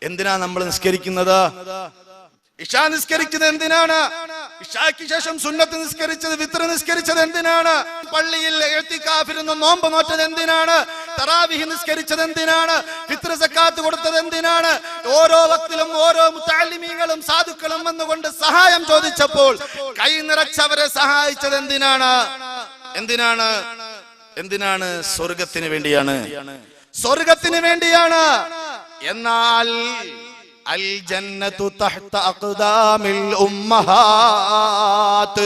എന്തിനാ നമ്മൾ നിസ്കരിക്കുന്നത്? ഇശാ നിസ്കരിച്ചത് എന്തിനാണ്? ഇശായ്ക്ക് ശേഷം സുന്നത്ത് നിസ്കരിച്ചത്, വിത്ർ നിസ്കരിച്ചത് എന്തിനാണ്? പള്ളിയിൽ ഇഅ്തികാഫിരുന്ന് നോമ്പ് നോറ്റത് എന്തിനാണ്? തറാവിഹ് നിസ്കരിച്ചത് എന്തിനാണ്? ഫിത്ർ സക്കാത്ത് കൊടുത്തത് എന്തിനാണ്? ഓരോ വക്തിലും ഓരോ മുതഅല്ലിമീങ്ങളും സാധുക്കളും വന്നുകൊണ്ട് സഹായം ചോദിച്ചപ്പോൾ കൈ നിറച്ചവരെ സഹായിച്ചത് എന്തിനാണ്? എന്തിനാണ്? സ്വർഗത്തിന് വേണ്ടിയാണ്, സ്വർഗത്തിന് വേണ്ടിയാണ്. എന്നാൽ അൽ ജന്നത്തു തഹ്ത അഖ്ദാമിൽ ഉമ്മഹാത്ത്,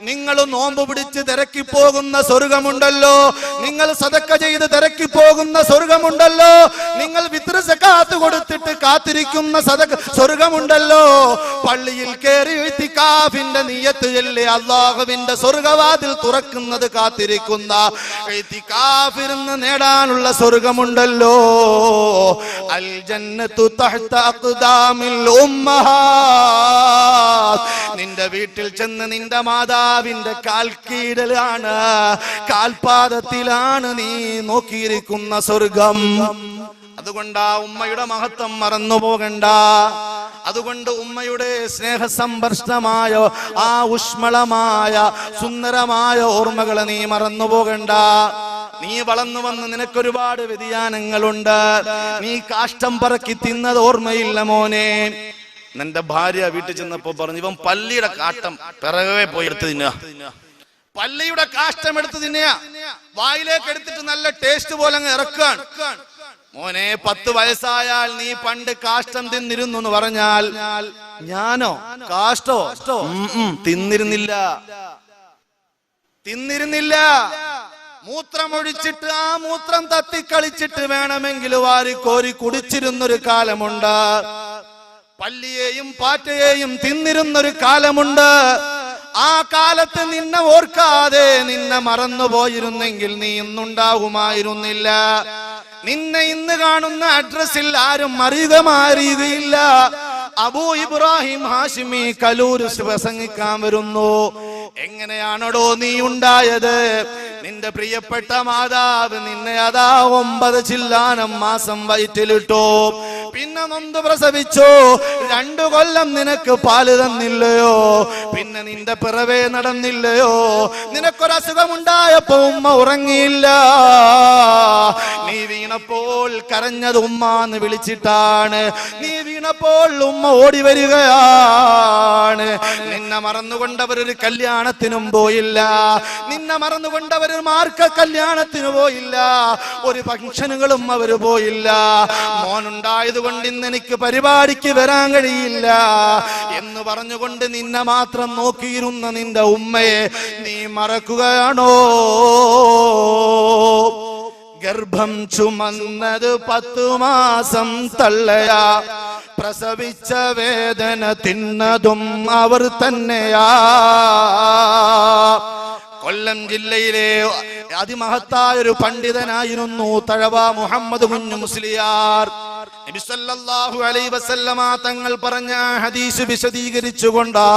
നിങ്ങൾ നോമ്പ് പിടിച്ച് തിരക്കി പോകുന്ന സ്വർഗമുണ്ടല്ലോ, നിങ്ങൾ സദക്ക ചെയ്ത് തിരക്കി പോകുന്ന സ്വർഗമുണ്ടല്ലോ, നിങ്ങൾ വിത്ർ സകാത്ത് കൊടുത്തിട്ട് കാത്തിരിക്കുന്ന സ്വർഗമുണ്ടല്ലോ, പള്ളിയിൽ കയറി ഇഅ്തികാഫിന്റെ നിയ്യത്ത് ചൊല്ലി അല്ലാഹുവിന്റെ സ്വർഗവാതിൽ തുറക്കുന്നത് കാത്തിരിക്കുന്ന ഇഅ്തികാഫിരുന്ന് നേടാനുള്ള സ്വർഗമുണ്ടല്ലോ. അൽ ജന്നത്തു തഹ്ത നിന്റെ വീട്ടിൽ ചെന്ന് നിന്റെ മാതാവിന്റെ കാൽക്കീഴിലാണ്, കാൽപാദത്തിലാണ് നീ നോക്കിയിരിക്കുന്ന സ്വർഗം. അതുകൊണ്ട് ആ ഉമ്മയുടെ മഹത്വം മറന്നു പോകണ്ട. അതുകൊണ്ട് ഉമ്മയുടെ സ്നേഹസമ്പർഷ്ടമായ ആ ഊഷ്മളമായ സുന്ദരമായ ഓർമ്മകളെ നീ മറന്നു പോകണ്ട. നീ വളർന്നു വന്ന് നിനക്കൊരുപാട് വ്യതിയാനങ്ങളുണ്ട്. നീ കാഷ്ടം പറക്കി തിന്നത് ഓർമ്മയില്ല മോനെ. നിന്റെ ഭാര്യ വീട്ടിൽ ചെന്നപ്പോ പറഞ്ഞു, ഇവൻ പല്ലിയുടെ കാഷ്ടം പിറകെ പോയി എടുത്ത് തിന്നുക, പല്ലിയുടെ കാഷ്ടം എടുത്ത് തിന്നുക, വായിലേക്ക് എടുത്തിട്ട് നല്ല ടേസ്റ്റ് പോലെ അങ്ങ് ഇറക്കാൻ. മോനെ 10 വയസ്സായാൽ നീ പണ്ട് കാഷ്ടം തിന്നിരുന്നു എന്ന് പറഞ്ഞാൽ, ഞാനോ കാഷ്ടോ തിന്നിരുന്നില്ല. മൂത്രമൊഴിച്ചിട്ട് ആ മൂത്രം തത്തിക്കളിച്ചിട്ട് വേണമെങ്കിൽ വാരിക്കോരി കുടിച്ചിരുന്നൊരു കാലമുണ്ട്. പല്ലിയെയും പാറ്റയെയും തിന്നിരുന്നൊരു കാലമുണ്ട്. ആ കാലത്ത് നിന്നെ ഓർക്കാതെ നിന്നെ മറന്നുപോയിരുന്നെങ്കിൽ നീ ഇന്നുണ്ടാകുമായിരുന്നില്ല. നിന്നെ ഇന്ന് കാണുന്ന അഡ്രസ്സിൽ ആരും അറിയുകയില്ല. അബൂ ഇബ്രാഹിം ഹാഷിമി കലൂര് പ്രസംഗിക്കാൻ വരുന്നു. എങ്ങനെയാണോ നീ ഉണ്ടായത്? നിന്റെ പ്രിയപ്പെട്ട മാതാവ് നിന്നെ അതാ 9 ചില്ലാനം മാസം വയറ്റിലിട്ടു, പിന്നെ നൊന്ത് പ്രസവിച്ചു. 2 കൊല്ലം നിനക്ക് പാല് തന്നില്ലയോ? പിന്നെ നിന്റെ പിറവേ നടന്നില്ലയോ? നിനക്കൊരസുഖമുണ്ടായപ്പോ ഉമ്മ ഉറങ്ങിയില്ല. നീ വീണപ്പോൾ കരഞ്ഞത് ഉമ്മ എന്ന് വിളിച്ചിട്ടാണ്. നീ വീണപ്പോൾ ഉമ്മ ഓടി വരികയാണ്. നിന്നെ മറന്നുകൊണ്ടവരൊരു കല്യാണത്തിനും പോയില്ല. നിന്നെ മറന്നുകൊണ്ടവരൊരു മാർക്ക കല്യാണത്തിന് പോയില്ല. ഒരു ഫംഗ്ഷനുകളും അവര് പോയില്ല. മോനുണ്ടായത് കൊണ്ട് ഇന്ന് എനിക്ക് പരിപാടിക്ക് വരാൻ കഴിയില്ല എന്ന് പറഞ്ഞുകൊണ്ട് നിന്നെ മാത്രം നോക്കിയിരുന്ന നിന്റെ ഉമ്മയെ നീ മറക്കുകയാണോ? ഗർഭം ചുമന്നത് 10 മാസം തള്ളയാ, പ്രസവിച്ച വേദന തിന്നതും അവർ തന്നെയാ. കൊല്ലം ജില്ലയിലെ അതിമഹത്തായ ഒരു പണ്ഡിതനായിരുന്നു തഴവ മുഹമ്മദ് കുഞ്ഞു മുസ്ലിയാർ. നബി സല്ലല്ലാഹു അലൈഹി വസല്ലമ തങ്ങൾ പറഞ്ഞ ഹദീസ് വിശദീകരിച്ചുകൊണ്ട്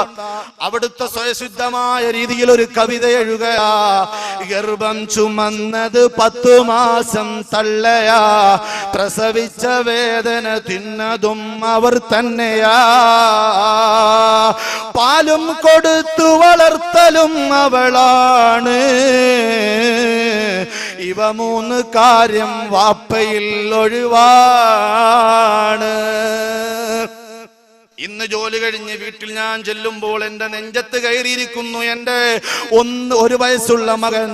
അവിടുത്തെ സ്വയസിദ്ധമായ രീതിയിൽ ഒരു കവിത എഴുതുകയാ. ഗർഭം ചുമന്നത് 10 മാസം തള്ളയാ, പ്രസവിച്ച വേദന തിന്നതും അവർ തന്നെയാ. പാലും കൊടുത്തു വളർത്തലും അവളാണ്. ഇവ 3 കാര്യം വാപ്പയിൽ ഒഴിവാണ്. ഇന്ന് ജോലി കഴിഞ്ഞ് വീട്ടിൽ ഞാൻ ചെല്ലുമ്പോൾ എന്റെ നെഞ്ചത്ത് കയറിയിരിക്കുന്നു എന്റെ 1 വയസ്സുള്ള മകൻ.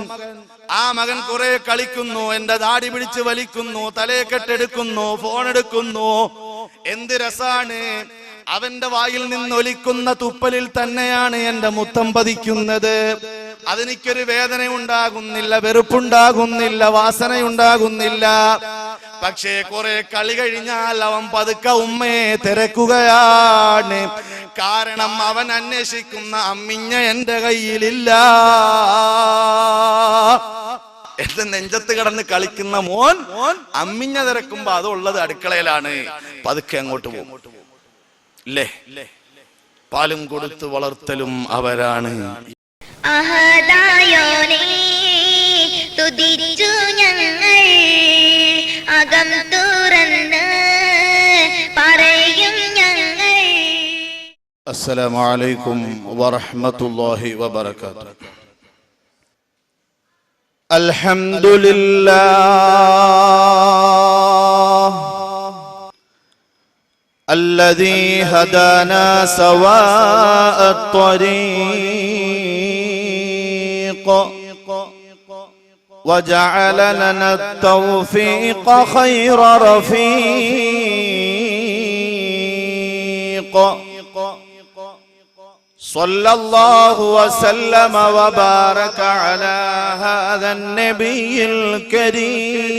ആ മകൻ കുറെ കളിക്കുന്നു, എന്റെ ദാടി പിടിച്ച് വലിക്കുന്നു, തലയെക്കെട്ടെടുക്കുന്നു, ഫോൺ എടുക്കുന്നു. എന്ത് രസാണ്! അവന്റെ വായിൽ നിന്നൊലിക്കുന്ന തുപ്പലിൽ തന്നെയാണ് എന്റെ മുത്തം പതിക്കുന്നത്. അതെനിക്കൊരു വേദന ഉണ്ടാകുന്നില്ല, വെറുപ്പുണ്ടാകുന്നില്ല, വാസനയുണ്ടാകുന്നില്ല. പക്ഷേ കുറെ കളി കഴിഞ്ഞാൽ അവൻ പതുക്കെ ഉമ്മയെ തിരക്കുകയാണ്. കാരണം അവൻ അന്വേഷിക്കുന്ന അമ്മിഞ്ഞ എന്റെ കയ്യിലില്ല. എന്റെ നെഞ്ചത്ത് കിടന്ന് കളിക്കുന്ന മോൻ അമ്മിഞ്ഞ തിരക്കുമ്പോ അതുള്ളത് അടുക്കളയിലാണ്. പതുക്കെ അങ്ങോട്ട് പോകും. ഇല്ലേ? പാലും കൊടുത്ത് വളർത്തലും അവരാണ്. തുതിച്ചു ഞങ്ങൾ അകം തുറന്ന് പറയ السلام عليكم ورحمة الله وبركاته. الحمد لله الذي هدانا سواء الطريق وجعل لنا التوفيق خير رفيق. صلى الله وسلم وبارك على هذا النبي الكريم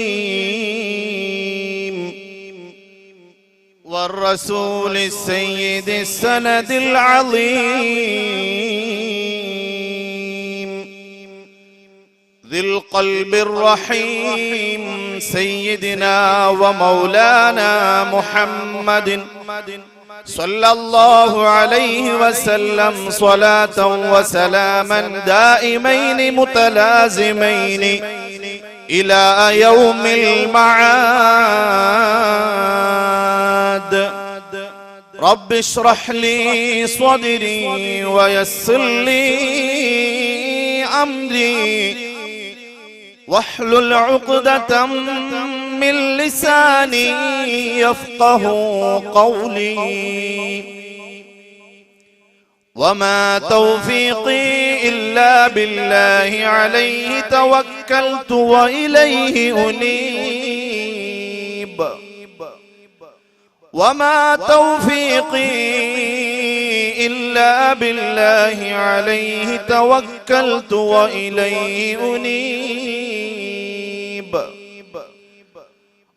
والرسول السيد السند العظيم ذي القلب الرحيم سيدنا ومولانا محمد صلى الله عليه وسلم صلاة وسلاما دائمين متلازمين إلى يوم المعاد. رب اشرح لي صدري ويسر لي أمري واحلل عقدة من لساني يفقه قولي. وما توفيقي إلا بالله عليه توكلت وإليه أنيب. وما توفيقي إلا بالله عليه توكلت وإليه أنيب.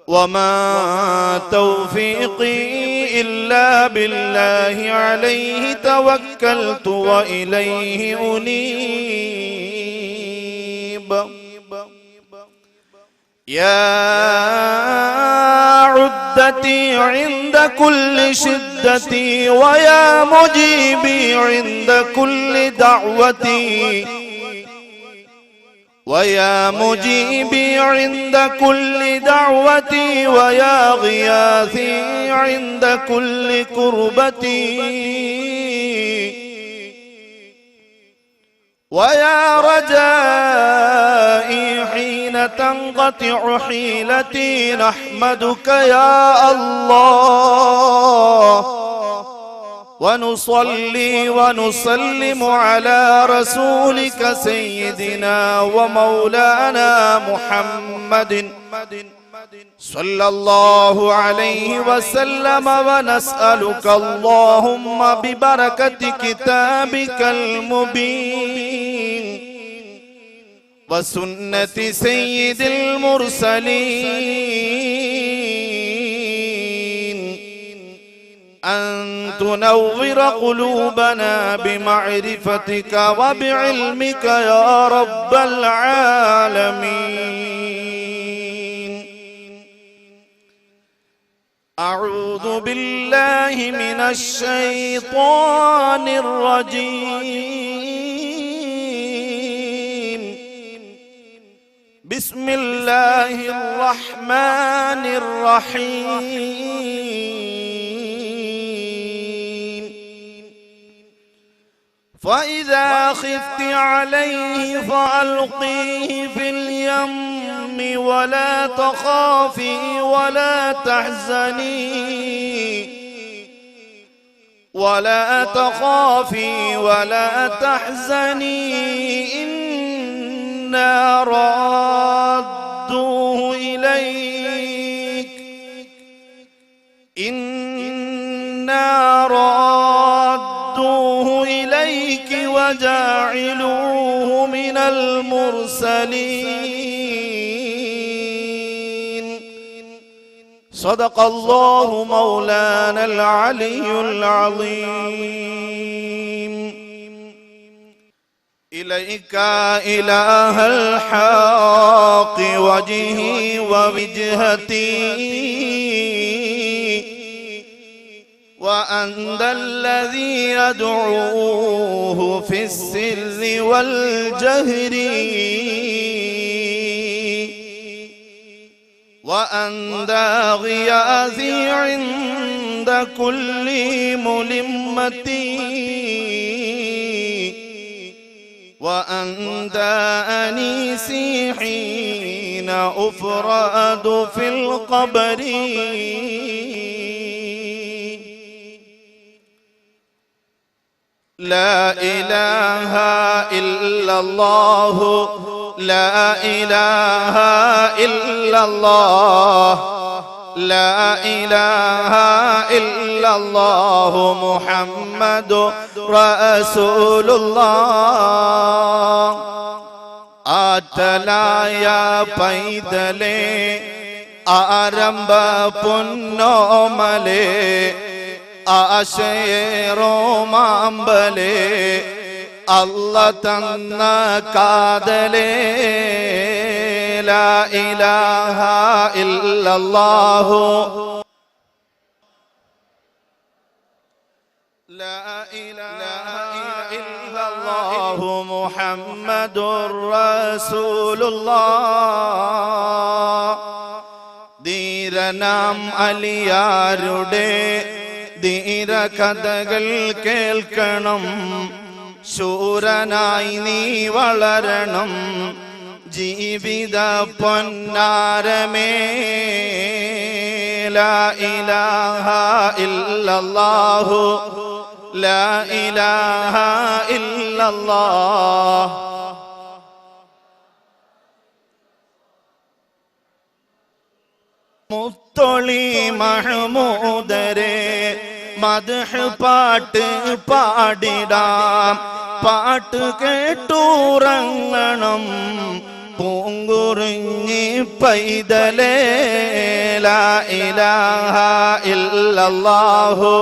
وما توفيقي إلا بالله عليه توكلت وإليه أنيب. يا عدتي عند كل شدتي ويا مجيبي عند كل دعوتي ويا مجيبي عند كل دعوتي ويا غياثي عند كل كربتي ويا رجائي حين تنقطع حيلتي. نحمدك يا الله ونصلي ونسلم على رسولك سيدنا ومولانا محمد صلى الله عليه وسلم ونسألك اللهم ببركة كتابك المبين وسنة سيد المرسلين أن تنور قلوبنا بمعرفتك وبعلمك يا رب العالمين. أعوذ بالله من الشيطان الرجيم. بسم الله الرحمن الرحيم. فإذا خفت عليه فألقيه في اليم ولا تخافي ولا تحزني إنا رادوه إليك وجاعلوه من المرسلين. صدق الله مولانا العلي العظيم. إليك إله الحق وجهي ووجهتي وأنت الذي يدعوه في السر والجهر وأنت غياثي عند عند كل ملمة وأنت أنيسي حين أفراد في القبر لا إله إلا الله لا إله إلا الله لا إله إلا الله محمد رسول الله ആറ്റലായ പൈതലേ ആരംഭ പൊന്നോമലേ ആശയേറോമാമ്പലേ അല്ല തന്ന കാതലേ ലാ ഇലാഹ ഇല്ലല്ലാഹു ലാ ഇലാഹ ഇല്ലല്ലാഹു മുഹമ്മദുർ റസൂലുള്ളാഹ് ധീരനാം അലിയാരുടെ ധീര കഥകൾ കേൾക്കണം ശൂരനായി നീ വളരണം ജീവിത പൊന്നാരമേ ലാ ഇലാഹ ഇല്ലല്ലാഹു ലാ ഇലാഹ ഇല്ലല്ലാഹ് മുത്തൊളി മഹ്മൂദരെ മദ്ഹ് പാട്ട് പാടിടാം പാട്ട് കേട്ടുറങ്ങണം പൂങ്കുറിഞ്ഞി പൈതലേ ലാ ഇലാഹ ഇല്ലല്ലാഹു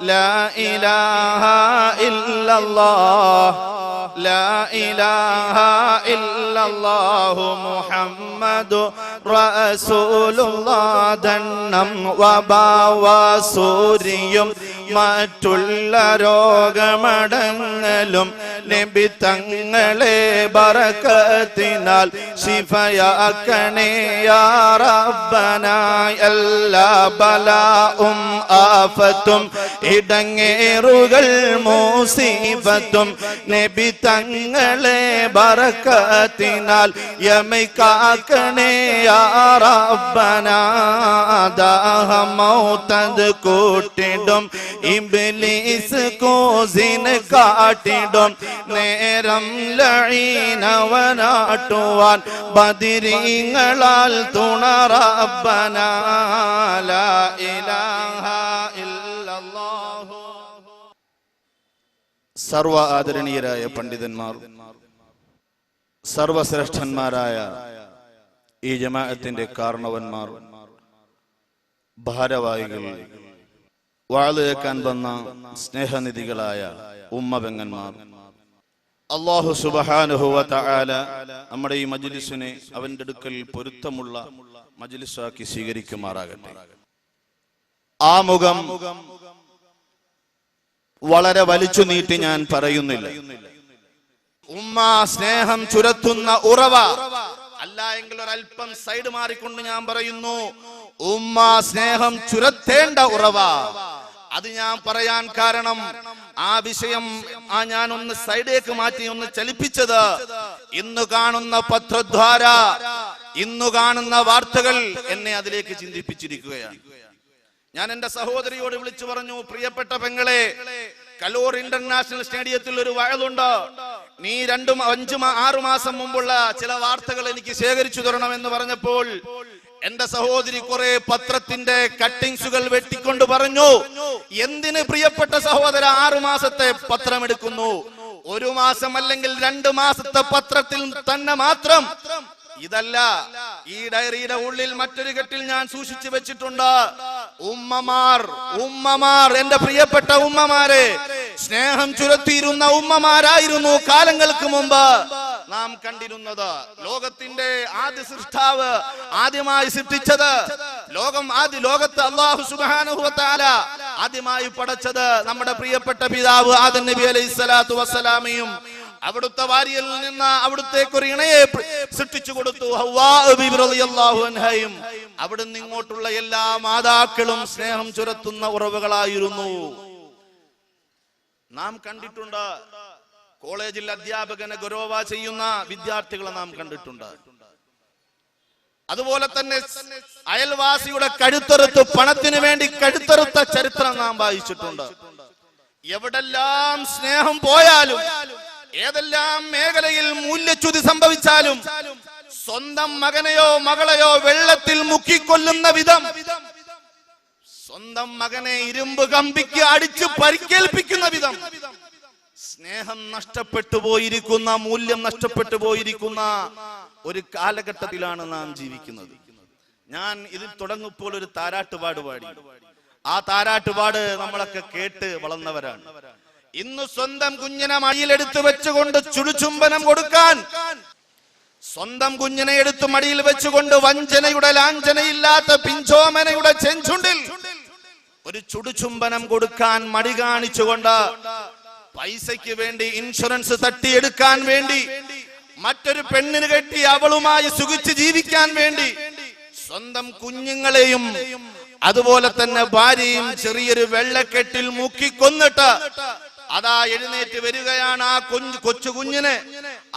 ലാ ഇലാഹ ഇല്ലല്ലാഹ് ലാ ഇലാഹ ഇല്ലല്ലാഹു മുഹമ്മദു റസൂലുള്ളാഹ് ധന്നം വബാവസൂരിയും മറ്റുള്ള രോഗമടങ്ങലും നബി തങ്ങളെ ബറകത്തിനാൽ ശിഫയാക്കണേ യാ റബ്ബന എല്ലാ ബലാഉം ആഫത്തും ഇടങ്ങേറുകൾ മുസീബത്തും നബി തങ്ങളെ ബറകത്തിനാൽ യമൈകാക്കണേ യാ റബ്ബന ദാഹമൗതദ് കൂട്ടിടും ഇബ്ലീസ് കോസിന് കാട്ടിടും നേരം ലഈനവനാട്ടുവാൻ ബദരീങ്ങളാൽ തുണ റബ്ബന ലാ ഇലാഹ ഇല്ലല്ലാഹു. സർവ ആദരണീയരായ പണ്ഡിതന്മാർ, സർവശ്രേഷ്ഠന്മാരായ ഈ ജമാഅത്തിന്റെ കാരണവന്മാർ, ഭാരവാഹികൾ, വാള് കേൾക്കാൻ വന്ന സ്നേഹനിധികളായ ഉമ്മപെങ്ങന്മാർ, അല്ലാഹു സുബ്ഹാനഹു വ തആല നമ്മുടെ ഈ മജ്ലിസിനെ അവന്റെ അടുക്കൽ പൊരുത്തമുള്ള മജ്ലിസാക്കി സ്വീകരിക്കുമാറാകട്ടെ. ആമുഖം വളരെ വലിച്ചു നീട്ടി ഞാൻ പറയുന്നില്ല. ഉമ്മ സ്നേഹം ചുരത്തുന്ന ഉറവ അല്ല എങ്കിൽ ഒരൽപ്പം സൈഡ് മാറിക്കൊണ്ട് ഞാൻ പറയുന്നു, ഉമ്മ സ്നേഹം ചുരത്തേണ്ട ഉറവ. അത് ഞാൻ പറയാൻ കാരണം ആ വിഷയം ഞാൻ ഒന്ന് സൈഡേക്ക് മാറ്റി ഒന്ന് ചലിപ്പിച്ചത് ഇന്ന് കാണുന്ന പത്രദ്വാര, ഇന്ന് കാണുന്ന വാർത്തകൾ എന്നെ അതിലേക്ക് ചിന്തിപ്പിച്ചിരിക്കുകയാണ്. ഞാൻ എന്റെ സഹോദരിയോട് വിളിച്ചു പറഞ്ഞു, പ്രിയപ്പെട്ട പെങ്ങളെ, കലൂർ ഇന്റർനാഷണൽ സ്റ്റേഡിയത്തിൽ ഒരു വയലുണ്ട്, നീ 5-6 മാസം മുമ്പുള്ള ചില വാർത്തകൾ എനിക്ക് ശേഖരിച്ചു തരണമെന്ന് പറഞ്ഞപ്പോൾ എന്റെ സഹോദരി കുറെ പത്രത്തിന്റെ കട്ടിങ്സുകൾ വെട്ടിക്കൊണ്ട് പറഞ്ഞു, എന്തിന് പ്രിയപ്പെട്ട സഹോദര 6 മാസത്തെ പത്രം എടുക്കുന്നു? 1 മാസം അല്ലെങ്കിൽ 2 മാസത്തെ പത്രത്തിൽ തന്നെ മാത്രം. ഇതല്ല, ഈ ഡയറിയുടെ ഉള്ളിൽ മറ്റൊരു കെട്ടിൽ ഞാൻ സൂക്ഷിച്ചു വെച്ചിട്ടുണ്ട്. ഉമ്മമാർ, എന്റെ പ്രിയപ്പെട്ട ഉമ്മമാരെ, സ്നേഹം ചുരത്തിയിരുന്ന ഉമ്മമാരായിരുന്നു കാലങ്ങൾക്ക് മുമ്പ് നാം കണ്ടിരുന്നത്. ലോകത്തിന്റെ ആദ്യ സൃഷ്ടാവ്, ആദ്യമായി സൃഷ്ടിച്ചത് ലോകത്ത് അല്ലാഹു സുബ്ഹാനഹു വ തആല ആദ്യമായി പടച്ചത് നമ്മുടെ പ്രിയപ്പെട്ട പിതാവ് ആദം നബി അലൈഹിസ്സലാത്തു വസ്സലാമയും അവിടുത്തെ ഭാര്യയിൽ നിന്ന് അവിടുത്തേക്ക് ഒരു ഇണയെ സൃഷ്ടിച്ചു കൊടുത്തു. ഹവ്വാ ബീബി റളിയല്ലാഹു അൻഹയും അവിടുന്ന് ഇങ്ങോട്ടുള്ള എല്ലാ മാതാക്കളും സ്നേഹം ചുരത്തുന്ന ഉറവുകളായിരുന്നു. നാം കണ്ടിട്ടുണ്ട്, കോളേജിൽ അധ്യാപകനെ ഗൗരവ ചെയ്യുന്ന വിദ്യാർത്ഥികളെ നാം കണ്ടിട്ടുണ്ട്. അതുപോലെ തന്നെ അയൽവാസിയുടെ കഴുത്തറുത്ത് പണത്തിന് വേണ്ടി കഴുത്തറുത്ത ചരിത്രം നാം വായിച്ചിട്ടുണ്ട്. എവിടെല്ലാം സ്നേഹം പോയാലും, ഏതെല്ലാം മേഖലയിൽ മൂല്യച്യുതി സംഭവിച്ചാലും, സ്വന്തം മകനെയോ മകളെയോ വെള്ളത്തിൽ മുക്കിക്കൊല്ലുന്ന വിധം, സ്വന്തം മകനെ ഇരുമ്പ് കമ്പിക്ക് അടിച്ച് പരിക്കേൽപ്പിക്കുന്ന വിധം സ്നേഹം നഷ്ടപ്പെട്ടു പോയിരിക്കുന്ന, മൂല്യം നഷ്ടപ്പെട്ടു പോയിരിക്കുന്ന ഒരു കാലഘട്ടത്തിലാണ് നാം ജീവിക്കുന്നത്. ഞാൻ ഇതിൽ തുടങ്ങുമ്പോൾ ഒരു താരാട്ടുപാട് പാടി. ആ താരാട്ടുപാട് നമ്മളൊക്കെ കേട്ട് വളർന്നവരാണ്. ഇന്ന് സ്വന്തം കുഞ്ഞിനെ മടിയിലെടുത്ത് വെച്ചുകൊണ്ട് ചുടുചുംബനം കൊടുക്കാൻ, സ്വന്തം കുഞ്ഞിനെ എടുത്ത് മടിയിൽ വെച്ചുകൊണ്ട് വഞ്ചനയുടെ ലാഞ്ചനയില്ലാത്ത പിഞ്ചോമനയുടെ ചെഞ്ചുണ്ടിൽ ഒരു ചുടുചുംബനം കൊടുക്കാൻ മടി കാണിച്ചുകൊണ്ട്, പൈസയ്ക്ക് വേണ്ടി, ഇൻഷുറൻസ് തട്ടിയെടുക്കാൻ വേണ്ടി, മറ്റൊരു പെണ്ണിന് കെട്ടി അവളുമായി സുഖിച്ച് ജീവിക്കാൻ വേണ്ടി സ്വന്തം കുഞ്ഞുങ്ങളെയും അതുപോലെ തന്നെ ഭാര്യയും ചെറിയൊരു വെള്ളക്കെട്ടിൽ മുക്കിക്കൊന്നിട്ട് അതാ എഴുന്നേറ്റ് വരികയാണ് ആ കൊച്ചു കുഞ്ഞിനെ.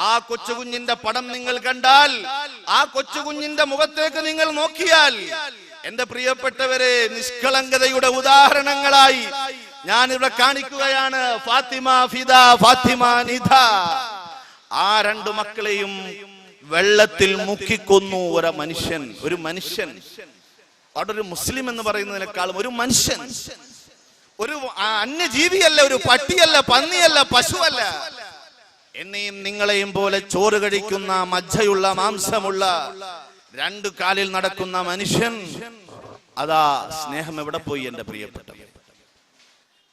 ആ കൊച്ചു കുഞ്ഞിന്റെ പടം നിങ്ങൾ കണ്ടാൽ, ആ കൊച്ചു കുഞ്ഞിന്റെ മുഖത്തേക്ക് നിങ്ങൾ നോക്കിയാൽ, എന്റെ പ്രിയപ്പെട്ടവരെ, നിഷ്കളങ്കതയുടെ ഉദാഹരണങ്ങളായി ഞാൻ ഇവിടെ കാണിക്കുകയാണ്. ഫാത്തിമ ഫിദ, ഫാത്തിമ നിധ. ആ രണ്ടു മക്കളെയും വെള്ളത്തിൽ മുക്കിക്കൊന്നു ഒരു മനുഷ്യൻ. ഒരു മനുഷ്യൻ, അവിടെ ഒരു മുസ്ലിം എന്ന് പറയുന്നതിനേക്കാളും ഒരു മനുഷ്യൻ, ഒരു അന്യജീവിയല്ല, ഒരു പട്ടിയല്ല, പന്നിയല്ല, പശുവല്ല. എന്നെയും നിങ്ങളെയും പോലെ ചോറ് കഴിക്കുന്ന, മജ്ജയുള്ള, മാംസമുള്ള, രണ്ടു കാലിൽ നടക്കുന്ന മനുഷ്യൻ. അതാ സ്നേഹം എവിടെ പോയി എന്റെ പ്രിയപ്പെട്ടവർ?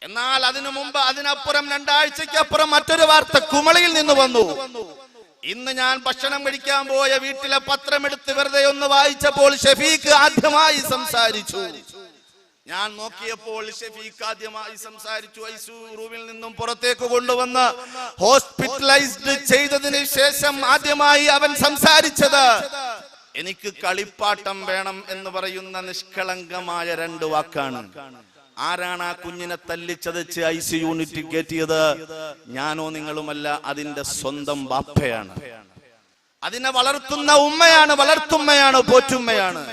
എന്നാൽ അതിനു മുമ്പ്, അതിനപ്പുറം, രണ്ടാഴ്ചക്കപ്പുറം മറ്റൊരു വാർത്ത കുമളിയിൽ നിന്ന് വന്നു. ഇന്ന് ഞാൻ ഭക്ഷണം കഴിക്കാൻ പോയ വീട്ടിലെ പത്രമെടുത്ത് വെറുതെ ഒന്ന് വായിച്ചപ്പോൾ ഷഫീഖ് ആദ്യമായി സംസാരിച്ചു. ഞാൻ നോക്കിയപ്പോൾ ഷഫീഖ് ആദ്യമായി സംസാരിച്ചു. ഐസിയു റൂമിൽ നിന്നും പുറത്തേക്ക് കൊണ്ടുവന്ന് ഹോസ്പിറ്റലൈസ്ഡ് ചെയ്തതിന് ശേഷം ആദ്യമായി അവൻ സംസാരിച്ചത് എനിക്ക് കളിപ്പാട്ടം വേണം എന്ന് പറയുന്ന നിഷ്കളങ്കമായ രണ്ട് വാക്കാണ്. ആരാണ് ആ കുഞ്ഞിനെ തല്ലിച്ചതച്ച് ഐസിയു യൂണിറ്റിൽ കയറ്റിയത്? ഞാനോ നിങ്ങളുമല്ല, അതിന്റെ സ്വന്തം ബാപ്പയാണ്. അതിനെ വളർത്തുന്ന ഉമ്മയാണ്, വളർത്തുമ്മയാണ്, പോറ്റുമ്മയാണ്.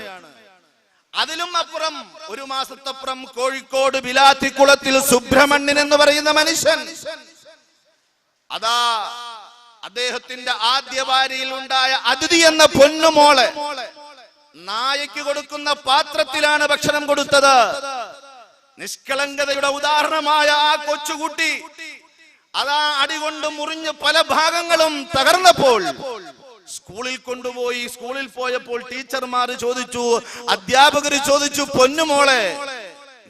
അതിലും അപ്പുറം, ഒരു മാസത്തപ്പുറം കോഴിക്കോട് ബിലാത്തിക്കുളത്തിൽ സുബ്രഹ്മണ്യൻ എന്ന് പറയുന്ന മനുഷ്യൻ, അതാ അദ്ദേഹത്തിന്റെ ആദ്യ ഭാര്യയിൽ ഉണ്ടായ അതിഥി എന്ന പൊന്നുമോളെ നായയ്ക്ക് കൊടുക്കുന്ന പാത്രത്തിലാണ് ഭക്ഷണം കൊടുത്തത്. നിഷ്കളങ്കതയുടെ ഉദാഹരണമായ ആ കൊച്ചുകുട്ടി അതാ അടികൊണ്ട് മുറിഞ്ഞ് പല ഭാഗങ്ങളും തകർന്നപ്പോൾ സ്കൂളിൽ കൊണ്ടുപോയി. സ്കൂളിൽ പോയപ്പോൾ ടീച്ചർമാർ ചോദിച്ചു, അധ്യാപകർ ചോദിച്ചു, പൊന്നുമോളെ,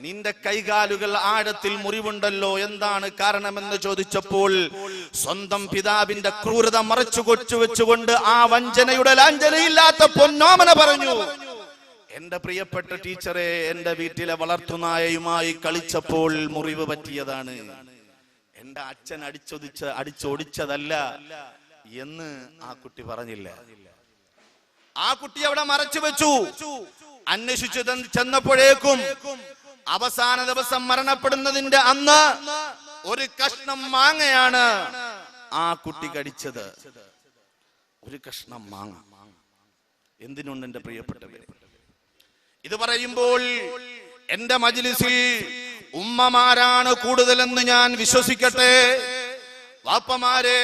നിന്റെ കൈകാലുകൾ ആഴത്തിൽ മുറിവുണ്ടല്ലോ, എന്താണ് കാരണമെന്ന് ചോദിച്ചപ്പോൾ സ്വന്തം പിതാവിന്റെ ക്രൂരത മറച്ചു കൊച്ചു വെച്ചുകൊണ്ട് ആ വഞ്ചനയുടെ ലാഞ്ചനയില്ലാത്ത പൊന്നോമന പറഞ്ഞു, എന്റെ പ്രിയപ്പെട്ട ടീച്ചറെ, എന്റെ വീട്ടിലെ വളർത്തുനായയുമായി കളിച്ചപ്പോൾ മുറിവ് പറ്റിയതാണ്, എന്റെ അച്ഛൻ അടിച്ചോടിച്ചതല്ല എന്ന് ആ കുട്ടി പറഞ്ഞില്ല. ആ കുട്ടി അവിടെ മറച്ചു വെച്ചു. അന്വേഷിച്ചു ചെന്നപ്പോഴേക്കും അവസാന ദിവസം മരണപ്പെടുന്നതിന്റെ അന്ന് ഒരു കഷ്ണം മാങ്ങയാണ് ആ കുട്ടി കടിച്ചത്. ഒരു കഷ്ണം മാങ്ങ. എന്തിനുണ്ട് എന്റെ പ്രിയപ്പെട്ടവരെ? ഇത് പറയുമ്പോൾ എന്റെ മജ്ലിസിൽ ഉമ്മമാരാണ് കൂടുതലെന്ന് ഞാൻ വിശ്വസിക്കട്ടെ. വാപ്പമാരെ,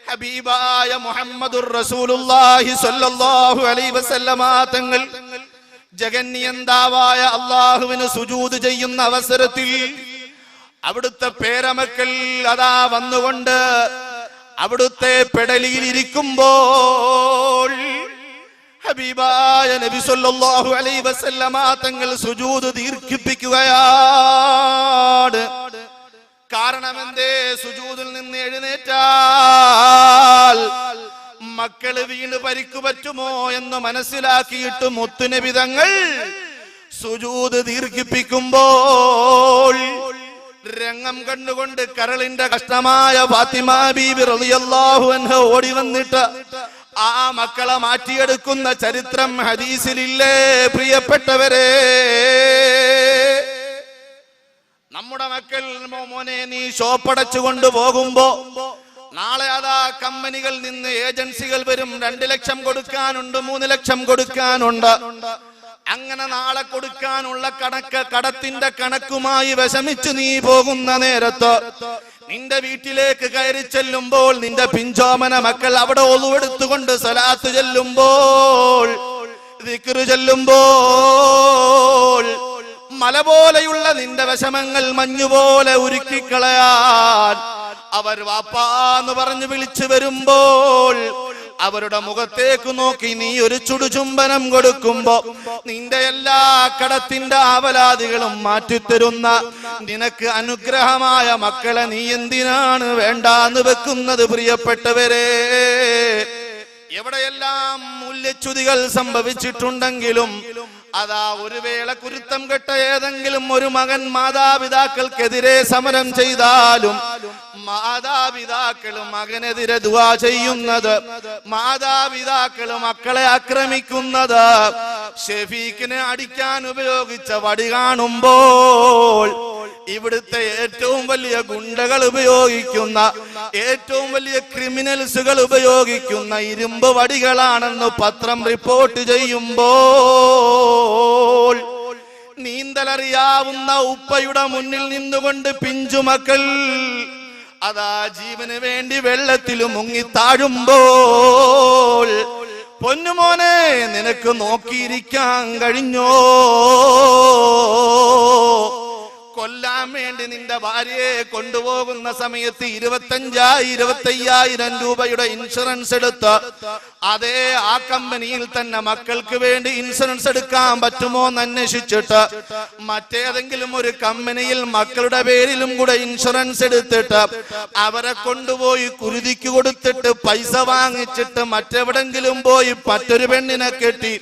ഹബീബായ മുഹമ്മദുർ റസൂലുള്ളാഹി സ്വല്ലല്ലാഹു അലൈഹി വസല്ലമ തങ്ങൾ ജഗന്നിയന്താവായ അല്ലാഹുവിന് സുജൂദ് ചെയ്യുന്ന അവസരത്തിൽ അവിടുത്തെ പേരമക്കൾ അതാ വന്നുകൊണ്ട് അവിടുത്തെ പെടലിയിൽ ഇരിക്കുമ്പോൾ ഹബീബായ നബി സല്ലല്ലാഹു അലൈഹി വസല്ലമ തങ്ങൾ സുജൂദ് ദീർഘിപ്പിക്കുകയാണ്. കാരണം എന്തേ? സുജൂദിൽ നിന്ന് എഴുന്നേറ്റാൽ മക്കള് വീണ് പരിക്കു പറ്റുമോ എന്ന് മനസ്സിലാക്കിയിട്ട് മുത്തുനബി തങ്ങൾ സുജൂദ് ദീർഘിപ്പിക്കുമ്പോൾ രംഗം കണ്ടുകൊണ്ട് കരളിന്റെ കഷ്ടമായ ഫാത്തിമ ബീബി റളിയല്ലാഹു അൻഹ ഓടി വന്നിട്ട് ആ മക്കളെ മാറ്റിയെടുക്കുന്ന ചരിത്രം ഹദീസിലില്ലേ പ്രിയപ്പെട്ടവരെ? നമ്മുടെ മക്കൾ മോനെ നീ ഷോപ്പടച്ചു കൊണ്ടുപോകുമ്പോ നാളെ അതാ കമ്പനികളിൽ നിന്ന് ഏജൻസികൾ വരും, 2 ലക്ഷം കൊടുക്കാനുണ്ട്, 3 ലക്ഷം കൊടുക്കാനുണ്ട്. അങ്ങനെ നാളെ കൊടുക്കാനുള്ള കടത്തിന്റെ കണക്കുമായി വിഷമിച്ച് നീ പോകുന്ന നേരത്ത് നിന്റെ വീട്ടിലേക്ക് കയറി ചെല്ലുമ്പോൾ നിന്റെ പിഞ്ചോമന മക്കൾ അവിടെ ഒളുവെടുത്തുകൊണ്ട് സ്വലാത്ത് ചെല്ലുമ്പോൾ, ദിക്റ് ചെല്ലുമ്പോൾ മല പോലെയുള്ള നിന്റെ വിഷമങ്ങൾ മഞ്ഞുപോലെ ഉരുക്കിക്കളയാൻ അവർ വാപ്പാന്ന് പറഞ്ഞു വിളിച്ചു വരുമ്പോൾ അവരുടെ മുഖത്തേക്ക് നോക്കി നീ ഒരു ചുടുചുംബനം കൊടുക്കുമ്പോ നിന്റെ എല്ലാ കടത്തിന്റെ ആവലാദികളും മാറ്റിത്തരുന്ന നിനക്ക് അനുഗ്രഹമായ മക്കളെ നീ എന്തിനാണ് വേണ്ടാന്ന് വെക്കുന്നത് പ്രിയപ്പെട്ടവരെ? എവിടെയെല്ലാം മൂല്യച്യുതികൾ സംഭവിച്ചിട്ടുണ്ടെങ്കിലും അതാ ഒരു വേള കുരുത്തം കെട്ട ഏതെങ്കിലും ഒരു മകൻ മാതാപിതാക്കൾക്കെതിരെ സമരം ചെയ്താലും മാതാപിതാക്കളും മകനെതിരെ ദുആ ചെയ്യുന്നത്, മാതാപിതാക്കളും മക്കളെ ആക്രമിക്കുന്നത്, ഷെഫീഖിനെ അടിക്കാൻ ഉപയോഗിച്ച വടി കാണുമ്പോൾ ഇവിടുത്തെ ഏറ്റവും വലിയ ഗുണ്ടകൾ ഉപയോഗിക്കുന്ന, ഏറ്റവും വലിയ ക്രിമിനൽസുകൾ ഉപയോഗിക്കുന്ന ഇരുമ്പ് വടികളാണെന്ന് പത്രം റിപ്പോർട്ട് ചെയ്യുമ്പോൾ നീന്തലറിയാവുന്ന ഉപ്പയുടെ മുന്നിൽ നിന്നുകൊണ്ട് പിഞ്ചുമക്കൾ അതാ ജീവന് വേണ്ടി വെള്ളത്തിൽ മുങ്ങി താഴുമ്പോൾ പൊന്നുമോനെ നിനക്ക് നോക്കിയിരിക്കാൻ കഴിഞ്ഞോ? കൊല്ലാൻ വേണ്ടി നിന്റെ ഭാര്യയെ കൊണ്ടുപോകുന്ന സമയത്ത് 25,000-25,000 രൂപയുടെ ഇൻഷുറൻസ് എടുത്ത് അതേ ആ കമ്പനിയിൽ തന്നെ മക്കൾക്ക് വേണ്ടി ഇൻഷുറൻസ് എടുക്കാൻ പറ്റുമോ എന്ന് അന്വേഷിച്ചിട്ട് മറ്റേതെങ്കിലും ഒരു കമ്പനിയിൽ മക്കളുടെ പേരിലും കൂടെ ഇൻഷുറൻസ് എടുത്തിട്ട് അവരെ കൊണ്ടുപോയി കുരുതിക്ക് കൊടുത്തിട്ട് പൈസ വാങ്ങിച്ചിട്ട് മറ്റെവിടെങ്കിലും പോയി മറ്റൊരു പെണ്ണിനെ കെട്ടി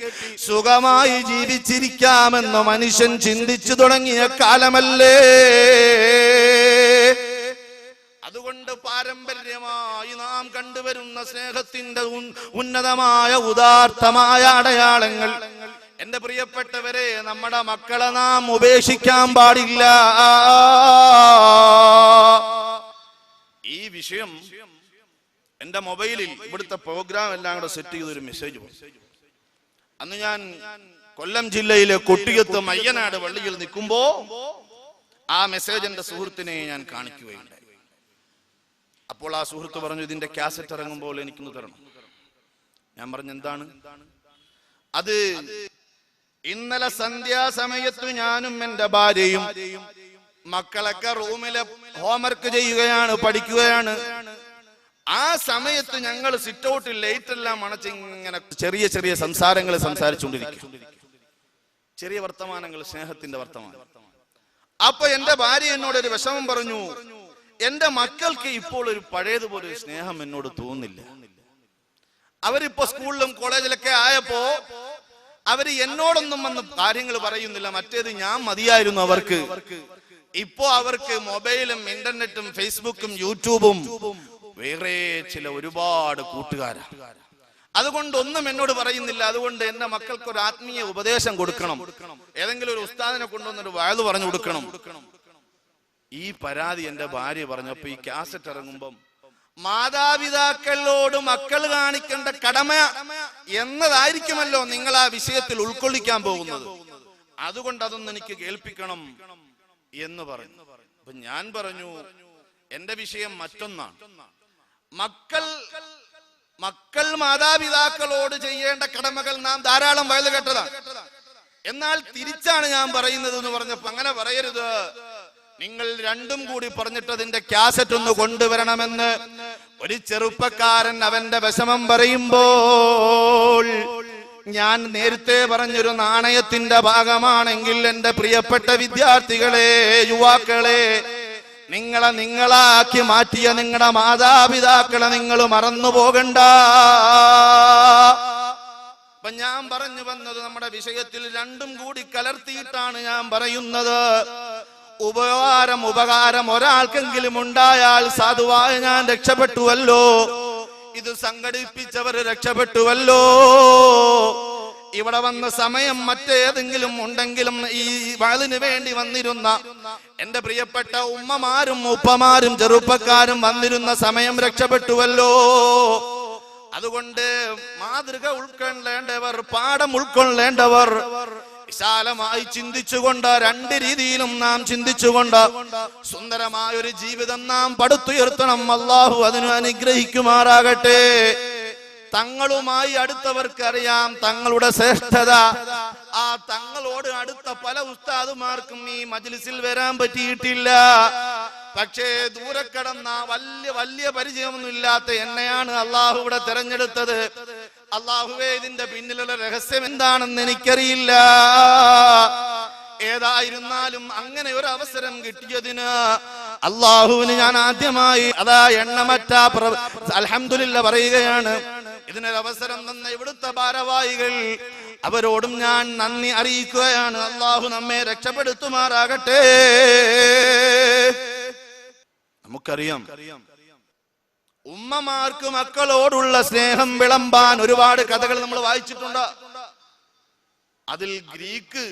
സുഖമായി ജീവിച്ചിരിക്കാമെന്ന് മനുഷ്യൻ ചിന്തിച്ചു തുടങ്ങിയ കാലമല്ലേ? അതുകൊണ്ട് പാരമ്പര്യമായി നാം കണ്ടുവരുന്ന സ്നേഹത്തിന്റെ ഉന്നതമായ ഉദാത്തമായ അടയാളങ്ങൾ എന്റെ പ്രിയപ്പെട്ടവരെ, നമ്മുടെ മക്കളെ നാം ഉപേക്ഷിക്കാൻ പാടില്ല. ഈ വിഷയം എന്റെ മൊബൈലിൽ ഇവിടുത്തെ പ്രോഗ്രാം എല്ലാം കൂടെ സെറ്റ് ചെയ്തൊരു മെസ്സേജ് പോയി. അന്ന് ഞാൻ കൊല്ലം ജില്ലയിലെ കൊട്ടിയത്ത് മയ്യനാട് പള്ളിയിൽ നിൽക്കുമ്പോ ആ മെസ്സേജ് എന്റെ സുഹൃത്തിനെ ഞാൻ കാണിക്കുകയുണ്ടായി. അപ്പോൾ ആ സുഹൃത്ത് പറഞ്ഞു, ഇതിന്റെ കാസറ്റ് ഇറങ്ങുമ്പോൾ എനിക്കൊന്ന് തരണം. ഞാൻ പറഞ്ഞു, എന്താണ് അത്? ഇന്നലെ സന്ധ്യാസമയത്ത് ഞാനും എന്റെ ഭാര്യയും മക്കളൊക്കെ റൂമിലെ ഹോംവർക്ക് ചെയ്യുകയാണ്, പഠിക്കുകയാണ്. ആ സമയത്ത് ഞങ്ങൾ സിറ്റ് ഔട്ടിൽ ലൈറ്റ് എല്ലാം അണച്ച് ഇങ്ങനെ ചെറിയ ചെറിയ സംസാരങ്ങൾ സംസാരിച്ചുകൊണ്ടിരിക്കും, ചെറിയ വർത്തമാനങ്ങൾ, സ്നേഹത്തിന്റെ വർത്തമാനം. അപ്പൊ എന്റെ ഭാര്യ എന്നോട് ഒരു വിഷമം പറഞ്ഞു, എന്റെ മക്കൾക്ക് ഇപ്പോൾ ഒരു പഴയതുപോലെ ഒരു സ്നേഹം എന്നോട് തോന്നുന്നില്ല. അവരിപ്പോ സ്കൂളിലും കോളേജിലൊക്കെ ആയപ്പോ അവര് എന്നോടൊന്നും വന്ന് കാര്യങ്ങൾ പറയുന്നില്ല. മറ്റേത് ഞാൻ മതിയായിരുന്നു അവർക്ക്. ഇപ്പോ അവർക്ക് മൊബൈലും ഇന്റർനെറ്റും ഫേസ്ബുക്കും യൂട്യൂബും വേറെ ചില ഒരുപാട് കൂട്ടുകാരാണ്. അതുകൊണ്ട് ഒന്നും എന്നോട് പറയുന്നില്ല. അതുകൊണ്ട് എന്റെ മക്കൾക്ക് ഒരു ആത്മീയ ഉപദേശം കൊടുക്കണം, ഏതെങ്കിലും ഒരു ഉസ്താദിനെ കൊണ്ടുവന്നൊരു വയത് പറഞ്ഞു കൊടുക്കണം. ഈ പരാതി എന്റെ ഭാര്യ പറഞ്ഞപ്പോ ഈ കാസറ്റ് ഇറങ്ങുമ്പം മാതാപിതാക്കളോട് മക്കൾ കാണിക്കേണ്ട കടമ എന്നതായിരിക്കുമല്ലോ നിങ്ങൾ ആ വിഷയത്തിൽ ഉൾക്കൊള്ളിക്കാൻ പോകുന്നത്. അതുകൊണ്ട് അതൊന്ന് എനിക്ക് കേൾപ്പിക്കണം എന്ന് പറഞ്ഞു. അപ്പൊ ഞാൻ പറഞ്ഞു, എന്റെ വിഷയം മറ്റൊന്നാണ്. മക്കൾ മാതാപിതാക്കളോട് ചെയ്യേണ്ട കടമകൾ നാം ധാരാളം വയത് കേട്ടതാണ്. എന്നാൽ തിരിച്ചാണ് ഞാൻ പറയുന്നത് എന്ന് പറഞ്ഞപ്പോ അങ്ങനെ പറയരുത്, നിങ്ങൾ രണ്ടും കൂടി പറഞ്ഞിട്ട് അതിന്റെ കാസറ്റ് ഒന്ന് കൊണ്ടുവരണമെന്ന് ഒരു ചെറുപ്പക്കാരൻ അവന്റെ വിഷമം പറയുമ്പോൾ ഞാൻ നേരത്തെ പറഞ്ഞൊരു നാണയത്തിന്റെ ഭാഗമാണെങ്കിൽ എന്റെ പ്രിയപ്പെട്ട വിദ്യാർത്ഥികളെ, യുവാക്കളെ, നിങ്ങളാക്കി മാറ്റിയ നിങ്ങളുടെ മാതാപിതാക്കളെ നിങ്ങൾ മറന്നു പോകണ്ട. അപ്പൊ ഞാൻ പറഞ്ഞു വന്നത് നമ്മുടെ വിഷയത്തിൽ രണ്ടും കൂടി കലർത്തിയിട്ടാണ് ഞാൻ പറയുന്നത്. ഉപകാരം ഒരാൾക്കെങ്കിലും ഉണ്ടായാൽ സാധുവായ ഞാൻ രക്ഷപ്പെട്ടുവല്ലോ, ഇത് സംഘടിപ്പിച്ചവർ രക്ഷപ്പെട്ടുവല്ലോ. ഇവിടെ വന്ന സമയം മറ്റേതെങ്കിലും ഉണ്ടെങ്കിലും ഈ വാളിന് വേണ്ടി വന്നിരുന്ന എന്റെ പ്രിയപ്പെട്ട ഉമ്മമാരും ഉപ്പമാരും ചെറുപ്പക്കാരും വന്നിരുന്ന സമയം രക്ഷപ്പെട്ടുവല്ലോ. അതുകൊണ്ട് മാതൃക ഉൾക്കൊള്ളേണ്ടവർ, പാഠം ഉൾക്കൊള്ളേണ്ടവർ വിശാലമായി ചിന്തിച്ചുകൊണ്ട്, രണ്ട് രീതിയിലും നാം ചിന്തിച്ചുകൊണ്ട് സുന്ദരമായ ഒരു ജീവിതം നാം പടുത്തുയർത്തണം. അല്ലാഹു അതിന് അനുഗ്രഹിക്കുമാറാകട്ടെ. തങ്ങളുമായി അടുത്തവർക്ക് അറിയാം തങ്ങളുടെ ശ്രേഷ്ഠത. ആ തങ്ങളോട് അടുത്ത പല ഉസ്താദുമാർക്കും ഈ മജ്ലിസിൽ വരാൻ പറ്റിയിട്ടില്ല. പക്ഷേ ദൂരെ കടന്ന വലിയ പരിചയമൊന്നും ഇല്ലാത്ത എന്നെയാണ് അള്ളാഹു ഇവിടെ തെരഞ്ഞെടുത്തത്. അള്ളാഹുവേ, ഇതിന്റെ പിന്നിലുള്ള രഹസ്യം എന്താണെന്ന് എനിക്കറിയില്ല. ഏതായിരുന്നാലും അങ്ങനെ ഒരു അവസരം കിട്ടിയതിന് അള്ളാഹുവിന് ഞാൻ ആദ്യമായി എണ്ണമറ്റ അൽഹംദുലില്ലാ പറയുകയാണ്. ഇതിനൊരവസരം തന്ന ഇവിടുത്തെ ഭാരവാഹികൾ, അവരോടും ഞാൻ നന്ദി അറിയിക്കുകയാണ്. അള്ളാഹു നമ്മെ രക്ഷപ്പെടുത്തുമാറാകട്ടെ. നമുക്കറിയാം, ഉമ്മമാർക്ക് മക്കളോടുള്ള സ്നേഹം വിളമ്പാൻ ഒരുപാട് കഥകൾ നമ്മൾ വായിച്ചിട്ടുണ്ട്. അതിൽ ഗ്രീക്ക്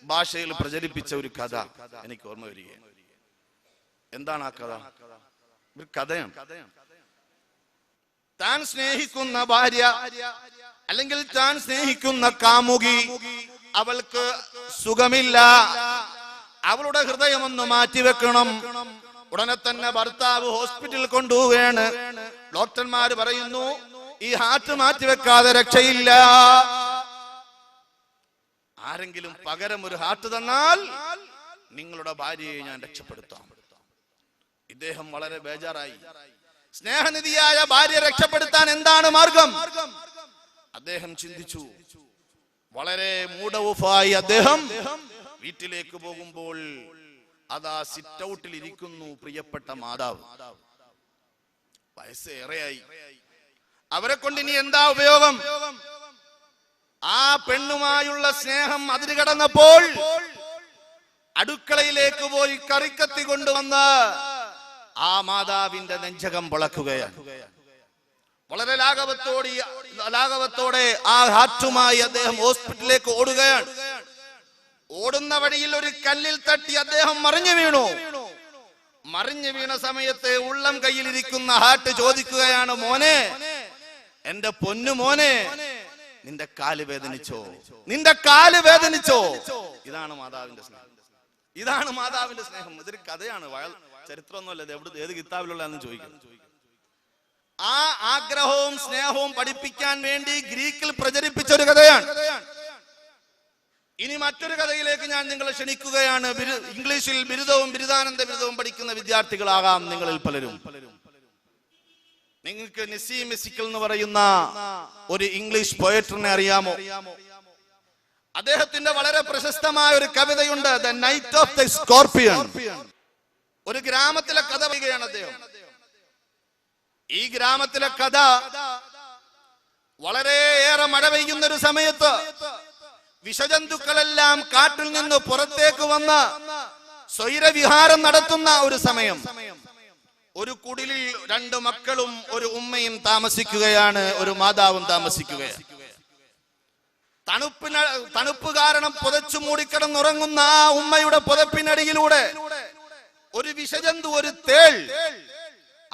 ഭാഷയിൽ പ്രചരിപ്പിച്ച ഒരു കഥ എനിക്ക് ഓർമ്മ വരികയാണ്. എന്താണ് ആ കഥ? ഒരു കഥയാണ്. താൻ സ്നേഹിക്കുന്ന ഭാര്യ അല്ലെങ്കിൽ താൻ സ്നേഹിക്കുന്ന കാമുകി, അവൾക്ക് സുഖമില്ല, അവളുടെ ഹൃദയമൊന്ന് മാറ്റിവെക്കണം. ഉടനെ തന്നെ ഭർത്താവ് ഹോസ്പിറ്റലിൽ കൊണ്ടുപോവുകയാണ്. ഡോക്ടർമാര് പറയുന്നു, ഈ ഹാർട്ട് മാറ്റിവെക്കാതെ രക്ഷയില്ല. ആരെങ്കിലും പകരം ഒരു ഹാർട്ട് തന്നാൽ നിങ്ങളുടെ ഭാര്യയെ ഞാൻ രക്ഷപ്പെടുത്താം. ഇദ്ദേഹം വളരെ ബേജാറായി. സ്നേഹനിധിയായ ഭാര്യ രക്ഷപ്പെടുത്താൻ എന്താണ് മാർഗം? അദ്ദേഹം ചിന്തിച്ചു. വളരെ മൂഡൌഫായി അദ്ദേഹം വീട്ടിലേക്ക് പോകുമ്പോൾ അതാ സിറ്റ് ഔട്ടിൽ ഇരിക്കുന്നു പ്രിയപ്പെട്ട മാതാവ്. വയസ്സേറെയായി. അവരെ കൊണ്ട് ഇനി എന്താ ഉപയോഗം? ആ പെണ്ണുമായുള്ള സ്നേഹം അതിര് കടന്നപ്പോൾ അടുക്കളയിലേക്ക് പോയി കറിക്കത്തി കൊണ്ടുവന്ന് ആ മാതാവിന്റെ നെഞ്ചകം പൊളക്കുകയാണ്. വളരെ ലാഘവത്തോടെ ആ ഹാർട്ടുമായി അദ്ദേഹം ഹോസ്പിറ്റലിലേക്ക് ഓടുകയാണ്. ഓടുന്ന വഴിയിൽ ഒരു കല്ലിൽ തട്ടി അദ്ദേഹം മറിഞ്ഞു വീണു. മറിഞ്ഞു വീണ സമയത്ത് ഉള്ളം കയ്യിലിരിക്കുന്ന ഹാർട്ട് ചോദിക്കുകയാണ്, മോനെ, എന്റെ പൊന്നു മോനെ, നിന്റെ കാല് വേദനിച്ചോ? നിന്റെ കാല് വേദനിച്ചോ? ഇതാണ് മാതാവിന്റെ സ്നേഹം. ഇതാണ് മാതാവിന്റെ സ്നേഹം. ഇതൊരു കഥയാണ്, ചരിത്രമൊന്നുമല്ല. ഏത് കിതാബിലുള്ളതെന്ന് ചോദിക്കുന്നു. ആ ആഗ്രഹവും സ്നേഹവും പഠിപ്പിക്കാൻ വേണ്ടി ഗ്രീക്കിൽ പ്രചരിപ്പിച്ച ഒരു കഥയാണ്. ഇനി മറ്റൊരു കഥയിലേക്ക് ഞാൻ നിങ്ങളെ ക്ഷണിക്കുകയാണ്. ഇംഗ്ലീഷിൽ ബിരുദവും ബിരുദാനന്ദ ബിരുദവും പഠിക്കുന്ന വിദ്യാർത്ഥികളാകാം നിങ്ങളിൽ പലരും. നിങ്ങൾക്ക് നസീം മെസിക്കൽ എന്ന് പറയുന്ന ഒരു ഇംഗ്ലീഷ് പോയറ്റിനെ അറിയാമോ? അദ്ദേഹത്തിന്റെ വളരെ പ്രശസ്തമായ ഒരു കവിതയുണ്ട്, the night of the scorpion. ഒരു ഗ്രാമത്തിലെ കഥ പറയുകയാണ് അദ്ദേഹം. ഈ ഗ്രാമത്തിലെ കഥ വളരെയേറെ മഴ പെയ്യുന്ന ഒരു സമയത്ത് വിഷജന്തുക്കളെല്ലാം കാട്ടിൽ നിന്ന് പുറത്തേക്ക് വന്ന് സ്വൈരവിഹാരം നടത്തുന്ന ഒരു സമയം. ഒരു കുടിലിൽ രണ്ട് മക്കളും ഒരു ഉമ്മയും താമസിക്കുകയാണ്, ഒരു മാതാവും താമസിക്കുകയാണ്. തണുപ്പ് കാരണം പുതച്ചു മൂടിക്കിടന്നുറങ്ങുന്ന ആ ഉമ്മയുടെ പുതപ്പിനടിയിലൂടെ ഒരു വിഷജന്തു, ഒരു തേൾ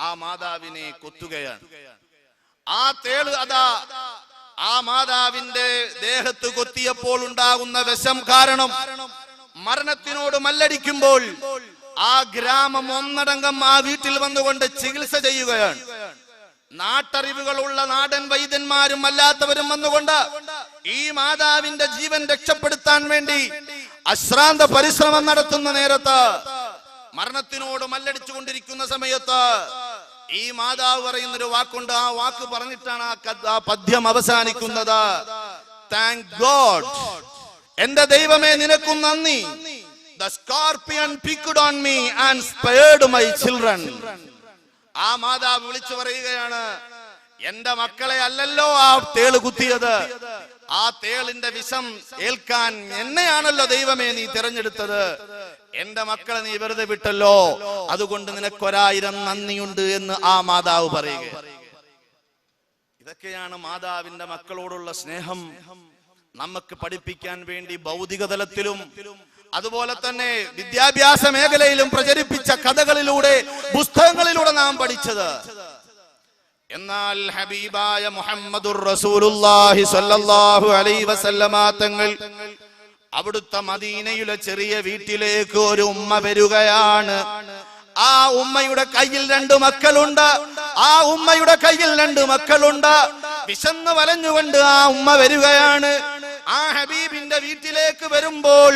ആ മാതാവിനെ കൊത്തുകയാണ്. ആ തേൾ അതാ ആ മാതാവിന്റെ ദേഹത്ത് കൊത്തിയപ്പോൾ ഉണ്ടാകുന്ന വിഷം കാരണം മരണത്തിനോട് മല്ലടിക്കുമ്പോൾ ആ ഗ്രാമം ഒന്നടങ്കം ആ വീട്ടിൽ വന്നുകൊണ്ട് ചികിത്സ ചെയ്യുകയാണ്. നാട്ടറിവുകളുള്ള നാടൻ വൈദ്യന്മാരും അല്ലാത്തവരും വന്നുകൊണ്ട് ഈ മാതാവിന്റെ ജീവൻ രക്ഷപ്പെടുത്താൻ വേണ്ടി അശ്രാന്ത പരിശ്രമം നടത്തുന്ന നേരത്ത്, മരണത്തിനോട് മല്ലടിച്ചു കൊണ്ടിരിക്കുന്ന സമയത്ത് ഈ മാതാവ് പറയുന്നൊരു വാക്കുണ്ട്. ആ വാക്ക് പറഞ്ഞിട്ടാണ് ആ പദ്യം അവസാനിക്കുന്നത്. താങ്ക് ഗോഡ്, എന്റെ ദൈവമേ നിനക്കും നന്ദി. The scorpion picked on me and spared my children. ആ മാതാവ് വിളിച്ചു പറയുകയാണ്, എന്റെ മക്കളെ അല്ലല്ലോ ആ തേള് കുത്തിയത്. ആ തേളിന്റെ വിഷം ഏൽക്കാൻ എന്നെയാണല്ലോ ദൈവമേ നീ തിരഞ്ഞെടുത്തത്. എന്റെ മക്കളെ നീ വെറുതെ വിട്ടല്ലോ, അതുകൊണ്ട് നിനക്കൊരായിരം നന്ദിയുണ്ട് എന്ന് ആ മാതാവ് പറയുക. ഇതൊക്കെയാണ് മാതാവിന്റെ മക്കളോടുള്ള സ്നേഹം നമുക്ക് പഠിപ്പിക്കാൻ വേണ്ടി ഭൗതിക തലത്തിലും അതുപോലെ തന്നെ വിദ്യാഭ്യാസ മേഖലയിലും പ്രചരിപ്പിച്ച കഥകളിലൂടെ, പുസ്തകങ്ങളിലൂടെ നാം പഠിച്ചത്. എന്നാൽ ഹബീബായ മുഹമ്മദുർ റസൂലുള്ളാഹി സ്വല്ലല്ലാഹു അലൈഹി വസല്ലമ തങ്ങൾ അവിടുത്തെ മദീനയിലെ ചെറിയ വീട്ടിലേക്ക് ഒരു ഉമ്മ വരികയാണ്. ആ ഉമ്മയുടെ കയ്യിൽ 2 മക്കളുണ്ട്. ആ ഉമ്മയുടെ കയ്യിൽ 2 മക്കളുണ്ട്. വിശന്ന് വലഞ്ഞുകൊണ്ട് ആ ഉമ്മ വരികയാണ്. ആ ഹബീബിന്റെ വീട്ടിലേക്ക് വരുമ്പോൾ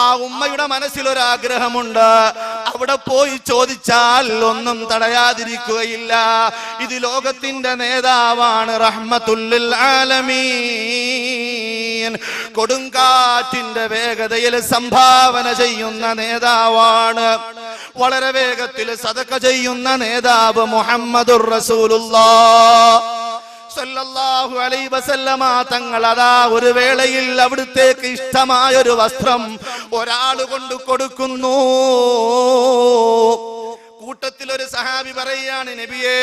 ആ ഉമ്മയുടെ മനസ്സിലൊരാഗ്രഹമുണ്ട്. അവിടെ പോയി ചോദിച്ചാൽ ഒന്നും തടയാതിരിക്കുകയില്ല. ഇത് ലോകത്തിന്റെ നേതാവാണ്, റഹ്മത്തുൽ ആലമീൻ, കൊടുങ്കാറ്റിന്റെ വേഗതയിൽ സംഭാവന ചെയ്യുന്ന നേതാവാണ്, വളരെ വേഗത്തിൽ സദഖ ചെയ്യുന്ന നേതാവ് മുഹമ്മദുർ റസൂലുള്ളാഹ് സല്ലല്ലാഹു അലൈഹി വസല്ലമ തങ്ങൾ അതാ ഒരു വേളയിൽ അവിടുത്തേക്ക് ഇഷ്ടമായ ഒരു വസ്ത്രം ഒരാൾ കൊണ്ട് കൊടുക്കുന്നു. കൂട്ടത്തിൽ ഒരു സഹാബി പറയുകയാണ്, നബിയേ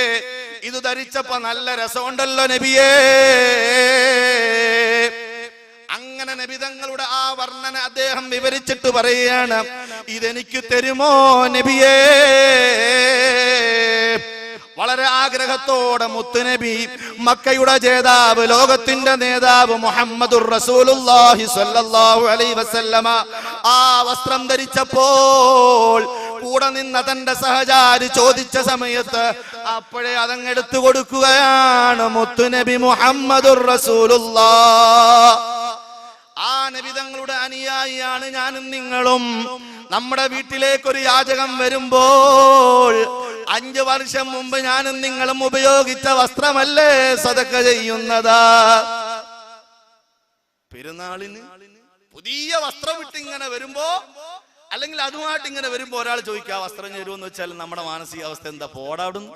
ഇത് ധരിച്ചപ്പോ നല്ല രസമുണ്ടല്ലോ നബിയേ. അങ്ങനെ നബി തങ്ങളുടെ ആ വർണ്ണന അദ്ദേഹം വിവരിച്ചിട്ട് പറയുകയാണ്, ഇതെനിക്ക് തരുമോ നബിയേ? വളരെ ആഗ്രഹത്തോടെ മുത്തുനബി, മക്കയുടെ ജേതാവ്, ലോകത്തിന്റെ നേതാവ് മുഹമ്മദുർ റസൂലുള്ളാഹി സ്വല്ലല്ലാഹു അലൈഹി വസല്ലമ ആ വസ്ത്രം ധരിച്ചപ്പോൾ കൂടെ നിന്ന തന്റെ സഹചാരി ചോദിച്ച സമയത്ത് അപ്പോഴേ അതങ്ങെടുത്തു കൊടുക്കുകയാണ് മുത്തുനബി മുഹമ്മദുർ റസൂലുള്ളാഹ്. ആ നബി തങ്ങളുടെ അനുയായിയാണ് ഞാനും നിങ്ങളും. നമ്മുടെ വീട്ടിലേക്കൊരു യാചകം വരുമ്പോൾ 5 വർഷം മുമ്പ് ഞാനും നിങ്ങളും ഉപയോഗിച്ച വസ്ത്രമല്ലേ സദഖ ചെയ്യുന്നത്? പെരുന്നാളിന് പുതിയ വസ്ത്രം ഇട്ട് ഇങ്ങനെ വരുമ്പോ, അല്ലെങ്കിൽ അതുമായിട്ട് ഇങ്ങനെ വരുമ്പോ ഒരാൾ ചോദിക്കുക ആ വസ്ത്രം തരുമെന്ന് വെച്ചാൽ നമ്മുടെ മാനസികാവസ്ഥ എന്താ? പോടാവിടുന്നു.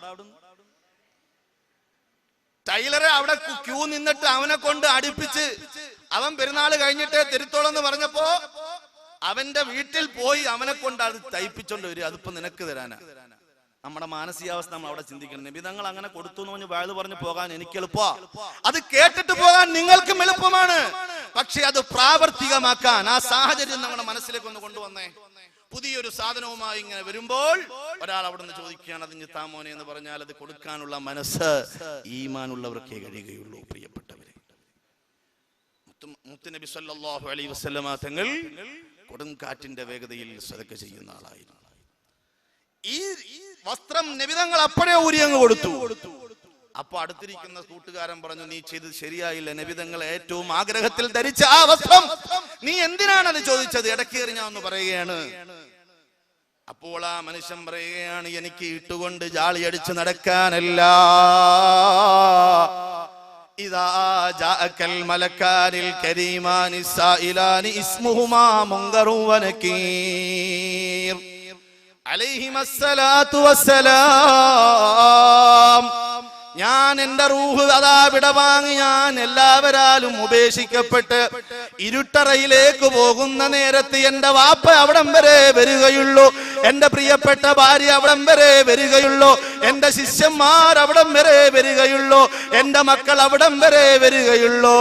ടൈലറെ അവിടെ ക്യൂ നിന്നിട്ട് അവനെ കൊണ്ട് അടുപ്പിച്ച് അവൻ പെരുന്നാൾ കഴിഞ്ഞിട്ടേ തിരുത്തോളെന്ന് പറഞ്ഞപ്പോ അവന്റെ വീട്ടിൽ പോയി അവനെ കൊണ്ട് അത് തയ്പ്പിച്ചോണ്ട് വരും. അതിപ്പോ നിനക്ക് തരാനാ. നമ്മുടെ മാനസികാവസ്ഥ നമ്മൾ അവിടെ ചിന്തിക്കണം. നബി തങ്ങൾ അങ്ങനെ കൊടുത്തു എന്ന് പറഞ്ഞ് വയത് പറഞ്ഞു പോകാൻ എനിക്ക് എളുപ്പമാ, അത് കേട്ടിട്ട് പോകാൻ നിങ്ങൾക്കും എളുപ്പമാണ്. പക്ഷെ അത് പ്രാവർത്തികമാക്കാൻ ആ സാഹചര്യം നമ്മുടെ മനസ്സിലേക്ക് ഒന്ന് കൊണ്ടുവന്നേ. പുതിയൊരു സാധനവുമായി ഇങ്ങനെ വരുമ്പോൾ ഒരാൾ അവിടെ നിന്ന് ചോദിക്കുകയാണ് അതിന് താമോനെ എന്ന് പറഞ്ഞാൽ അത് കൊടുക്കാനുള്ള മനസ്സ് ഈമാനുള്ളവർക്കേ കഴിയുകയുള്ളൂ. പ്രിയപ്പെട്ടവരെ, മുത്തുനബി സല്ലല്ലാഹു അലൈഹി വസല്ലമ തങ്ങൾ കൊടുങ്കാറ്റിന്റെ വേഗതയിൽ സദഖ ചെയ്യുന്ന ആളായിരുന്നു. ഈ വസ്ത്രം നബി തങ്ങൾ അപ്പോഴേ ഊരിയങ്ങ് കൊടുത്തു. അപ്പൊ അടുത്തിരിക്കുന്ന കൂട്ടുകാരൻ പറഞ്ഞു, നീ ചെയ്തത് ശരിയായില്ല. നബി തങ്ങൾ ഏറ്റവും ആഗ്രഹത്തിൽ ധരിച്ച ആ വസ്ത്രം നീ എന്തിനാണത് ചോദിച്ചത്? ഇടക്കേറി ഞാൻ ഒന്ന് പറയുകയാണ്. അപ്പോൾ ആ മനുഷ്യൻ പറയുകയാണ്, എനിക്ക് ഇട്ടുകൊണ്ട് ജാളിയടിച്ച് നടക്കാനല്ല. ഇദാ ജാഅകൽ മലക്കാനിൽ കരീമാനി സായിലാനി ഇസ്മുഹുമാ മുൻകറു വനകീർ അലൈഹിമസ്സലാത്തു വസ്സലാം. ഞാൻ എന്റെ റൂഹ് അതാ വിടവാങ്ങി ഞാൻ എല്ലാവരാലും ഉപേക്ഷിക്കപ്പെട്ട് ഇരുട്ടറയിലേക്ക് പോകുന്ന നേരത്ത് എന്റെ വാപ്പ അവിടം വരെ വരികയുള്ളൂ, എന്റെ പ്രിയപ്പെട്ട ഭാര്യ അവിടം വരെ വരികയുള്ളൂ, എന്റെ ശിഷ്യന്മാർ അവിടം വരെ വരികയുള്ളൂ, എന്റെ മക്കൾ അവിടം വരെ വരികയുള്ളൂ.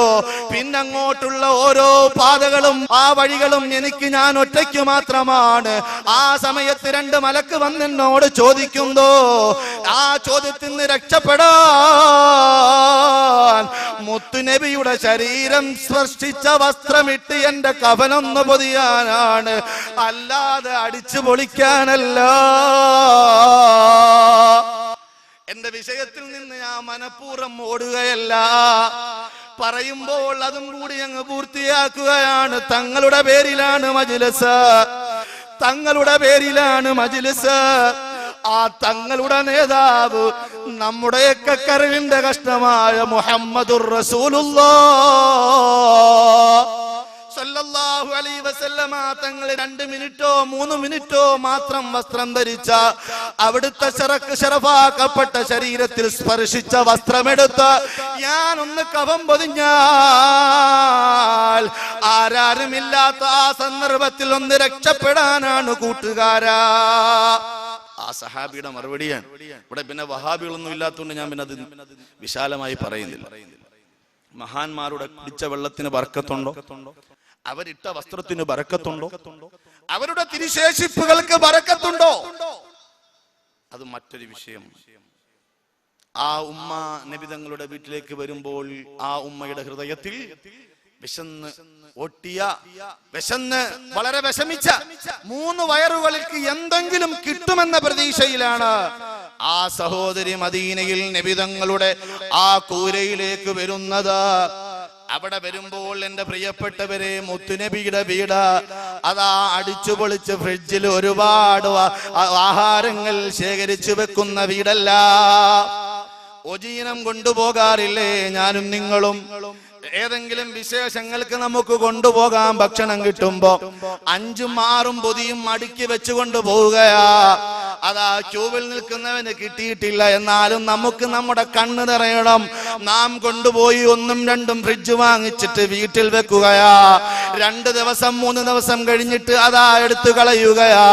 പിന്നങ്ങോട്ടുള്ള ഓരോ പാതകളും ആ വഴികളും എനിക്ക് ഞാൻ ഒറ്റയ്ക്ക് മാത്രമാണ്. ആ സമയത്ത് 2 മലക്ക് വന്നെന്നോട് ചോദിക്കുന്നോ, ആ ചോദ്യത്തിൽ നിന്ന് രക്ഷപ്പെടാൻ മുത്തുനബിയുടെ ശരീരം സ്പർശിച്ച വസ്ത്രമിട്ട് എന്റെ കഫനൊന്ന് പൊതിയാനാണ്, അല്ലാതെ അടിച്ചു പൊളിക്കാനല്ല. എന്റെ വിഷയത്തിൽ നിന്ന് ഞാൻ മനഃപൂർവ്വം ഓടുകയല്ല, പറയുമ്പോൾ അതും കൂടി അങ്ങ് പൂർത്തിയാക്കുകയാണ്. തങ്ങളുടെ പേരിലാണ് മജ്‌ലിസ്, തങ്ങളുടെ പേരിലാണ് മജ്‌ലിസ്. ആ തങ്ങളുടെ നേതാവ് നമ്മുടെയൊക്കെ കരവിന്റെ കഷ്ണമായ മുഹമ്മദുർ റസൂലുള്ളാഹ് സല്ലല്ലാഹു സല്ലല്ലാഹു അലൈഹി വസല്ലമ തങ്ങൾ 2 മിനിറ്റോ 3 മിനിറ്റോ മാത്രം വസ്ത്രം ധരിച്ച അവിടുത്തെ ശറഫാക്കപ്പെട്ട ശരീരത്തിൽ സ്പർശിച്ച വസ്ത്രമെടുത്ത് ഞാനൊന്ന് കഫം പൊതിഞ്ഞാൽ ആരാരുമില്ലാത്ത ആ സന്ദർഭത്തിൽ ഒന്ന് രക്ഷപ്പെടാനാണ് കൂട്ടുകാരാ. ആ സഹാബിയുടെ മറുപടിയാണ്. ഇവിടെ പിന്നെ വഹാബികളൊന്നും ഇല്ലാത്തതുകൊണ്ട് ഞാൻ പിന്നെ അത് വിശാലമായി പറയുന്നില്ല. മഹാന്മാരുടെ കുടിച്ച വെള്ളത്തിന് ബർക്കത്തുണ്ടോ? അവരിട്ട വസ്ത്രത്തിന് ബർക്കത്തുണ്ടോ? അവരുടെ തിരുശേഷിപ്പുകൾക്ക് ബർക്കത്തുണ്ടോ? അത് മറ്റൊരു വിഷയം. ആ ഉമ്മ നബി തങ്ങളുടെ വീട്ടിലേക്ക് വരുമ്പോൾ ആ ഉമ്മയുടെ ഹൃദയത്തിൽ വിശന്ന് വളരെ വിഷമിച്ച 3 വയറുകൾക്ക് എന്തെങ്കിലും കിട്ടുമെന്ന പ്രതീക്ഷയിലാണ് ആ സഹോദരി മദീനയിൽ നബി തങ്ങളുടെ ആ കൂരയിലേക്ക് വരുന്നത്. അവിടെ വരുമ്പോൾ എന്റെ പ്രിയപ്പെട്ടവരെ, മുത്തുനബിയുടെ വീട് അതാ അടിച്ചു പൊളിച്ച് ഫ്രിഡ്ജിൽ ഒരുപാട് ആഹാരങ്ങൾ ശേഖരിച്ചു വെക്കുന്ന വീടല്ല. ഒജീനം കൊണ്ടുപോകാറില്ലേ ഞാനും നിങ്ങളും? ഏതെങ്കിലും വിശേഷങ്ങൾക്ക് നമുക്ക് കൊണ്ടുപോകാൻ ഭക്ഷണം കിട്ടുമ്പോ 5ഉം 6ഉം പൊതിയും അടുക്കി വെച്ചുകൊണ്ട് പോവുകയാ. അതാ ക്യൂവിൽ നിൽക്കുന്നവന് കിട്ടിയിട്ടില്ല, എന്നാലും നമുക്ക് നമ്മുടെ കണ്ണ് നിറയണം. നാം കൊണ്ടുപോയി 1ഉം 2ഉം ഫ്രിഡ്ജ് വാങ്ങിച്ചിട്ട് വീട്ടിൽ വെക്കുകയാ. 2 ദിവസം 3 ദിവസം കഴിഞ്ഞിട്ട് അതാ എടുത്തു കളയുകയാ.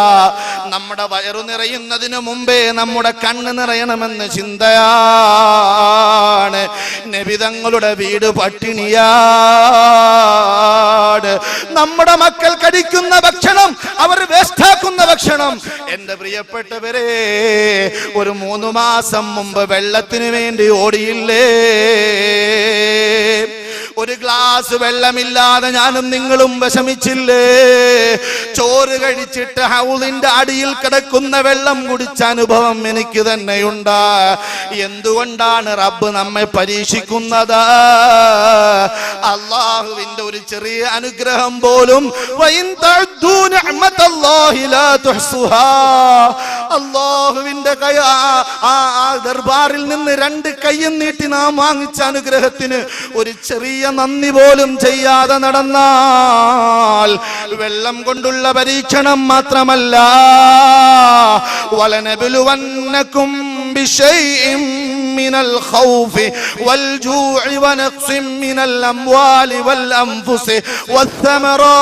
നമ്മുടെ വയറു നിറയുന്നതിന് മുമ്പേ നമ്മുടെ കണ്ണ് നിറയണമെന്ന് ചിന്തയാണ്. നബി തങ്ങളുടെ വീട് പട്ടിണിയാണ്. നമ്മുടെ മക്കൾ കഴിക്കുന്ന ഭക്ഷണം അവർ വേസ്റ്റാക്കുന്ന ഭക്ഷണം. എന്റെ പ്രിയപ്പെട്ടവരെ, ഒരു 3 മാസം മുമ്പ് വെള്ളത്തിന് വേണ്ടി ഓടിയില്ലേ? ഒരു ഗ്ലാസ് വെള്ളമില്ലാതെ ഞാനും നിങ്ങളും വിഷമിച്ചില്ലേ? ചോറ് കഴിച്ചിട്ട് ഹൗളിന്റെ അടിയിൽ കിടക്കുന്ന വെള്ളം കുടിച്ച അനുഭവം എനിക്ക് തന്നെയുണ്ട്. എന്തുകൊണ്ടാണ് റബ്ബ് നമ്മെ പരീക്ഷിക്കുന്നത്? അള്ളാഹുവിന്റെ ഒരു ചെറിയ അനുഗ്രഹം പോലും അള്ളാഹുവിന്റെ ദർബാറിൽ നിന്ന് 2 കൈയും നീട്ടി നാം വാങ്ങിച്ച അനുഗ്രഹത്തിന് ഒരു ചെറിയ നന്ദി പോലും ചെയ്യാതെ നടന്നാൽ വെള്ളം കൊണ്ടുള്ള പരീക്ഷണം മാത്രമല്ല, വലനബലുവന്നകും ബിശൈഇൻ മിനൽ ഖൗഫി വൽ ജൂഇ വനഖ്സിൻ മിനൽ അംവാലി വൽ അൻഫുസി വസ്സമറാത്ത്.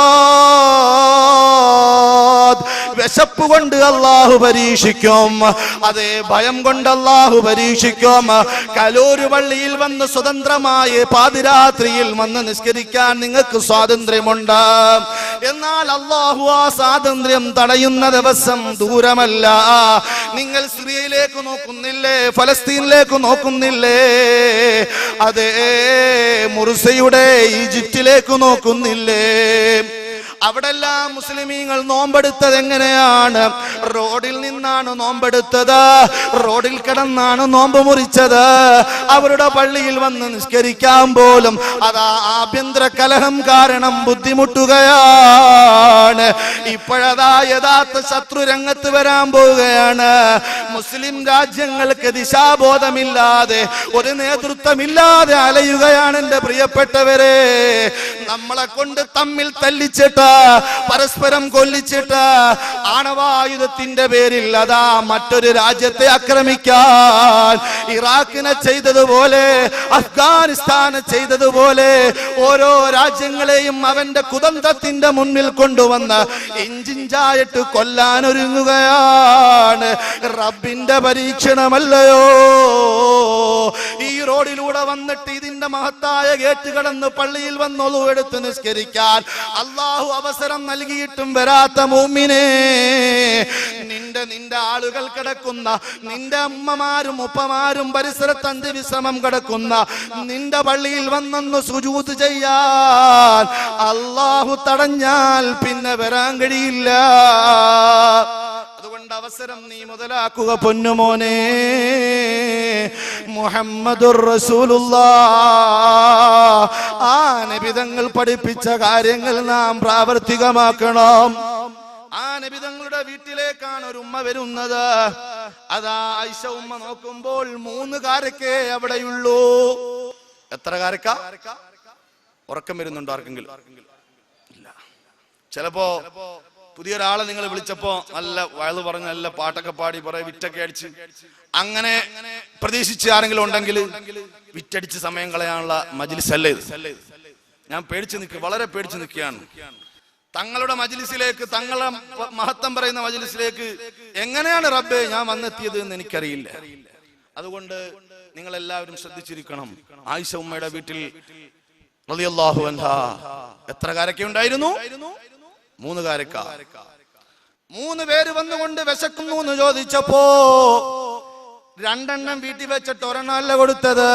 വിശപ്പ് കൊണ്ട് അല്ലാഹു പരീക്ഷിക്കും, അതേ ഭയം കൊണ്ട് അല്ലാഹു പരീക്ഷിക്കും. കലൂര് പള്ളിയിൽ വന്ന് സ്വതന്ത്രമായി പാതിരാത്രിയിൽ വന്ന് നിസ്കരിക്കാൻ നിങ്ങൾക്ക് സ്വാതന്ത്ര്യമുണ്ട്. എന്നാൽ അല്ലാഹു ആ സ്വാതന്ത്ര്യം തടയുന്ന ദിവസം ദൂരമല്ല. നിങ്ങൾ സിറിയയിലേക്ക് നോക്കുന്നില്ലേ? ഫലസ്തീനിലേക്ക് നോക്കുന്നില്ലേ? അതേ മുർസയുടെ ഈജിപ്തിലേക്ക് നോക്കുന്നില്ലേ? അവിടെല്ലാം മുസ്ലിമീങ്ങൾ നോമ്പെടുത്തത് എങ്ങനെയാണ്? റോഡിൽ നിന്നാണ് നോമ്പെടുത്തത്, റോഡിൽ കിടന്നാണ് നോമ്പ് മുറിച്ചത്. അവരുടെ പള്ളിയിൽ വന്ന് നിസ്കരിക്കാൻ പോലും അതാ ആഭ്യന്തര കലഹം കാരണം ബുദ്ധിമുട്ടുകയാണ്. ഇപ്പോഴതാ യഥാർത്ഥ ശത്രു രംഗത്ത് വരാൻ പോവുകയാണ്. മുസ്ലിം രാജ്യങ്ങൾക്ക് ദിശാബോധമില്ലാതെ, ഒരു നേതൃത്വമില്ലാതെ അലയുകയാണ് എന്റെ പ്രിയപ്പെട്ടവരെ. നമ്മളെ കൊണ്ട് തമ്മിൽ തല്ലിച്ചിട്ട്, പരസ്പരം കൊല്ലിച്ചിട്ട്, ആണവായുധത്തിന്റെ പേരിൽ അതാ മറ്റൊരു രാജ്യത്തെ ആക്രമിക്കാൻ ഇറാഖിനെ ചെയ്തതുപോലെ, അഫ്ഗാനിസ്ഥാനെ ചെയ്തതുപോലെ ഓരോ രാജ്യങ്ങളെയും അവന്റെ കുതന്ത്രത്തിന്റെ മുന്നിൽ കൊണ്ടുവന്ന് ഇഞ്ചിഞ്ചായിട്ട് കൊല്ലാൻ ഒരുങ്ങുകയാണ്. റബ്ബിന്റെ പരീക്ഷണമല്ലയോ? ഈ റോഡിലൂടെ വന്നിട്ട് ഇതിന്റെ മഹത്തായ ഗേറ്റ് കടന്ന് പള്ളിയിൽ വന്നൊളു എടുത്ത് നിസ്കരിക്കാൻ അല്ലാഹു അവസരം നൽകിയിട്ടും വരാത്ത മുഅ്മിനേ, നിന്റെ ആളുകൾ കിടക്കുന്ന, നിന്റെ അമ്മമാരും ഉപ്പമാരും പരിസരത്ത് 5 വിശ്രമം കിടക്കുന്ന നിന്റെ പള്ളിയിൽ വന്നൊന്ന് സുജൂദ് ചെയ്യാൻ അല്ലാഹു തടഞ്ഞാൽ പിന്നെ വരാൻ കഴിയില്ല. അതുകൊണ്ട് അവസരം നീ മുതലാക്കുക പൊന്നുമോനെ. മുഹമ്മദുർ റസൂലുള്ളാഹ്, ആ നബി തങ്ങൾ പഠിപ്പിച്ച കാര്യങ്ങൾ നാം പ്രാവർത്തികമാക്കണം. ആ നബി തങ്ങളുടെ വീട്ടിലേക്കാണ് ഒരു ഉമ്മ വരുന്നത്. അതാ ആയിഷ ഉമ്മ നോക്കുമ്പോൾ 3 കാരക്കേ അവിടെയുള്ളൂ. എത്ര കാരക്ക? ഉറക്കം വരുന്നുണ്ടോ ആർക്കെങ്കിലും? ഇല്ല. ചിലപ്പോ പുതിയൊരാളെ നിങ്ങൾ വിളിച്ചപ്പോ നല്ല വയല് പറഞ്ഞ് നല്ല പാട്ടൊക്കെ പാടി കുറെ വിറ്റൊക്കെ അടിച്ച് അങ്ങനെ പ്രതീക്ഷിച്ച് ആരെങ്കിലും ഉണ്ടെങ്കിൽ വിറ്റടിച്ച് സമയം കളയാനുള്ള മജ്ലിസ് അല്ലേ ഇത്? ഞാൻ വളരെ പേടിച്ച് നിൽക്കുകയാണ്. തങ്ങളുടെ മജ്ലിസിലേക്ക്, തങ്ങളുടെ മഹത്വം പറയുന്ന മജ്ലിസിലേക്ക് എങ്ങനെയാണ് റബ്ബേ ഞാൻ വന്നെത്തിയത് എന്ന് എനിക്കറിയില്ല. അതുകൊണ്ട് നിങ്ങൾ എല്ലാവരും ശ്രദ്ധിച്ചിരിക്കണം. ആയിഷ ഉമ്മയുടെ വീട്ടിൽ റളിയല്ലാഹു അൻഹാ എത്ര കാരക്ക ഉണ്ടായിരുന്നു? 3 കാരക്ക. 3 പേര് വന്നുകൊണ്ട് വിശക്കുന്നു എന്ന് ചോദിച്ചപ്പോ 2 എണ്ണം വീട്ടിൽ വെച്ചിട്ട് 1 എണ്ണമല്ല കൊടുത്തത്.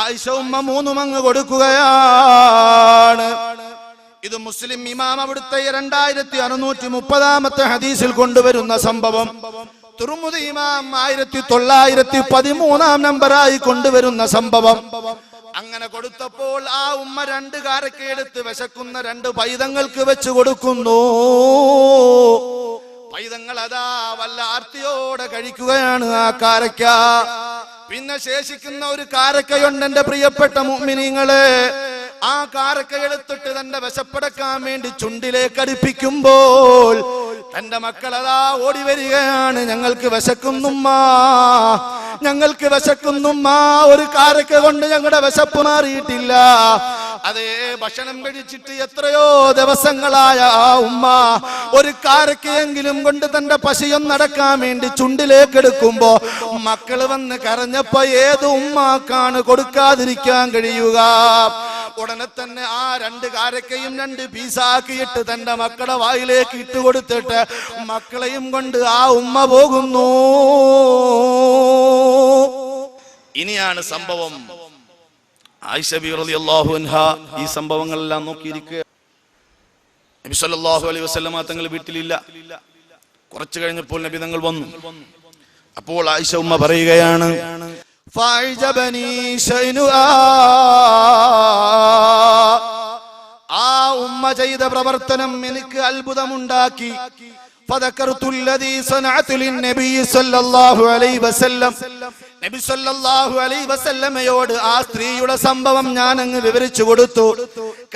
ആയിഷ ഉമ്മ 3 അങ്ങ് കൊടുക്കുകയാണ്. ഇത് മുസ്ലിം ഇമാം അവിടുത്തെ 2630 ഹദീസിൽ കൊണ്ടുവരുന്ന സംഭവം. തുർമുദി ഇമാം 1913 നമ്പറായി കൊണ്ടുവരുന്ന സംഭവം. അങ്ങനെ കൊടുത്തപ്പോൾ ആ ഉമ്മ 2 കാരക്ക എടുത്ത് വിശക്കുന്ന 2 പൈതങ്ങൾക്ക് വെച്ച് കൊടുക്കുന്നു. പൈതങ്ങൾ അതാ വല്ല ആർത്തിയോടെ കഴിക്കുകയാണ് ആ കാരക്ക. പിന്നെ ശേഷിക്കുന്ന 1 കാരക്കയുണ്ട് എന്റെ പ്രിയപ്പെട്ട മുഅ്മിനീങ്ങളെ. ആ കാരക്ക എടുത്തിട്ട് തന്റെ വിശപ്പടക്കാൻ വേണ്ടി ചുണ്ടിലേക്ക് അടുപ്പിക്കുമ്പോൾ തന്റെ മക്കൾ അതാ ഓടി വരികയാണ്. ഞങ്ങൾക്ക് വിശക്കുന്നുമ്മ, ഞങ്ങൾക്ക് വിശക്കുന്നുമ്മ. 1 കാരക്ക കൊണ്ട് ഞങ്ങളുടെ വിശപ്പ് മാറിയിട്ടില്ല. അതേ ഭക്ഷണം കഴിച്ചിട്ട് എത്രയോ ദിവസങ്ങളായ ആ ഉമ്മ 1 കാരക്കയെങ്കിലും കൊണ്ട് തന്റെ പശയൊന്നടക്കാൻ വേണ്ടി ചുണ്ടിലേക്ക് എടുക്കുമ്പോ മക്കള് വന്ന് കരഞ്ഞപ്പോ ഏത് ഉമ്മാക്കാണ് കൊടുക്കാതിരിക്കാൻ കഴിയുക? ഉടനെ തന്നെ ആ 2 കാരക്കയും 2 പീസാക്കിയിട്ട് തന്റെ മക്കളുടെ വായിലേക്ക് ഇട്ടുകൊടുത്തിട്ട് മക്കളെയും കൊണ്ട് ആ ഉമ്മ പോകുന്നു. ഇനിയാണ് സംഭവം. ആയിഷ റളിയല്ലാഹു അൻഹാ ഈ സംഭവങ്ങളെല്ലാം നോക്കിയിരിക്കുക. നബി സല്ലല്ലാഹു അലൈഹി വസല്ലമ തങ്ങൾ വീട്ടിലില്ല. കുറച്ചു കഴിഞ്ഞപ്പോൾ നബി തങ്ങൾ വന്നു. അപ്പോൾ ആയിഷ ഉമ്മ പറയുകയാണ്, ഫഅജബനി ശൈനുആ. ആ ഉമ്മ ചെയ്ത പ്രവർത്തനം എനിക്ക് അത്ഭുതമുണ്ടാക്കി. ഫദകർതുല്ലദീ സനഅതു ലിന്നബി സല്ലല്ലാഹു അലൈഹി വസല്ലം. നബി സല്ലല്ലാഹു അലൈഹി വസല്ലമയോട് ആ സ്ത്രീയുടെ സംഭവം ഞാൻ അങ്ങ് വിവരിച്ചു കൊടുത്തു.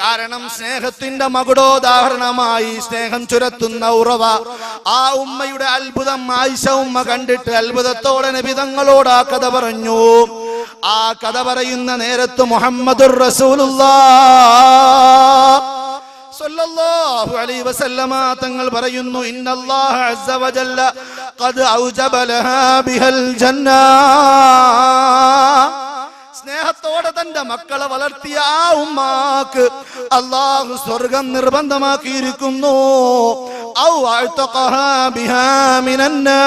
കാരണം സ്നേഹത്തിന്റെ മകുടോദാഹരണമായി സ്നേഹം ചുരത്തുന്ന ഉറവ ആ ഉമ്മയുടെ അത്ഭുതം ആയിഷ ഉമ്മ കണ്ടിട്ട് അത്ഭുതത്തോടെ നബി തങ്ങളോട് ആ കഥ പറഞ്ഞു. ആ കഥ പറയുന്ന നേരത്ത് മുഹമ്മദുർ റസൂലുള്ളാഹ് സല്ലല്ലാഹു അലൈഹി വസല്ലമ തങ്ങൾ പറയുന്നു, ഇന്നല്ലാഹ അസ്സ വജല്ല ഖദ് ഔജബ ലഹാ ബിഹൽ ജന്ന. സ്നേഹത്തോടെ തന്റെ മക്കളെ വളർത്തിയ ആ ഉമ്മാക്ക് അല്ലാഹു സ്വർഗ്ഗം നിർബന്ധമാക്കിയിരിക്കുന്നു. ഔ അഅതഖഹാ ബിഹാ മിനന്നാർ.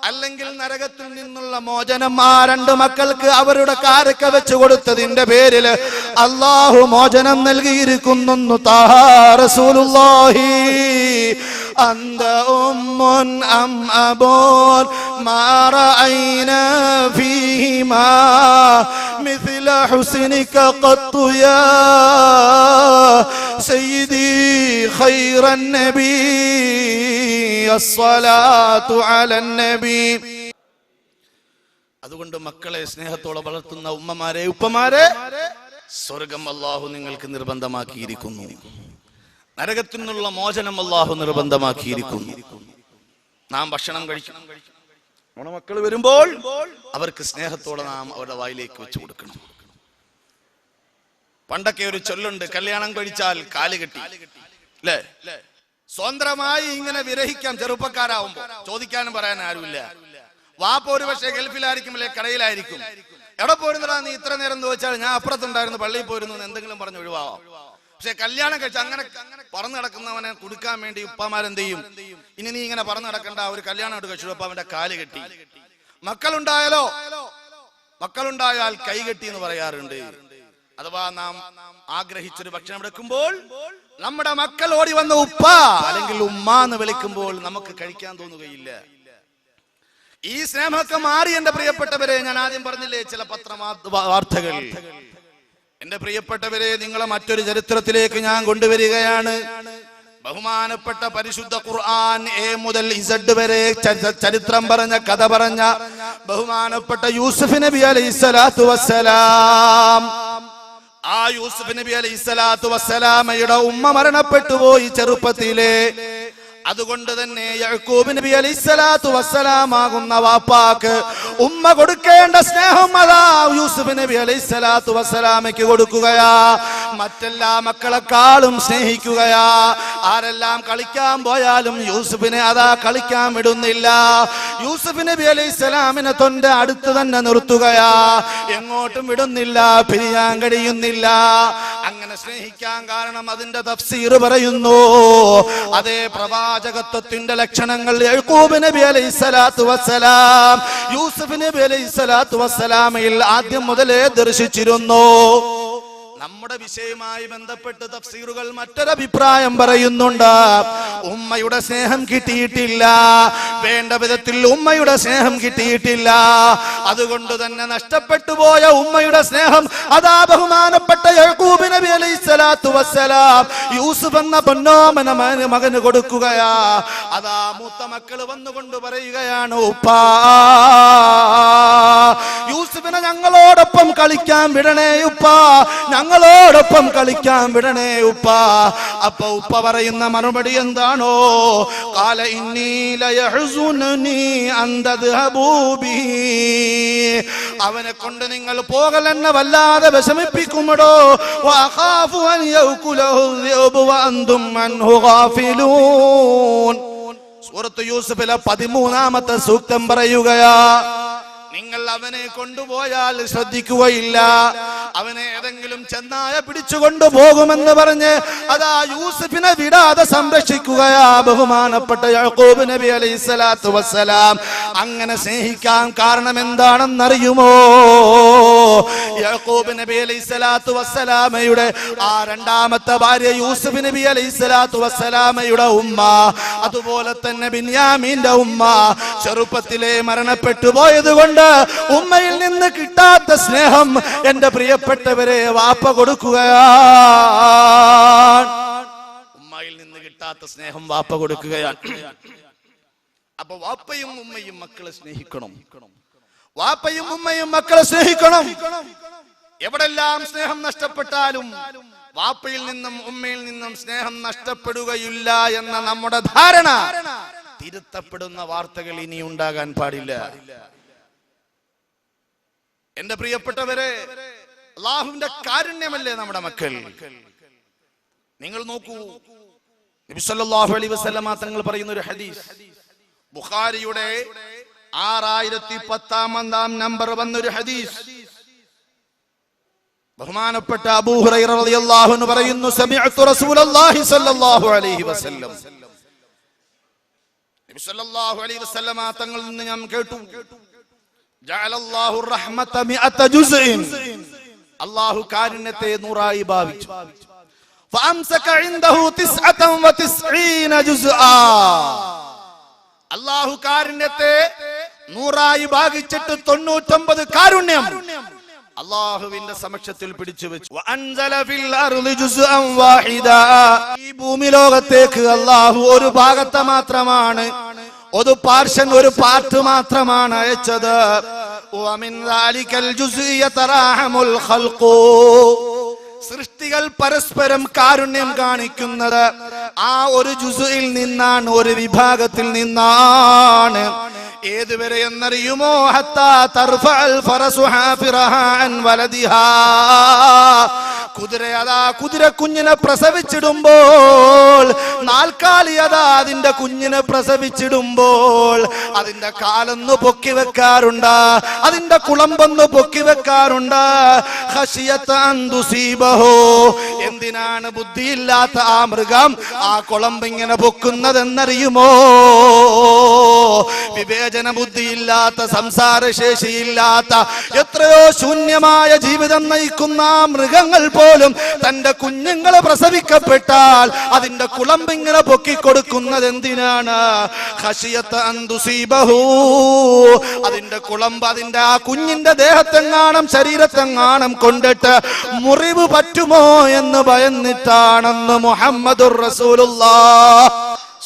അല്ലെങ്കിൽ നരകത്തിൽ നിന്നുള്ള മോചനം ആ 2 മക്കൾക്ക് അവരുടെ കാരക്ക വെച്ച് കൊടുത്തതിന്റെ പേരിൽ അല്ലാഹു മോചനം നൽകിയിരിക്കുന്നു. താഹ റസൂലുള്ളാഹി അന്ത ഉമ്മുൻ അം അബൂൻ മാ റഅയ്നാ ഫീഹിമാ മിസ്ല ഹുസ്നിക ഖത്തു യാ സയ്യിദി ഖൈറൻ നബി അസ്സലാത്തു അലൻ നബി. അതുകൊണ്ട് മക്കളെ സ്നേഹത്തോടെ വളർത്തുന്ന ഉമ്മമാരെ, ഉപ്പമാരെ, സ്വർഗം അല്ലാഹു നിങ്ങൾക്ക് നിർബന്ധമാക്കിയിരിക്കുന്നു. നരകത്തിൽ നിന്നുള്ള മോചനം അല്ലാഹു നിർബന്ധമാക്കിയിരിക്കുന്നു. നാം ഭക്ഷണം കഴിക്കണം. നമ്മുടെ മക്കൾ വരുമ്പോൾ അവർക്ക് സ്നേഹത്തോടെ നാം അവരുടെ വായിലേക്ക് വെച്ചു കൊടുക്കണം. പണ്ടൊക്കെ ഒരു ചൊല്ലുണ്ട്, കല്യാണം കഴിച്ചാൽ കാല് കെട്ടി, അല്ലേ? സ്വന്തമായി ഇങ്ങനെ വിരഹിക്കാം. ചെറുപ്പക്കാരാവുമ്പോ ചോദിക്കാനും പറയാൻ ആരുമില്ല. വാപ്പ ഒരു പക്ഷേ ഗൾഫിലായിരിക്കും, അല്ലെ കടയിലായിരിക്കും. എവിടെ പോയിരുന്നടാ നീ ഇത്ര നേരം എന്ന് ചോദിച്ചാൽ ഞാൻ അപ്പുറത്തുണ്ടായിരുന്നു, പള്ളിയിൽ പോയിരുന്നു എന്തെങ്കിലും പറഞ്ഞ് ഒഴിവാവാം. പക്ഷെ കല്യാണം കഴിച്ച് അങ്ങനെ പറന്നു നടക്കുന്നവനെ കൊടുക്കാൻ വേണ്ടി ഉപ്പമാരെന്ത് ചെയ്യും? ഇനി നീ ഇങ്ങനെ പറന്നു നടക്കണ്ട, ഒരു കല്യാണം കഴിച്ചു അപ്പൊ അവന്റെ കാല് കെട്ടി. മക്കളുണ്ടായാൽ കൈകെട്ടി എന്ന് പറയാറുണ്ട്. അഥവാ നാം ആഗ്രഹിച്ചൊരു ഭക്ഷണം എടുക്കുമ്പോൾ നമ്മുടെ മക്കൾ ഓടി വന്ന ഉപ്പ അല്ലെങ്കിൽ ഉമ്മ എന്ന് വിളിക്കുമ്പോൾ നമുക്ക് കഴിക്കാൻ തോന്നുകയില്ല. ഈ സ്നേഹമൊക്കെ മാറി എന്റെ പ്രിയപ്പെട്ടവരെ. ഞാൻ ആദ്യം പറഞ്ഞില്ലേ ചില പത്രവാർത്തകൾ. എന്റെ പ്രിയപ്പെട്ടവരെ, നിങ്ങളെ മറ്റൊരു ചരിത്രത്തിലേക്ക് ഞാൻ കൊണ്ടുവരികയാണ്. ബഹുമാനപ്പെട്ട പരിശുദ്ധ ഖുർആൻ എ മുതൽ ഇസഡ് വരെ ചരിത്രം പറഞ്ഞ കഥ പറഞ്ഞ ബഹുമാനപ്പെട്ട യൂസുഫ് നബി അലൈഹിസ്സലാത്തു വസ്സലാം ആ യൂസുഫ് നബി അലൈഹിസ്സലാത്തു വസ്സലാമയുടെ ഉമ്മ മരണപ്പെട്ടു പോയി ചെറുപ്പത്തിലെ. അതുകൊണ്ട് തന്നെ യാക്കൂബ് നബി അലൈഹിസ്സലാത്തു വസ്സലാം ആകുന്ന വാപ്പാക്ക് ഉമ്മ കൊടുക്കേണ്ട സ്നേഹം അതാ യൂസുഫ് നബി അലൈഹിസ്സലാത്തു വസ്സലാമയ്ക്ക് കൊടുക്കുകയാ. മറ്റെല്ലാ മക്കളെക്കാളും സ്നേഹിക്കുകയാ. ആരെല്ലാം കളിക്കാൻ പോയാലും യൂസുഫിനെ അതാ കളിക്കാൻ വിടുന്നില്ല. യൂസുഫ് നബി അലൈഹിസ്സലാമിനെ തൊന്റെ അടുത്ത് തന്നെ നിർത്തുകയാ. എങ്ങോട്ടും വിടുന്നില്ല, പിരിയാൻ കഴിയുന്നില്ല. അങ്ങനെ സ്നേഹിക്കാൻ കാരണം അതിന്റെ തഫ്സീർ പറയുന്നു. അതേ പ്രവാചകത്വത്തിന്റെ ലക്ഷണങ്ങൾ യാക്കൂബ് നബി അലൈഹിസ്സലാത്തു വസ്സലാം യൂസുഫ് നബി അലൈഹിസ്സലാത്തു വസ്സലാമയിൽ ആദ്യം മുതലേ ദർശിച്ചിരുന്നു. നമ്മുടെ വിഷയവുമായി ബന്ധപ്പെട്ട് തഫ്സീറുകൾ മറ്റൊരഭിപ്രായം പറയുന്നുണ്ട്. ഉമ്മയുടെ സ്നേഹം കിട്ടിയിട്ടില്ല, വേണ്ട വിധത്തിൽ ഉമ്മയുടെ സ്നേഹം കിട്ടിയിട്ടില്ല. അതുകൊണ്ട് തന്നെ നഷ്ടപ്പെട്ടു പോയ ഉമ്മയുടെ സ്നേഹം അതാ ബഹുമാനപ്പെട്ട യാക്കൂബ് നബി അലൈഹിസ്സലാത്തു വസ്സലാം യൂസുഫ് എന്ന പൊന്നോമന മകന് കൊടുക്കുകയാ. അതാ മൂത്ത മക്കള് വന്നുകൊണ്ട് പറയുകയാണ്, ഉപ്പാ യൂസുഫിനെ ഞങ്ങളോടൊപ്പം കളിക്കാൻ വിടണേ ഉപ്പാ, ഞങ്ങളോടൊപ്പം കളിക്കാൻ വിടണേ ഉപ്പ. അപ്പൊ ഉപ്പ പറയുന്ന മറുപടി എന്താണോ? ഖാല ഇന്നി ലയഹ്സുനുനി അൻ തദ്ഹബൂ ബിഹി. അവനെ കൊണ്ട് നിങ്ങൾ പോകലെന്നെ വല്ലാതെ വിഷമിപ്പിക്കുമടോ. വഖാഫു അൻ യഅകുലഹു ദിഅബു വഅൻതും അൻഹു ഗാഫിലൂൻ. സൂറത്ത് യൂസുഫിലെ 13ാമത്തെ സൂക്തം പറയുകയാ, നിങ്ങൾ അവനെ കൊണ്ടുപോയാൽ ശ്രദ്ധിക്കുകയില്ല, അവനെ ഏതെങ്കിലും ചെന്നായ പിടിച്ചുകൊണ്ടു പോകുമെന്ന് പറഞ്ഞ് അതാ യൂസുഫിനെ വിടാതെ സംരക്ഷിക്കുകയാ ബഹുമാനപ്പെട്ട യാക്കൂബ് നബി അലൈഹിസ്സലാത്തു വസ്സലാം. അങ്ങനെ സ്നേഹിക്കാൻ കാരണം എന്താണെന്നറിയുമോ? യാക്കൂബ് നബി അലൈഹിസ്സലാത്തു വസ്സലാമയുടെ ആ രണ്ടാമത്തെ ഭാര്യ യൂസുഫ് നബി അലൈഹിസ്സലാത്തു വസ്സലാമയുടെ ഉമ്മ, അതുപോലെ തന്നെ ബിന്യാമീന്റെ ഉമ്മ ചെറുപ്പത്തിലെ മരണപ്പെട്ടു പോയത് കൊണ്ട് ഉമ്മയിൽ നിന്ന് കിട്ടാത്ത സ്നേഹം എന്റെ പ്രിയപ്പെട്ടവരെ വാപ്പ കൊടുക്കുകയാണ്. ഉമ്മയിൽ നിന്ന് കിട്ടാത്ത സ്നേഹം വാപ്പ കൊടുക്കുകയാണ്. അപ്പൊ വാപ്പയും ഉമ്മയും മക്കളെ സ്നേഹിക്കണം. വാപ്പയും ഉമ്മയും മക്കളെ സ്നേഹിക്കണം. എവിടെല്ലാം സ്നേഹം നഷ്ടപ്പെട്ടാലും വാപ്പയിൽ നിന്നും ഉമ്മയിൽ നിന്നും സ്നേഹം നഷ്ടപ്പെടുകയില്ല എന്ന നമ്മുടെ ധാരണ തിരുത്തപ്പെടുന്ന വാർത്തകൾ ഇനി ഉണ്ടാകാൻ പാടില്ല. എന്റെ പ്രിയപ്പെട്ടവരെ, അല്ലാഹുവിന്റെ കാരുണ്യമല്ലേ നമ്മുടെ മക്കൾ. നിങ്ങൾ നോക്കൂ, നബി സല്ലല്ലാഹു അലൈഹി വസല്ലമ തങ്ങൾ പറയുന്ന ഒരു ഹദീസ്, ബുഖാരിയുടെ 6010 നമ്പർ വന്നൊരു ഹദീസ്. ബഹുമാനപ്പെട്ട അബൂ ഹുറൈറ റളിയല്ലാഹു അൻഹു പറയുന്നു, സമിഅതു റസൂലല്ലാഹി സല്ലല്ലാഹു അലൈഹി വസല്ലം, നബി സല്ലല്ലാഹു അലൈഹി വസല്ലമ തങ്ങളിൽ നിന്ന് ഞാൻ കേട്ടു, ജഅലല്ലാഹു റഹ്മത മിഅത ജുസ്ഇൻ, അല്ലാഹു കാരുണ്യത്തെ 100ആയി ഭാവിച്ചു. ഫഅംസക ഇൻദഹു 99 ജുസ്ആ, അല്ലാഹു കാരുണ്യത്തെ 100ആയി ഭാഗിച്ചിട്ട് 99 കാരുണ്യം അല്ലാഹുവിന്റെ സമക്ഷത്തിൽ പിടിച്ചു വെച്ചു. വഅൻസല ഫിൽ അർളി ജുസ്അൻ വാഹിദാ, ഈ ഭൂമി ലോകത്തേക്ക് അല്ലാഹു ഒരു ഭാഗത്തെ മാത്രമാണ്, ഒരു പാർഷൻ, ഒരു പാർട്ട് മാത്രമാണ് അയച്ചത്. വമിൻ ദാലികൽ ജുസ്ഇ യതറാഹമുൽ ഖൽഖു, സൃഷ്ടികൾ പരസ്പരം കാരുണ്യം കാണിക്കുന്നത് ആ ഒരു ജുസ്ഇൽ നിന്നാണ്, ഒരു വിഭാഗത്തിൽ നിന്നാണ്. ഏതുവരെ എന്നറിയുമോ? ഹത്താ തർഫഅൽ ഫറസു ഹാഫിറഹാ അൻ വലദിഹാ, കുതിര അതാ കുതിര കുഞ്ഞിനെ പ്രസവിച്ചിടുമ്പോൾ, നാൽക്കാലി അതാ അതിന്റെ കുഞ്ഞിനെ പ്രസവിച്ചിടുമ്പോൾ അതിന്റെ കാലൊന്ന് പൊക്കി വെക്കാറുണ്ട്, അതിന്റെ കുളമ്പൊന്ന് പൊക്കി വെക്കാറുണ്ട്. ഖശിയത അൻ തുസീബഹു, എന്തിനാണ് ബുദ്ധിയില്ലാത്ത ആ മൃഗം ആ കുളമ്പ് ഇങ്ങനെ പൊക്കുന്നതെന്നറിയുമോ? വിവേചന ബുദ്ധിയില്ലാത്ത, സംസാരശേഷിയില്ലാത്ത, എത്രയോ ശൂന്യമായ ജീവിതം നയിക്കുന്ന മൃഗങ്ങൾ പോലും തന്റെ കുഞ്ഞുങ്ങളെ പ്രസവിക്കപ്പെട്ടാൽ അതിന്റെ കുളമ്പിങ്ങനെ പൊക്കിക്കൊടുക്കുന്നത് എന്തിനാണ്? ഖശിയത അൻ തുസീബഹു, അതിന്റെ കുളമ്പ് അതിന്റെ ആ കുഞ്ഞിന്റെ ദേഹത്തെങ്ങാനും ശരീരത്തെങ്ങാനും കൊണ്ടിട്ട് മുറിവ് പറ്റുമോ എന്ന് ഭയന്നിട്ടാണെന്ന് മുഹമ്മദുർ റസൂലുള്ളാഹ്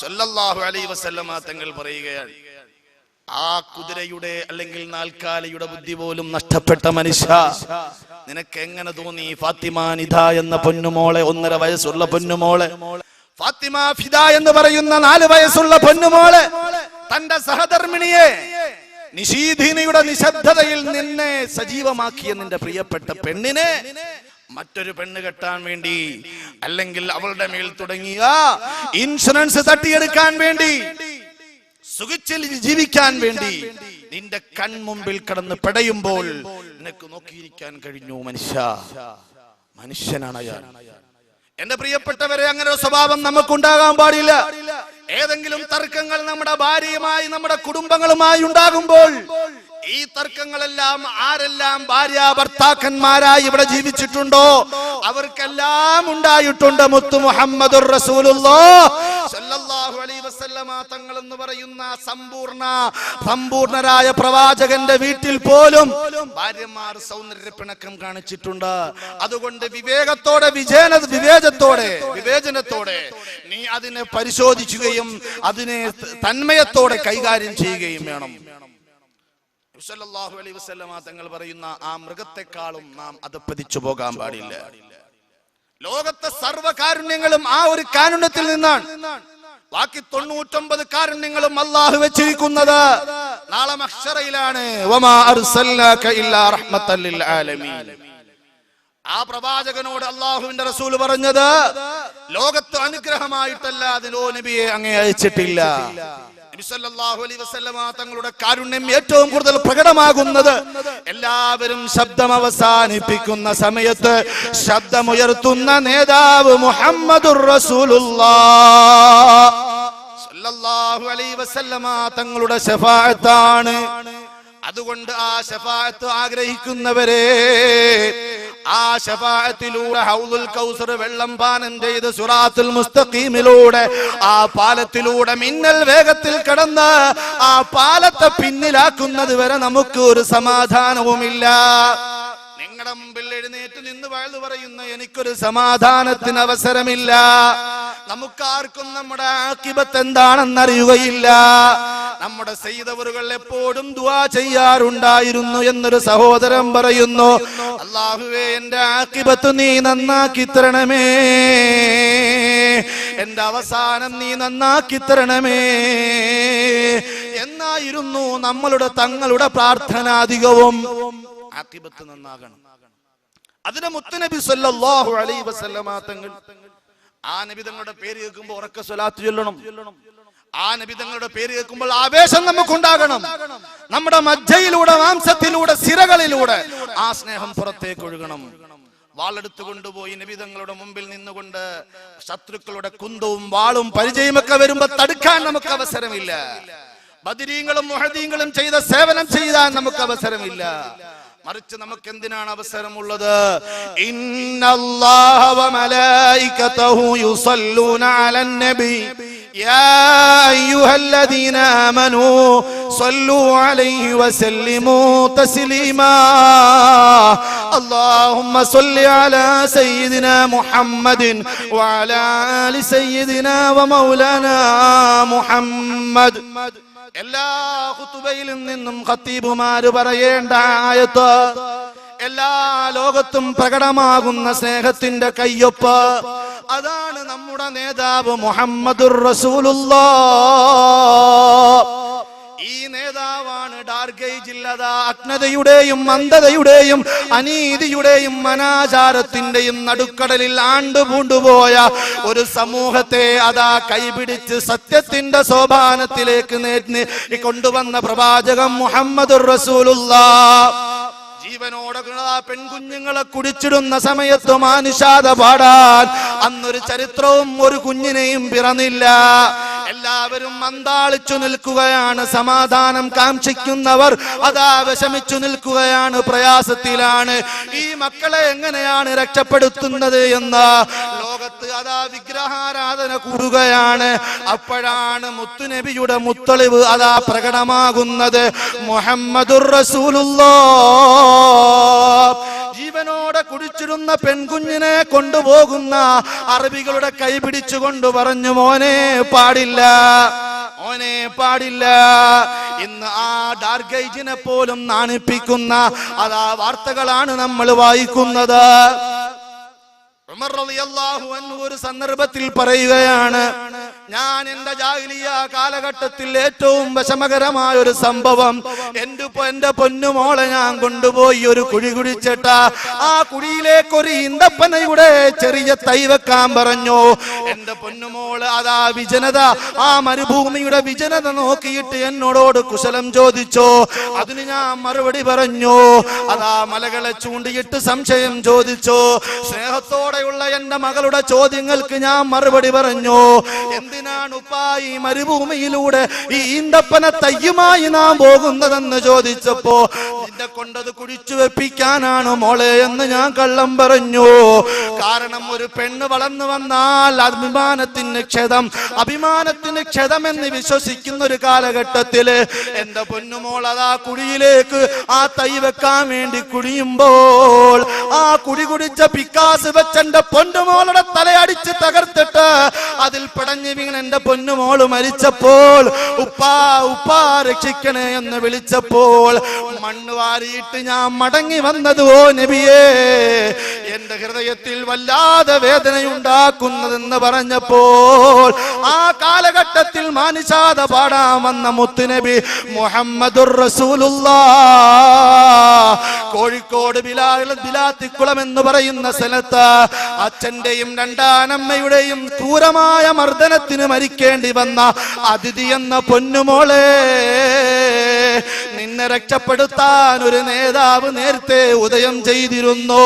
സ്വല്ലല്ലാഹു അലൈഹി വസല്ലമ തങ്ങൾ പറയുകയാണ്. ആ കുതിരയുടെ അല്ലെങ്കിൽ നാൽക്കാലിയുടെ ബുദ്ധി പോലും നഷ്ടപ്പെട്ട മനുഷ്യ, നിനക്ക് എങ്ങനെ തോന്നി ഫാത്തിമ നിദ എന്ന പൊന്നുമോളെ, 1.5 വയസ്സുള്ള പൊന്നുമോളെ, ഫാത്തിമ ഫിദ എന്ന് പറയുന്ന 4 വയസ്സുള്ള പൊന്നുമോളെ, തന്റെ സഹധർമ്മിണിയെ നിശീധിനിയുടെ നിശബ്ദതയിൽ നിന്നെ സജീവമാക്കിയ നിന്റെ പ്രിയപ്പെട്ട പെണ്ണിനെ മറ്റൊരു പെണ്ണ് കെട്ടാൻ വേണ്ടി, അല്ലെങ്കിൽ അവളുടെ മേൽ തുടങ്ങിയ ഇൻഷുറൻസ് തട്ടിയെടുക്കാൻ വേണ്ടി, സുഖിച്ച് ജീവിക്കാൻ വേണ്ടി നിന്റെ കൺമുമ്പിൽ കടന്ന് പെടയുമ്പോൾ നിനക്ക് നോക്കിയിരിക്കാൻ കഴിഞ്ഞു? മനുഷ്യനാണ് അയാൾ. എന്റെ പ്രിയപ്പെട്ടവരെ, അങ്ങനെ ഒരു സ്വഭാവം നമുക്കുണ്ടാകാൻ പാടില്ല. ഏതെങ്കിലും തർക്കങ്ങൾ നമ്മുടെ ഭാര്യയുമായി, നമ്മുടെ കുടുംബങ്ങളുമായി ഉണ്ടാകുമ്പോൾ ഈ തർക്കങ്ങളെല്ലാം ആരെല്ലാം ഭാര്യ ഭർത്താക്കന്മാരായി ഇവിടെ ജീവിച്ചിട്ടുണ്ടോ അവർക്കെല്ലാം ഉണ്ടായിട്ടുണ്ട്. മുത്തു മുഹമ്മദുർ റസൂലുള്ളാഹ് സ്വല്ലല്ലാഹു അലൈഹി വസല്ലമ തങ്ങൾ എന്ന് പറയുന്ന സമ്പൂർണരായ പ്രവാചകന്റെ വീട്ടിൽ പോലും ഭാര്യമാർ സൗന്ദര്യപ്പിണക്കം കാണിച്ചിട്ടുണ്ട്. അതുകൊണ്ട് വിവേകത്തോടെ, വിവേചനത്തോടെ നീ അതിനെ പരിശോധിക്കുകയും അതിനെ തന്മയത്തോടെ കൈകാര്യം ചെയ്യുകയും വേണം. സല്ലല്ലാഹു അലൈഹി വസല്ലമ തങ്ങൾ പറയുന്ന ആ മൃഗത്തെക്കാളും നാം അധപ്പതിച്ചു പോകാൻ പാടില്ല. ലോകത്തെ സർവ്വ കാരുണ്യങ്ങളും ആ ഒരു കാരുണ്യത്തിൽ നിന്നാണ്. ബാക്കി 99 കാരുണ്യങ്ങളും അല്ലാഹു വെച്ചിരിക്കുന്നത് നാളെ മഹ്ശറയിലാണ്. വമാ അർസൽനാക ഇല്ലാ റഹ്മത്തൽ ലിൽ ആലമീൻ. ആ പ്രവാചകനോട് അല്ലാഹുവിന്റെ റസൂൽ പറഞ്ഞത്, ലോകത്ത് അനുഗ്രഹമായിട്ടല്ലാതെ നബിയെ അങ്ങേ അയച്ചിട്ടില്ല. നബി സല്ലല്ലാഹു അലൈഹി വസല്ലമ തങ്ങളുടെ കാരുണ്യം ഏറ്റവും കൂടുതൽ പ്രകടമാകുന്നത് എല്ലാവരും ശബ്ദം അവസാനിപ്പിക്കുന്ന സമയത്ത് ശബ്ദമുയർത്തുന്ന നേതാവ് മുഹമ്മദുർ റസൂലുള്ളാഹ് സല്ലല്ലാഹു അലൈഹി വസല്ലമ തങ്ങളുടെ ശഫാഅത്താണ്. അതുകൊണ്ട് ആ ശഫാഅത്ത് ആഗ്രഹിക്കുന്നവരെ, ആ ശഫാഅത്തിലൂടെ ഹൗദുൽ കൗസർ വെള്ളം പാനം ചെയ്ത് സിറാത്തുൽ മുസ്തഖീമിലൂടെ, ആ പാലത്തിലൂടെ മിന്നൽ വേഗത്തിൽ കടന്ന് ആ പാലത്തെ പിന്നിലാക്കുന്നത് വരെ നമുക്ക് ഒരു സമാധാനവുമില്ല. നിങ്ങളുടെ മുമ്പിൽ എഴുന്നേറ്റ് നിന്ന് വയലു പറയുന്ന എനിക്കൊരു സമാധാനത്തിന് അവസരമില്ല. നമുക്കാർക്കും നമ്മുടെ ആഖിബത്ത് എന്താണെന്നറിയുകയില്ല. നമ്മുടെ സയ്യിദവറുകൾ എപ്പോഴും ദുആ ചെയ്യാറുണ്ടായിരുന്നു എന്നൊരു സഹോദരൻ പറയുന്നു, അല്ലാഹുവേ എന്റെ ആഖിബത്ത് നീ നന്നാക്കി തരണമേ, എന്റെ അവസാനം നീ നന്നാക്കി തരണമേ എന്നായിരുന്നു നമ്മളുടെ തങ്ങളുടെ പ്രാർത്ഥനാധികവും. ആഖിബത്ത് നന്നാകണം. അതിന് മുത്തുനബി സല്ലല്ലാഹു അലൈഹി വസല്ലമ തങ്ങൾ, ആ നബി തങ്ങളുടെ പേര് കേൾക്കുമ്പോൾ ഉറക്കെ സ്വലാത്ത് ചൊല്ലണം. ആ നബി തങ്ങളുടെ പേര് കേൾക്കുമ്പോൾ ആവേശം നമുക്കുണ്ടാകണം. നമ്മുടെ മജ്ജയിലൂടെ, മാംസത്തിലൂടെ, സിരകളിലൂടെ ആ സ്നേഹം പുറത്തേക്ക് ഒഴുകണം. വാളെടുത്തു കൊണ്ടുപോയി നബി തങ്ങളുടെ മുമ്പിൽ നിന്നുകൊണ്ട് ശത്രുക്കളുടെ കുന്തവും വാളും പരിചയമൊക്കെ വരുമ്പോ തടുക്കാൻ നമുക്ക് അവസരമില്ല. ബദരീങ്ങളും മുഹദീങ്ങളും ചെയ്ത സേവനം ചെയ്യാൻ നമുക്ക് അവസരമില്ല. മറിച്ച് നമുക്ക് എന്തിനാണ് അവസരമുള്ളത്? ഇന്നല്ലാഹ വ മലായികതഹു യുസല്ലൂന അലൻ നബി യാ അയ്യുഹല്ലദീന ആമനൂ സ്വല്ലൂ അലൈഹി വസല്ലിമൂ തസ്ലീമാ അല്ലാഹുമ്മ സ്വല്ലി അലാ സയ്യിദിനാ മുഹമ്മദിൻ വഅലാ ആലി സയ്യിദിനാ വ മൗലാനാ മുഹമ്മദ്. എല്ലാ ഖുതുബയിലും നിന്നും ഖത്തീബുമാര് പറയേണ്ട ആയത്ത്, എല്ലാ ലോകത്തും പ്രകടമാകുന്ന സ്നേഹത്തിന്റെ കയ്യൊപ്പ്, അതാണ് നമ്മുടെ നേതാവ് മുഹമ്മദുർ റസൂലുള്ളാഹ്. ഈ നേതാവാണ് ഡാർഗേജില്ലത അജ്ഞതയുടെയും അന്ധതയുടെയും അനീതിയുടെയും അനാചാരത്തിന്റെയും നടുക്കടലിൽ ആണ്ടുപൂണ്ടുപോയ ഒരു സമൂഹത്തെ അതാ കൈപിടിച്ച് സത്യത്തിന്റെ സോപാനത്തിലേക്ക് കൊണ്ടുവന്ന പ്രവാചകൻ മുഹമ്മദുർ റസൂലുള്ളാഹ്. ജീവനോടെ പെൺകുഞ്ഞുങ്ങളെ കുടിച്ചിടുന്ന സമയത്ത് മാനുഷാദ പാടാൻ അന്നൊരു ചരിത്രവും ഒരു കുഞ്ഞിനെയും പിറന്നില്ല. എല്ലാവരും മന്ദാളിച്ചു നിൽക്കുകയാണ്. സമാധാനം കാക്ഷിക്കുന്നവർ അതാ വിഷമിച്ചു നിൽക്കുകയാണ്, പ്രയാസത്തിലാണ്. ഈ മക്കളെ എങ്ങനെയാണ് രക്ഷപ്പെടുത്തുന്നത് എന്ന് ലോകത്ത് അതാ വിഗ്രഹാരാധന കൂടുകയാണ്. അപ്പോഴാണ് മുത്തുനബിയുടെ മുത്തളിവ് അതാ പ്രകടമാകുന്നത്. മുഹമ്മദുർ റസൂലുള്ളാഹ് ജീവനോടെ കുടിച്ചിരുന്ന പെൺകുഞ്ഞിനെ കൊണ്ടുപോകുന്ന അറബികളുടെ കൈ പിടിച്ചുകൊണ്ട് പറഞ്ഞു, മോനെ പാടില്ല, മോനെ പാടില്ല. ഇന്ന് ആ ഡാർക്ക് ഏജിനെ പോലും നാണിപ്പിക്കുന്ന അതാ വാർത്തകളാണ് നമ്മൾ വായിക്കുന്നത്. ഉമർ റളിയല്ലാഹു അൻഹു ഒരു സന്ദർഭത്തിൽ പറയുകയാണ്, ഞാൻ എന്റെ ജാഹിലിയ്യ കാലഘട്ടത്തിൽ ഏറ്റവും വിഷമകരമായ ഒരു സംഭവം, എന്റെ പൊന്നുമോളെ ഞാൻ കൊണ്ടുപോയി ഒരു കുഴി കുഴിച്ചിട്ട ആ കുഴിയിലേക്ക് ഒരു ഈന്തപ്പനയുടെ ചെറിയ തൈ വെക്കാൻ പറഞ്ഞു. എന്റെ പൊന്നുമോള് അതാ വിജനത, ആ മരുഭൂമിയുടെ വിജനത നോക്കിയിട്ട് എന്നോട് കുശലം ചോദിച്ചു. അതിന് ഞാൻ മറുപടി പറഞ്ഞു. അതാ മലകളെ ചൂണ്ടിയിട്ട് സംശയം ചോദിച്ചു. സ്നേഹത്തോടെയുള്ള എന്റെ മകളുടെ ചോദ്യങ്ങൾക്ക് ഞാൻ മറുപടി പറഞ്ഞു. എന്തിനാണ് ഉപ്പാ ഈ മരുഭൂമിയിലൂടെ ഈ ഈന്തപ്പന തയ്യുമായി നാം പോകുന്നതെന്ന് ചോദിച്ചപ്പോ, നിന്നെ കൊണ്ടത് കുഴിച്ചു വെപ്പിക്കാനാണ് മോളെ എന്ന് ഞാൻ കള്ളം പറഞ്ഞു. കാരണം ഒരു പെണ്ണ് വളർന്നു വന്നാൽ അഭിമാനത്തിന് ക്ഷതമെന്ന് വിശ്വസിക്കുന്ന ഒരു കാലഘട്ടത്തില് എന്റെ പൊന്നുമോൾ അതാ കുഴിയിലേക്ക് ആ തൈ വെക്കാൻ വേണ്ടി കുഴിയുമ്പോൾ ആ കുഴി കുടിച്ച പിക്കാസ് വെച്ചെന്റെ പൊന്നുമോളുടെ തലയടിച്ച് തകർത്തിട്ട് അതിൽ പിടഞ്ഞു വീണ് എന്റെ പൊന്നുമോള് മരിച്ചപ്പോൾ ഉപ്പാ ഉപ്പാ രക്ഷിക്കണേ എന്ന് വിളിച്ചപ്പോൾ മണ്ണ് വാരിയിട്ട് ഞാൻ മടങ്ങി വന്നത് ഓ നബിയേ എന്റെ ഹൃദയത്തിൽ വല്ലാതെ വേദനയുണ്ടാക്കുന്നതെന്ന് പറഞ്ഞപ്പോൾ ആ കാലഘട്ടത്തിൽ മാനിഷാദ പാടാൻ വന്ന മുത്തുനബി മുഹമ്മദുർ റസൂലുള്ളാഹ് കോഴിക്കോട് ബിലാത്തിക്കുളം എന്ന് പറയുന്ന സ്ഥലത്ത് അച്ഛന്റെയും രണ്ടാനമ്മയുടെയും ക്രൂരമായ മർദ്ദനത്തിന് മരിക്കേണ്ടി വന്ന അതിഥി എന്ന പൊന്നുമോളെ, നിന്നെ രക്ഷപ്പെടുത്താൻ ഒരു നേതാവ് നേരത്തെ ഉദയം ചെയ്തിരുന്നു.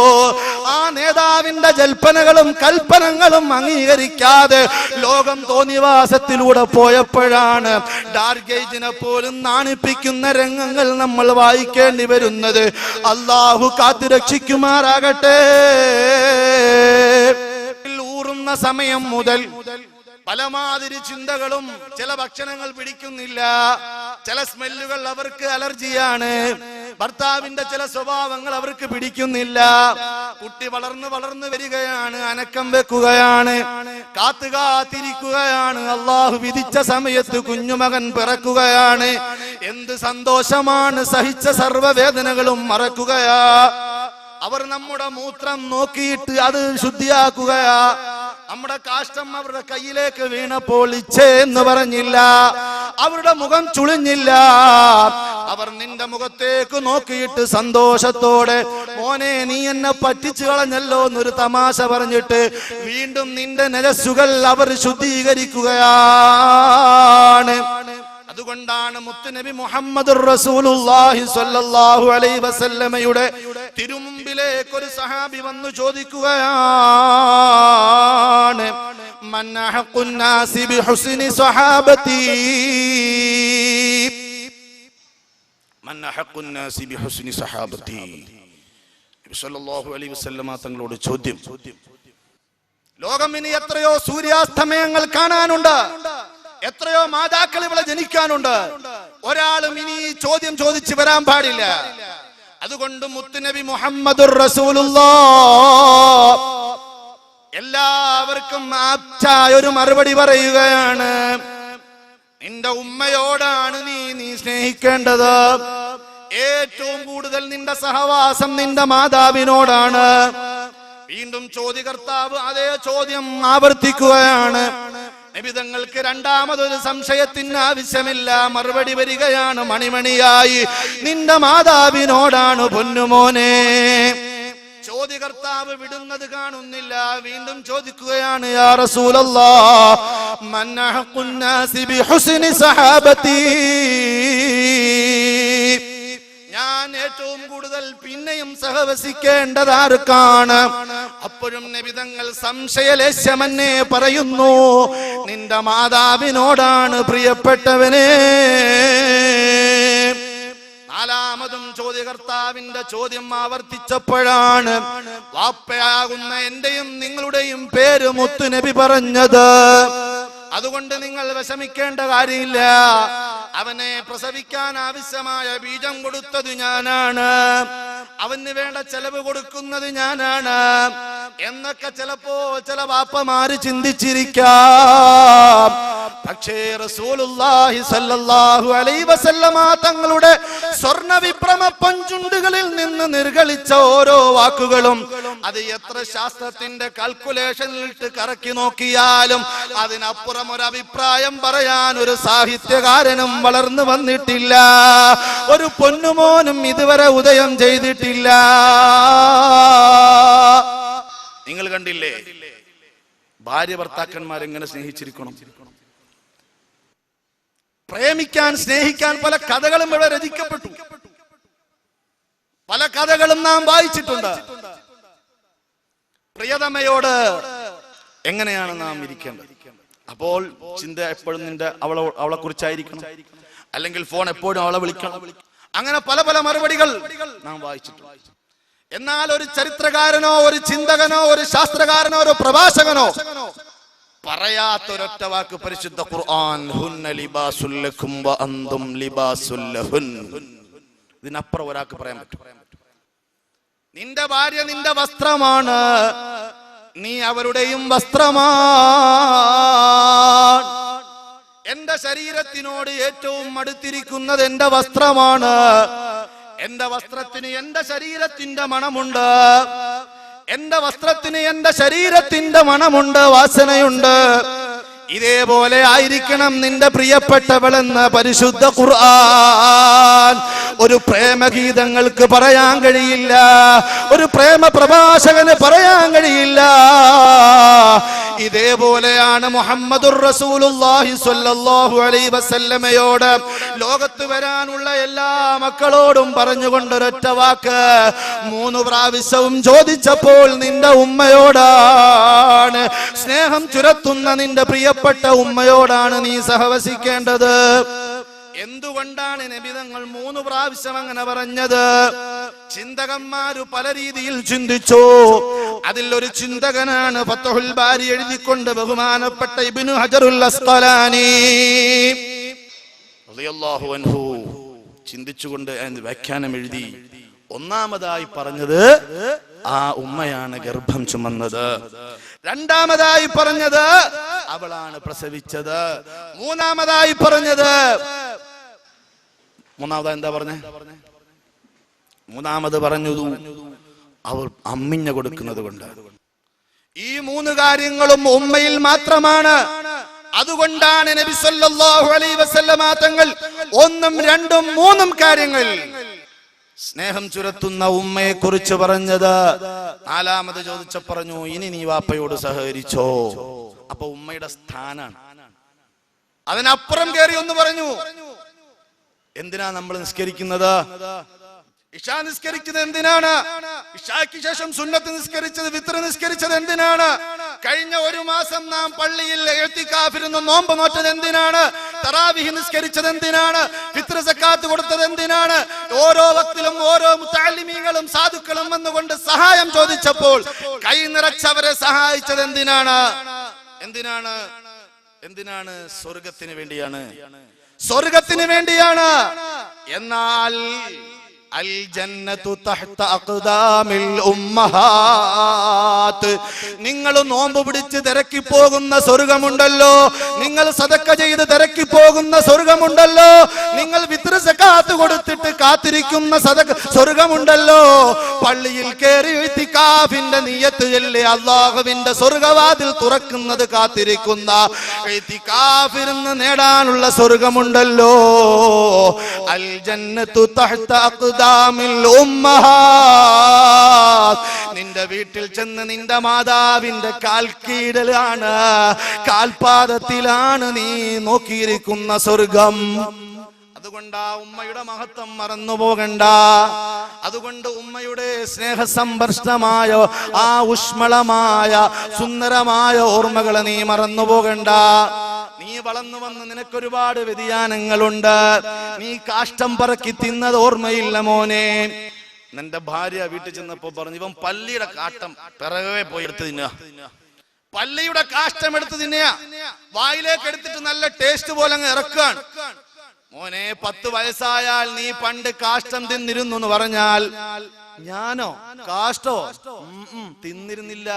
ആ നേതാവിന്റെ ജൽപ്പനകളും കൽപ്പനകളും അംഗീകരിക്കാതെ ലോകം തോന്നിവാസത്തിലൂടെ പോയപ്പോഴാണ് ഡാർക്ക് ഏജിനെ പോലും നാണിപ്പിക്കുന്ന രംഗങ്ങൾ നമ്മൾ വായിക്കേണ്ടി വരുന്നത്. അല്ലാഹു കാത്തുരക്ഷിക്കുമാറാകട്ടെ. ഊറുന്ന സമയം മുതൽ പലമാതിരി ചിന്തകളും, ചില ഭക്ഷണങ്ങൾ പിടിക്കുന്നില്ല, ചില സ്മെല്ലുകൾ അവർക്ക് അലർജിയാണ്, ഭർത്താവിന്റെ ചില സ്വഭാവങ്ങൾ അവർക്ക് പിടിക്കുന്നില്ല. കുട്ടി വളർന്നു വരികയാണ്, അനക്കം വെക്കുകയാണ്, കാത്തിരിക്കുകയാണ്. അള്ളാഹു വിധിച്ച സമയത്ത് കുഞ്ഞുമകൻ പിറക്കുകയാണ്. എന്ത് സന്തോഷമാണ്, സഹിച്ച സർവ്വവേദനകളും മറക്കുകയാ. അവർ നമ്മുടെ മൂത്രം നോക്കിയിട്ട് അത് ശുദ്ധിയാക്കുകയാ. നമ്മുടെ കാഷ്ടം അവരുടെ കയ്യിലേക്ക് വീണപ്പോൾ ഇച്ഛേ എന്ന് പറഞ്ഞില്ല, അവരുടെ മുഖം ചുളിഞ്ഞില്ല. അവർ നിന്റെ മുഖത്തേക്ക് നോക്കിയിട്ട് സന്തോഷത്തോടെ, മോനെ നീ എന്നെ പറ്റിച്ചു കളഞ്ഞല്ലോ എന്നൊരു തമാശ പറഞ്ഞിട്ട് വീണ്ടും നിന്റെ നജസ്സുകൾ അവർ ശുദ്ധീകരിക്കുകയാണ്. അതുകൊണ്ടാണ് മുത്തുനബി മുഹമ്മദുർ റസൂലുള്ളാഹി സ്വല്ലല്ലാഹു അലൈഹി വസല്ലമയുടെ തിരുമുമ്പിലേക്ക് ഒരു സഹാബി വന്നു ചോദിക്കുകയാണ്, മൻ അഹഖുൻ നാസി ബിഹുസ്നി സ്വഹാബതി, മൻ അഹഖുൻ നാസി ബിഹുസ്നി സ്വഹാബതി. നബി സ്വല്ലല്ലാഹു അലൈഹി വസല്ലമ തങ്ങളോട് ചോദ്യം. ലോകം ഇനി എത്രയോ സൂര്യാസ്തമയങ്ങൾ കാണാനുണ്ട്, എത്രയോ മാതാക്കൾ ഇവിടെ ജനിക്കാനുണ്ട്. ഒരാളും ഇനി ചോദ്യം ചോദിച്ചു വരാൻ പാടില്ല. അതുകൊണ്ട് മുത്തുനബി മുഹമ്മദുർ റസൂലുള്ളാഹ് എല്ലാവർക്കും ആപ്റ്റായ ഒരു മറുപടി പറയുകയാണ്. നിന്റെ ഉമ്മയോടാണ് നീ സ്നേഹിക്കേണ്ടത്. ഏറ്റവും കൂടുതൽ നിന്റെ സഹവാസം നിന്റെ മാതാവിനോടാണ്. വീണ്ടും ചോദ്യകർത്താവ് അതേ ചോദ്യം ആവർത്തിക്കുകയാണ്. നബിതങ്ങൾക്ക് രണ്ടാമതൊരു സംശയത്തിന് ആവശ്യമില്ല, മറുപടി വരികയാണ് മണിമണിയായി, നിന്റെ മാതാവിനോടാണ് പൊന്നുമോനെ. ചോദ്യകർത്താവ് വിടുന്നത് കാണുന്നില്ല, വീണ്ടും ചോദിക്കുകയാണ്, യാ റസൂലല്ലാഹ് മൻ അഹഖുൻ നാസി ബിഹുസ്നി സഹാബതി, ഞാൻ ഏറ്റവും കൂടുതൽ പിന്നെയും സഹവസിക്കേണ്ടത് ആർക്കാണ്? അപ്പോഴും നബിതങ്ങൾ സംശയലേശമന്നെ പറയുന്നു, നിന്റെ മാതാവിനോടാണ് പ്രിയപ്പെട്ടവനെ. നാലാമതും ചോദ്യകർത്താവിന്റെ ചോദ്യം ആവർത്തിച്ചപ്പോഴാണ് വാപ്പയാകുന്ന എന്റെയും നിങ്ങളുടെയും പേര് മുത്തുനബി പറഞ്ഞത്. അതുകൊണ്ട് നിങ്ങൾ വിഷമിക്കേണ്ട കാര്യമില്ല, അവനെ പ്രസവിക്കാൻ ആവശ്യമായ ബീജം കൊടുത്തത് ഞാനാണ്, അവന് വേണ്ട ചെലവ് കൊടുക്കുന്നത് ഞാനാണ് എന്നൊക്കെ ചിലപ്പോ ചില വാപ്പമാര് ചിന്തിച്ചിരിക്കാം. പക്ഷേ റസൂലുള്ളാഹി സ്വല്ലല്ലാഹു അലൈഹി വസല്ലമ തങ്ങളുടെ സ്വർണ്ണ വിഭ്രമ പഞ്ചുണ്ടുകളിൽ നിന്ന് നിർഗളിച്ച ഓരോ വാക്കുകളും അത് എത്ര ശാസ്ത്രത്തിന്റെ കാൽക്കുലേഷനിലിട്ട് കറക്കി നോക്കിയാലും അതിനപ്പുറം ഒരു അഭിപ്രായം പറയാൻ ഒരു സാഹിത്യകാരനും വളർന്നു വന്നിട്ടില്ല. ഒരു പൊന്നുമോനും ഇതുവരെ ഉദയം ചെയ്തിട്ടില്ല. നിങ്ങൾ കണ്ടില്ലേ ഭാര്യ ഭർത്താക്കന്മാരെങ്ങനെ സ്നേഹിച്ചിരിക്കണം? പ്രേമിക്കാൻ സ്നേഹിക്കാൻ പല കഥകളും ഇവിടെ രചിക്കപ്പെട്ടു. പല കഥകളും നാം വായിച്ചിട്ടുണ്ട്. പ്രിയതമയോട് എങ്ങനെയാണ് നാം ഇരിക്കേണ്ടത്? അപ്പോൾ ചിന്ത എപ്പോഴും നിന്റെ അവളെ കുറിച്ചായിരിക്കണം, അല്ലെങ്കിൽ ഫോൺ എപ്പോഴും അവളെ വിളിക്കണം. അങ്ങനെ പല പല മറുപടികൾ നാം വായിച്ചിട്ടുണ്ട്. എന്നാൽ ഒരു ചരിത്രകാരനോ ഒരു ചിന്തകനോ ഒരു ശാസ്ത്രകാരനോ ഒരു പ്രഭാഷകനോ പറയാത്തൊരൊറ്റ വാക്ക് പരിശുദ്ധ ഖുർആൻ, ഹുന്ന ലിബാസുൽ ലക്കും വ അൻതും ലിബാസുൽ ലഹുൻ. ഇതിനപ്പുറം ഒരാൾക്ക് പറയാൻ പറ്റും? നിന്റെ ഭാര്യ നിന്റെ വസ്ത്രമാണ്, നീ അവരുടെയും വസ്ത്രമാണ്. എന്റെ ശരീരത്തിനോട് ഏറ്റവും അടുത്തിരിക്കുന്നത് എന്റെ വസ്ത്രമാണ്. എന്റെ വസ്ത്രത്തിന് എന്റെ ശരീരത്തിന്റെ മണമുണ്ട്. എന്റെ വസ്ത്രത്തിന് എന്റെ ശരീരത്തിന്റെ മണമുണ്ട്, വാസനയുണ്ട്. ഇതേപോലെ ആയിരിക്കണം നിന്റെ പ്രിയപ്പെട്ടവളെന്ന് പരിശുദ്ധ ഖുർആൻ. ഒരു പ്രേമഗീതങ്ങൾക്ക് പറയാൻ കഴിയില്ല, ഒരു പ്രേമ പ്രഭാഷകന് പറയാൻ കഴിയില്ല. ഇതേപോലെയാണ് മുഹമ്മദുർ റസൂലുള്ളാഹി സ്വല്ലല്ലാഹു അലൈഹി വസല്ലമയോട് ലോകത്ത് വരാനുള്ള എല്ലാ മക്കളോടും പറഞ്ഞുകൊണ്ടൊരൊറ്റ വാക്ക് 3 പ്രാവശ്യവും ചോദിച്ചപ്പോൾ നിന്റെ ഉമ്മയോടാണ്, സ്നേഹം ചുരത്തുന്ന നിന്റെ പ്രിയപ്പെട്ട ഉമ്മയോടാണ് നീ സഹവസിക്കേണ്ടത്. എന്തുകൊണ്ടാണ് നബി തങ്ങൾ 3 പ്രാവശ്യം അങ്ങനെ പറഞ്ഞത്? ചിന്തകന്മാര് പല രീതിയിൽ ചിന്തിച്ചു. അതിൽ ഒരു ചിന്തകനാണ് ഫത്ഹുൽ ബാരി എഴുതിക്കൊണ്ട് ബഹുമാനപ്പെട്ട ഇബ്നു ഹജറുൽ അസ്ഖലാനി റളിയല്ലാഹു അൻഹു ചിന്തിച്ചുകൊണ്ട് വ്യാഖ്യാനം എഴുതി. ഒന്നാമതായി പറഞ്ഞത് ആ ഉമ്മയാണ് ഗർഭം ചുമന്നത്. രണ്ടാമതായി പറഞ്ഞത് അവളാണ് പ്രസവിച്ചത്. മൂന്നാമതായി എന്താ പറഞ്ഞേ? മൂന്നാമത് പറഞ്ഞു അവർ അമ്മിഞ്ഞ കൊടുക്കുന്നത് കൊണ്ട്. ഈ 3 കാര്യങ്ങളും ഉമ്മയിൽ മാത്രമാണ്. അതുകൊണ്ടാണ് നബി സല്ലല്ലാഹു അലൈഹി വസല്ലമ തങ്ങൾ 1ഉം 2ഉം 3ഉം കാര്യങ്ങൾ സ്നേഹം ചുരത്തുന്ന ഉമ്മയെ കുറിച്ച് പറഞ്ഞത്. 4ാമത് ചോദിച്ച പറഞ്ഞു, ഇനി നീ വാപ്പയോട് സഹകരിച്ചോ? അപ്പൊ ഉമ്മയുടെ സ്ഥാനാണ്. അതിനപ്പുറം കയറി ഒന്ന് പറഞ്ഞു, എന്തിനാ നമ്മൾ നിസ്കരിക്കുന്നത്? ഇശാ നിസ്കരിച്ചത് എന്തിനാണ്? ഇശായ്ക്ക് ശേഷം സുന്നത്ത് നിസ്കരിച്ചത്, വിത്ർ നിസ്കരിച്ചത് എന്തിനാണ്? കഴിഞ്ഞ 1 മാസം നാം പള്ളിയിൽ ഇഅ്തികാഫിരുന്ന് നോമ്പ് നോറ്റത് എന്തിനാണ്? തറാവീഹ് നിസ്കരിച്ചത് എന്തിനാണ്? ഫിത്ർ സക്കാത്ത് കൊടുത്തത് എന്തിനാണ്? ഓരോ വക്തിലും ഓരോ മുതഅല്ലിമീങ്ങളും സാധുക്കളും വന്നുകൊണ്ട് സഹായം ചോദിച്ചപ്പോൾ കൈ നിറച്ചവരെ സഹായിച്ചത് എന്തിനാണ്? എന്തിനാണ്? സ്വർഗത്തിന് വേണ്ടിയാണ്. സ്വർഗത്തിന് വേണ്ടിയാണ്. എന്നാൽ അൽ ജന്നത്തു തഹ്ത അഖ്ദാമിൽ ഉമ്മഹാത്ത്. നിങ്ങൾ നോമ്പ് പിടിച്ച് തിരക്കി പോകുന്ന സ്വർഗമുണ്ടല്ലോ, നിങ്ങൾ സദക്ക ചെയ്ത് തിരക്കി പോകുന്ന സ്വർഗമുണ്ടല്ലോ, നിങ്ങൾ വിത്ർ സകാത്ത് കൊടുത്തിട്ട് കാത്തിരിക്കുന്ന സ്വർഗമുണ്ടല്ലോ, പള്ളിയിൽ കയറി ഇഅ്തികാഫിന്റെ നിയ്യത്ത് ചൊല്ലി അല്ലാഹുവിന്റെ സ്വർഗവാതിൽ തുറക്കുന്നത് കാത്തിരിക്കുന്ന ഇഅ്തികാഫിരുന്ന് നേടാനുള്ള സ്വർഗമുണ്ടല്ലോ. അൽ ജന്നത്തു തഹ്ത നിന്റെ വീട്ടിൽ ചെന്ന് നിന്റെ മാതാവിന്റെ കാൽക്കീഴിലാണ്, കാൽപാദത്തിലാണ് നീ നോക്കിയിരിക്കുന്ന സ്വർഗം. അതുകൊണ്ട് ആ ഉമ്മയുടെ മഹത്വം മറന്നു പോകണ്ട. അതുകൊണ്ട് ഉമ്മയുടെ സ്നേഹസമ്പർഷ്ടമായ ആ ഊഷ്മളമായ സുന്ദരമായ ഓർമ്മകളെ നീ മറന്നു പോകണ്ട. നീ വളർന്നു വന്ന് നിനക്കൊരുപാട് വ്യതിയാനങ്ങളുണ്ട്. നീ കാഷ്ടം പറക്കി തിന്നത് ഓർമ്മയില്ല മോനെ. നിന്റെ ഭാര്യ വീട്ടിൽ ചെന്നപ്പോ പറഞ്ഞു, ഇവൻ പല്ലിയുടെ കാഷ്ടം പിറകെ പോയി എടുത്ത് തിന്നുക, പല്ലിയുടെ കാഷ്ടം എടുത്ത് തിന്നുക, വായിലേക്ക് എടുത്തിട്ട് നല്ല ടേസ്റ്റ് പോലെ അങ്ങ് ഇറക്കുകയാണ്. മോനെ 10 വയസ്സായാൽ നീ പണ്ട് കാഷ്ടം തിന്നിരുന്നു എന്ന് പറഞ്ഞാൽ, ഞാനോ കാഷ്ടോ തിന്നിരുന്നില്ല.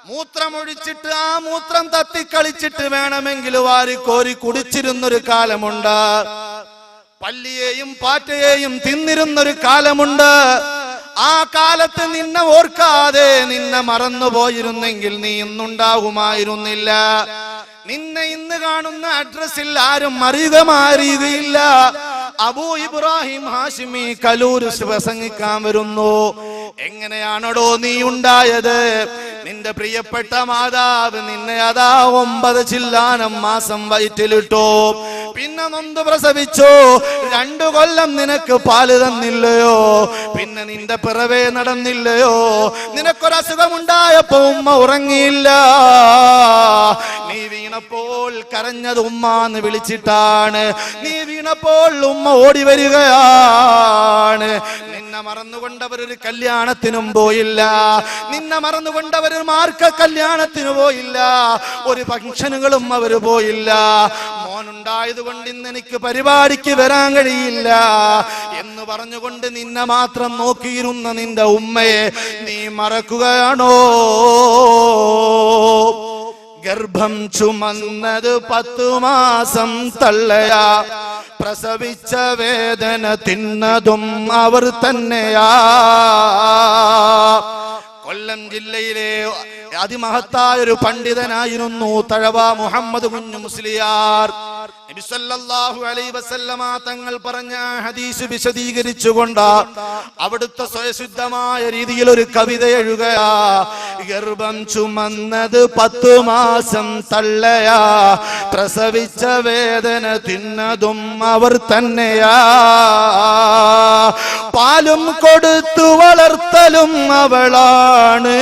മൂത്രമൊഴിച്ചിട്ട് ആ മൂത്രം തത്തിക്കളിച്ചിട്ട് വേണമെങ്കിൽ വാരി കോരി കുടിച്ചിരുന്നൊരു കാലമുണ്ട്. പല്ലിയെയും പാറ്റയെയും തിന്നിരുന്നൊരു കാലമുണ്ട്. ആ കാലത്ത് നിന്നെ ഓർക്കാതെ നിന്നെ മറന്നുപോയിരുന്നെങ്കിൽ നീ ഇന്നുണ്ടാകുമായിരുന്നില്ല. നിന്നെ ഇന്ന് കാണുന്ന അഡ്രസ്സിൽ ആരും അറിയുകയില്ല. അബൂ ഇബ്രാഹിം ഹാഷിമി കലൂർ പ്രസംഗിക്കാൻ വരുന്നു. എങ്ങനെയാണോ നീ ഉണ്ടായത്? നിന്റെ പ്രിയപ്പെട്ട മാതാവ് നിന്നെ അതാ 9 ചില്ലാനം മാസം വയറ്റിലിട്ടു. പിന്നെ നൊന്ത് പ്രസവിച്ചു. 2 കൊല്ലം നിനക്ക് പാല് തന്നില്ലയോ? പിന്നെ നിന്റെ പിറവേ നടന്നില്ലയോ? നിനക്കൊരസുഖമുണ്ടായപ്പോ ഉമ്മ ഉറങ്ങിയില്ല. നീ വീണപ്പോൾ കരഞ്ഞത് ഉമ്മ എന്ന് വിളിച്ചിട്ടാണ്. നീ വീണപ്പോൾ ഉമ്മ ഓടി വരികയാണ്. നിന്നെ മറന്നുകൊണ്ടവരൊരു കല്യാണത്തിനും പോയില്ല. നിന്നെ മറന്നുകൊണ്ടവർ മാർക്ക കല്യാണത്തിന് പോയില്ല. ഒരു ഫംഗ്ഷനുകളും അവര് പോയില്ല. മോനുണ്ടായത് കൊണ്ട് ഇന്ന് എനിക്ക് പരിപാടിക്ക് വരാൻ കഴിയില്ല എന്ന് പറഞ്ഞുകൊണ്ട് നിന്നെ മാത്രം നോക്കിയിരുന്ന നിന്റെ ഉമ്മയെ നീ മറക്കുകയാണോ? ഗർഭം ചുമന്നത് 10 മാസം തള്ളയാ. പ്രസവിച്ച വേദന തിന്നതും അവർ തന്നെയാ. കൊല്ലം ജില്ലയിലെ അതിമഹത്തായ ഒരു പണ്ഡിതനായിരുന്നു തഴവ മുഹമ്മദ് കുഞ്ഞു മുസ്ലിയാർ. നബി സല്ലല്ലാഹു അലൈഹി വസല്ലമ തങ്ങൾ പറഞ്ഞ ഹദീസ് വിശദീകരിച്ചുകൊണ്ട് അവിടുത്തെ സ്വയസിദ്ധമായ രീതിയിൽ ഒരു കവിത എഴുതുകയാ. ഗർഭം ചുമന്നത് 10 മാസം തള്ളയാ. പ്രസവിച്ച വേദന തിന്നതും അവർ തന്നെയാ. പാലും കൊടുത്തു വളർത്തലും അവളാണ്.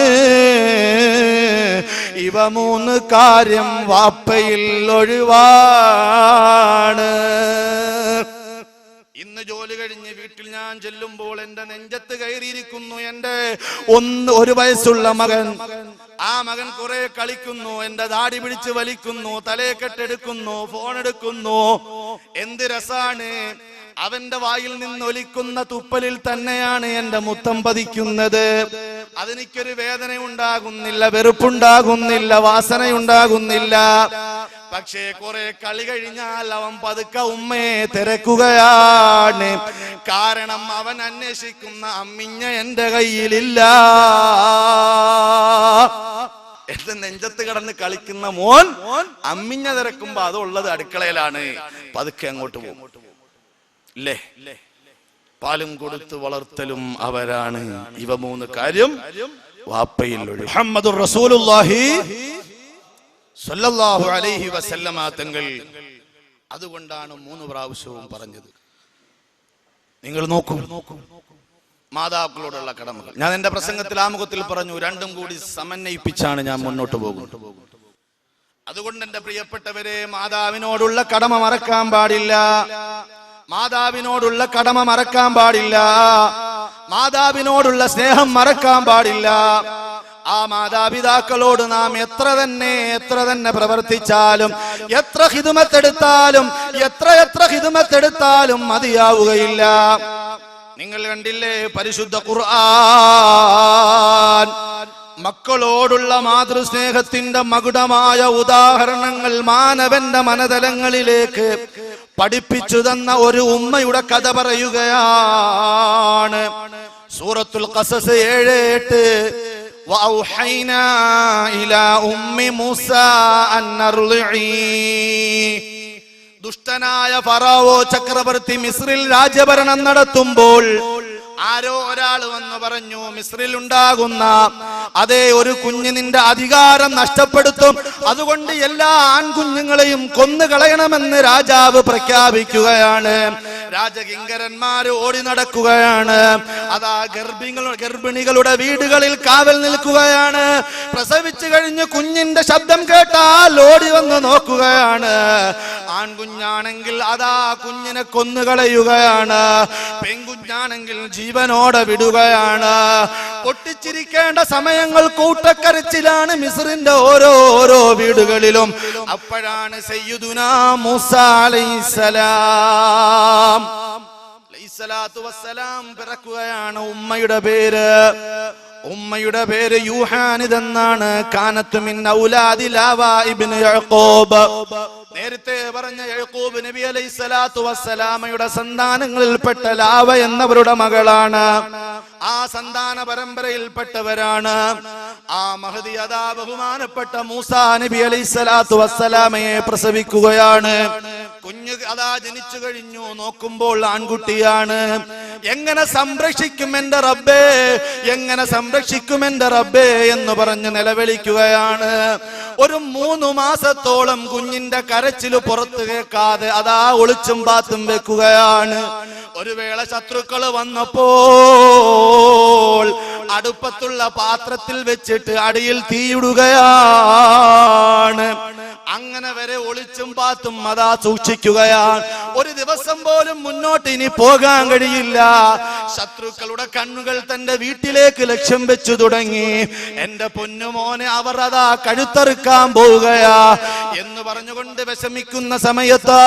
ഇവ 3 കാര്യം വാപ്പയിൽ ഒഴിവാണ്. ഇന്ന് ജോലി കഴിഞ്ഞ് വീട്ടിൽ ഞാൻ ചെല്ലുമ്പോൾ എന്റെ നെഞ്ചത്ത് കയറിയിരിക്കുന്നു എന്റെ 1 വയസ്സുള്ള മകൻ. ആ മകൻ കുറെ കളിക്കുന്നു, എന്റെ ദാടി പിടിച്ച് വലിക്കുന്നു, തലയെക്കെട്ടെടുക്കുന്നു, ഫോൺ എടുക്കുന്നു. എന്ത് രസാണ്! അവന്റെ വായിൽ നിന്ന് ഒലിക്കുന്ന തുപ്പലിൽ തന്നെയാണ് എന്റെ മുത്തം പതിക്കുന്നത്. അതെനിക്കൊരു വേദന ഉണ്ടാകുന്നില്ല, വെറുപ്പുണ്ടാകുന്നില്ല, വാസനയുണ്ടാകുന്നില്ല. പക്ഷേ കുറെ കളി കഴിഞ്ഞാൽ അവൻ പതുക്കെ ഉമ്മയെ തിരക്കുകയാണ്. കാരണം അവൻ അന്വേഷിക്കുന്ന അമ്മിഞ്ഞ എന്റെ കയ്യിലില്ല. എന്റെ നെഞ്ചത്ത് കിടന്ന് കളിക്കുന്ന മോൻ അമ്മിഞ്ഞ തിരക്കുമ്പോ അതുള്ളത് അടുക്കളയിലാണ്. പതുക്കെ അങ്ങോട്ട് പോകും. ഇല്ലേ? പാലും കൊടുത്ത് വളർത്തലും അവരാണ്. ഇവ 3 കാര്യം വാപ്പയിൽ ഒഴിവാണ്. മുഹമ്മദുർ റസൂലുള്ളാഹി സ്വല്ലല്ലാഹു അലൈഹി വസല്ലമ തങ്ങൾ അതുകൊണ്ടാണ് 3 പ്രാവശ്യവും പറഞ്ഞത്. നിങ്ങൾ നോക്കൂ, മാതാക്കളോടുള്ള കടമകൾ. ഞാൻ എന്റെ പ്രസംഗത്തിൽ ആമുഖത്തിൽ പറഞ്ഞു, 2ഉം കൂടി സമന്വയിപ്പിച്ചാണ് ഞാൻ മുന്നോട്ട് പോകുന്നത്. അതുകൊണ്ട് എന്റെ പ്രിയപ്പെട്ടവരെ, മാതാവിനോടുള്ള കടമ മറക്കാൻ പാടില്ല. മാതാവിനോടുള്ള കടമ മറക്കാൻ പാടില്ല. മാതാവിനോടുള്ള സ്നേഹം മറക്കാൻ പാടില്ല. ആ മാതാപിതാക്കളോട് നാം എത്ര തന്നെ പ്രവർത്തിച്ചാലും, എത്ര ഹിദ്മത്തെടുത്താലും മതിയാവുകയില്ല. നിങ്ങൾ കണ്ടില്ലേ പരിശുദ്ധ ഖുർആൻ മക്കളോടുള്ള മാതൃസ്നേഹത്തിന്റെ മകുടമായ ഉദാഹരണങ്ങൾ മാനവന്റെ മനതലങ്ങളിലേക്ക് പഠിപ്പിച്ചു തന്ന ഒരു ഉമ്മയുടെ കഥ പറയുകയാണ്. സൂറത്തുൽ ഖസസ് 7:8 വഔഹൈനാ ഇലാ ഉമ്മി മൂസാ അൻ അർളിഇ. ദുഷ്ടനായ ഫറവോ ചക്രവർത്തി മിസ്രിൽ രാജഭരണം നടത്തുമ്പോൾ ആരോ ഒരാൾ വന്നു പറഞ്ഞു, മിസ്രിൽ ഉണ്ടാകുന്ന അതേ ഒരു കുഞ്ഞ് നിന്റെ അധികാരം നഷ്ടപ്പെടുത്തും, അതുകൊണ്ട് എല്ലാ ആൺകുഞ്ഞുങ്ങളെയും കൊന്നുകളയണമെന്ന് രാജാവ് പ്രഖ്യാപിക്കുകയാണ്. രാജകിങ്കരന്മാര് ഓടി നടക്കുകയാണ്. അതാ ഗർഭിണികളുടെ വീടുകളിൽ കാവൽ നിൽക്കുകയാണ്. പ്രസവിച്ചു കഴിഞ്ഞ് കുഞ്ഞിന്റെ ശബ്ദം കേട്ടാൽ ഓടി വന്ന് നോക്കുകയാണ്. ആൺകുഞ്ഞാണെങ്കിൽ അതാ കുഞ്ഞിനെ കൊന്നുകളയുകയാണ്. പെൺകുഞ്ഞാണെങ്കിൽ ജീവനോടെ വിടുകയാണ്. പൊട്ടിച്ചിരിക്കേണ്ട സമയങ്ങൾ കൂട്ടക്കരച്ചിലാണ് മിസ്രിന്റെ ഓരോ വീടുകളിലും. അപ്പോഴാണ് സയ്യിദുനാ മൂസാ അലൈഹിസ്സലാം പിറക്കുകയാണ്. ഉമ്മയുടെ പേര് ഉമ്മയുടെ പേര് യൂഹാനിദ് എന്നാണ്. കാനത്ത് മിൻ ഔലാദി ലാവാ ഇബ്നു യഅഖൂബ്. നേരത്തെ പറഞ്ഞ യഅഖൂബ് നബി അലൈഹിസ്സലാത്തു വസ്സലാമയുടെ സന്താനങ്ങളിൽപ്പെട്ട ലാവ എന്നവരുടെ മകളാണ്. ആ സന്താന പരമ്പരയിൽപ്പെട്ടവരാണ്. ആ മഹദി അതാ ബഹുമാനപ്പെട്ട മൂസാ നബി അലൈഹിസ്സലാത്തു വസ്സലാമയെ പ്രസവിക്കുകയാണ്. കുഞ്ഞ് അതാ ജനിച്ചു കഴിഞ്ഞു. നോക്കുമ്പോൾ ആൺകുട്ടിയാണ്. എങ്ങനെ സംരക്ഷിക്കും എന്റെ റബ്ബേ, എങ്ങനെ സംരക്ഷിക്കും എന്റെ റബ്ബേ എന്ന് പറഞ്ഞ് നിലവിളിക്കുകയാണ്. ഒരു 3 മാസത്തോളം കുഞ്ഞിന്റെ കരച്ചില് പുറത്തു കേൾക്കാതെ അതാ ഒളിച്ചും പാത്തും വെക്കുകയാണ്. ഒരു വേള ശത്രുക്കൾ വന്നപ്പോൾ അടുപ്പത്തുള്ള പാത്രത്തിൽ വെച്ചിട്ട് അടിയിൽ തീയിടുകയാണ്. അങ്ങനെ വരെ ഒളിച്ചും പാത്തും അതാ സൂക്ഷിക്കുകയാണ്. ഒരു ദിവസം പോലും മുന്നോട്ട് ഇനി പോകാൻ കഴിയില്ല. ശത്രുക്കളുടെ കണ്ണുകൾ തന്റെ വീട്ടിലേക്ക് ലക്ഷ്യം വെച്ചു തുടങ്ങി. എന്റെ പൊന്നുമോനെ അവർ അതാ കഴുത്തറുക്കാൻ പോവുകയാ എന്ന് പറഞ്ഞുകൊണ്ട് വിഷമിക്കുന്ന സമയത്ത്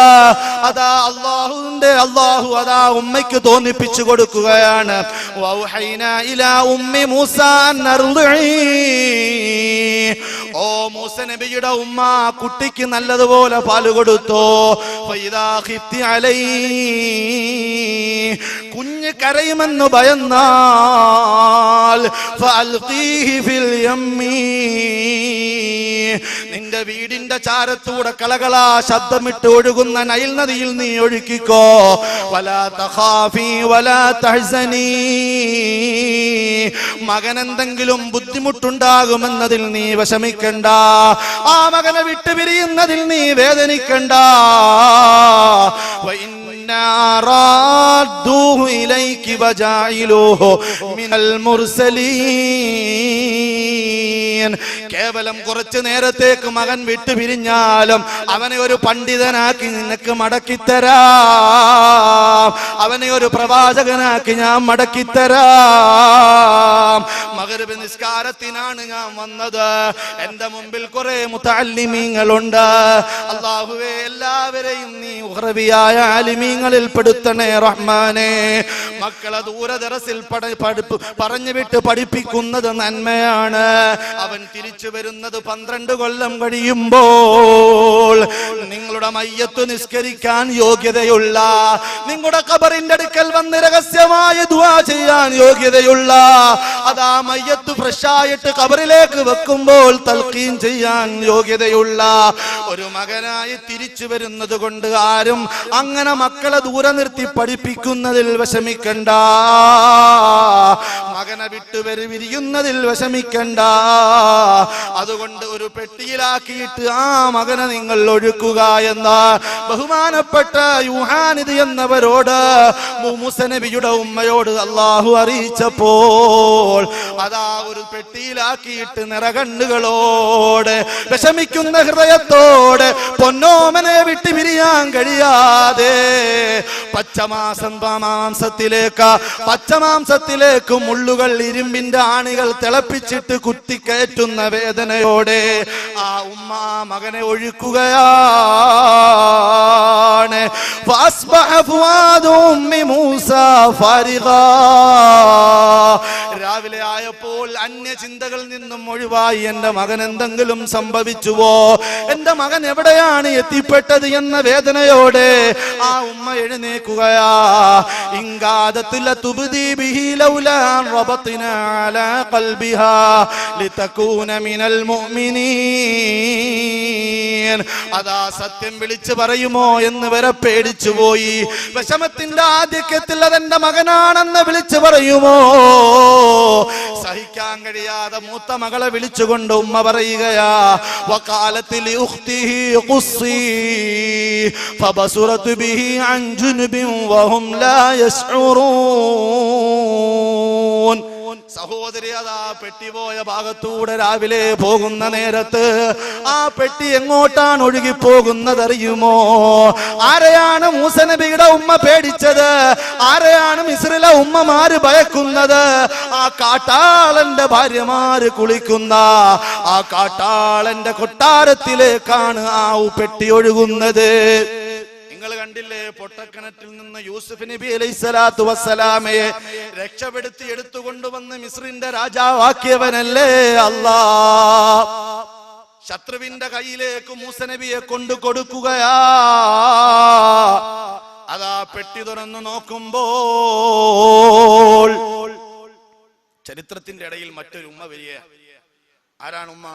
അതാ അല്ലാഹു അതാ ഉമ്മയ്ക്ക് തോന്നിപ്പിച്ചു കൊടുക്കുകയാണ്. വൗഹൈനാ ഇലാ ഉമ്മി മൂസാ അൻഅർളിഇ. ഓ മൂസ നബിയുടെ ഉമ്മ കുട്ടിക്ക് നല്ലതുപോലെ പാല് കൊടുത്തോ. ഫഇദാ ഖിഫ്തി അലൈ, കുഞ്ഞ് കരയുമെന്ന് ഭയന്നാൽ ഫഅൽഖീഹി ഫിൽ യമ്മി, നിന്റെ വീടിന്റെ ചാരത്തൂടെ കളകളാ ശബ്ദമിട്ട് ഒഴുകുന്ന നൈൽ നദിയിൽ നീ ഒഴുക്കിക്കോ. വലാ തഖാഫി വലാ തഹ്സനി, മകനെന്തെങ്കിലും ബുദ്ധിമുട്ടുണ്ടാകുമെന്നതിൽ നീ വിഷമിക്കണ്ട. ആ മകനെ വിട്ടുപിരിയുന്നതിൽ നീ വേദനിക്കണ്ട. കേവലം കുറച്ചു നേരത്തേക്ക് മകൻ വിട്ടുപിരിഞ്ഞാലും അവനെ ഒരു പണ്ഡിതനാക്കി നിനക്ക് മടക്കിത്തരാം. അവനെ ഒരു പ്രവാചകനാക്കി ഞാൻ മടക്കിത്തരാം. മഗ്‌രിബ് നിസ്കാരത്തിനാണ് ഞാൻ വന്നത്. എന്റെ മുമ്പിൽ കുറെ മുതഅല്ലിമീങ്ങളുണ്ട്. അല്ലാഹുവേ, എല്ലാവരെയും നീ ഉഖ്റവിയായ ആലിമീങ്ങളിൽ പെടുത്തണേ റഹ്മാനേ. മക്കളെ ദൂരദർസിൽ പറഞ്ഞു വിട്ട് പഠിപ്പിക്കുന്നത് നന്മയാണ്. അവൻ തിരിച്ചു വരുന്നത് 12 കൊല്ലം കഴിയുമ്പോൾ നിങ്ങളുടെ മയ്യത്ത് നിസ്കരിക്കാൻ യോഗ്യതയുള്ള, നിങ്ങളുടെ ഖബറിന്റെ അടുക്കൽ വന്ന് രഹസ്യമായ ദുആ ചെയ്യാൻ യോഗ്യതയുള്ള, അതാ മയ്യത്ത് ഫ്രഷായിട്ട് ഖബറിലേക്ക് വെക്കുമ്പോൾ തൽഖീൻ ചെയ്യാൻ യോഗ്യതയുള്ള ഒരു മകനായി തിരിച്ചു വരുന്നത് കൊണ്ട് ആരും അങ്ങനെ മക്കളെ ദൂരെ നിർത്തി പഠിപ്പിക്കുന്നതിൽ വിഷമിക്കണ്ട. മകനെ വിരിയുന്നതിൽ വിഷമിക്കണ്ട. അതുകൊണ്ട് ഒരു പെട്ടിയിലാക്കിയിട്ട് ആ മകനെ നിങ്ങൾ ഒഴുക്കുക എന്ന ബഹുമാനപ്പെട്ട യൂഹാനിദ് എന്നവരോട് മൂസ നബിയുടെ ഉമ്മയോട് അല്ലാഹു അറിയിച്ചപ്പോൾ അതാ ഒരു പെട്ടിയിലാക്കിയിട്ട് നിറകണ്ണുകളോടെ വിഷമിക്കുന്ന ഹൃദയത്തോടെ പൊന്നോമനെ വിട്ട് പിരിയാൻ കഴിയാതെ പച്ചമാംസത്തിലേക്ക് മുള്ളുകൾ ഇരുമ്പിന്റെ ആണികൾ തിളപ്പിച്ചിട്ട് കുത്തിക്കയറ്റുന്ന വേദനയോടെ ആ ഉമ്മ മകനെ ഒഴുക്കുകയാണ്. രാവിലെ ആയപ്പോൾ അന്യ ചിന്തകളിൽ നിന്നും ഒഴിവായി. എന്റെ മകൻ എന്തെങ്കിലും സംഭവിച്ചുവോ, എന്റെ മകൻ എവിടെയാണ് എത്തിപ്പെട്ടത് എന്ന വേദനയോടെ ആ ഉമ്മ എഴുന്നേക്കുകയാ. അതാ സത്യം വിളിച്ചു പറയുമോ എന്ന് വരെ പേടിച്ചു പോയി. വിഷമത്തിന്റെ ആധിക്യത്തിൽ അതെന്റെ മകനാണെന്ന് വിളിച്ചു പറയുമോ, സഹിക്കാൻ കഴിയാതെ മൂത്ത മകളെ വിളിച്ചുകൊണ്ട് ഉമ്മ പറയുകയാ. വഖാലത്തിൽ ഉഖ്തിഹി ഖുസ്സി ഫബസുറത് ബിഹി അൻ ജുനുബിൻ വഹും ലാ യശ്ഉറൂൻ. സഹോദരി അതാ പെട്ടിപോയ ഭാഗത്തൂടെ രാവിലെ പോകുന്ന നേരത്ത് ആ പെട്ടി എങ്ങോട്ടാണ് ഒഴുകി പോകുന്നത് അറിയുമോ? ആരെയാണ് മൂസ നബിയുടെ ഉമ്മ പേടിച്ചത്? ആരെയാണ് മിസ്രിലെ ഉമ്മമാര് ഭയക്കുന്നത്? ആ കാട്ടാളന്റെ ഭാര്യമാര് കുളിക്കുന്ന ആ കാട്ടാളന്റെ കൊട്ടാരത്തിലേക്കാണ് ആ പെട്ടി ഒഴുകുന്നത്. നിങ്ങൾ കണ്ട കണ്ടില്ലേ, പൊട്ടക്കിണറ്റിൽ നിന്ന് യൂസുഫ് നബി അലൈഹിസ്സലാത്തു വസ്സലാമയെ രക്ഷപ്പെടുത്തി എടുത്തുകൊണ്ടുവന്ന് മിസ്രിന്റെ രാജാവാക്കിയവനല്ലേ അല്ലാഹ്. ശത്രുവിന്റെ കയ്യിലേക്ക് മൂസ നബിയെ കൊണ്ടു കൊടുക്കുകയാ. അതാ പെട്ടി തുറന്നു നോക്കുമ്പോൾ ചരിത്രത്തിന്റെ ഇടയിൽ മറ്റൊരു ഉമ്മ വരിക. ആരാണ് ഉമ്മ?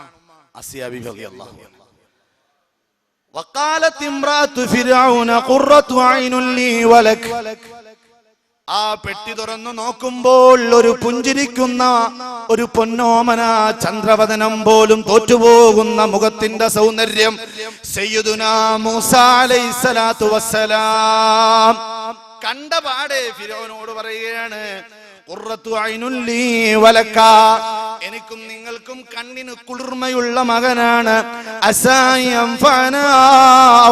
ആസിയ ബിബി റളിയല്ലാഹു അൻഹ. വഖാലത് ഇംറാതു ഫിർഔന ഖുറത്തു ഐനുൻ ലീ വലക്. ആ പെട്ടി തുറന്നു നോക്കുമ്പോൾ ഒരു പുഞ്ചിരിക്കുന്ന ഒരു പൊന്നോമന ചന്ദ്രവദനം പോലും തോറ്റുപോകുന്ന മുഖത്തിന്റെ സൗന്ദര്യം സയ്യിദുനാ മൂസ അലൈഹിസ്സലാത്തു വസ്സലാം കണ്ട പാടെ ഫിർഔനോട് പറയുകയാണ്, ഖുറത്തു ഐനുൻ ലീ വലക, എനിക്കും നിങ്ങൾക്കും കണ്ണിന് കുളിർമയുള്ള മകനാണ്. അസായം ഫനാ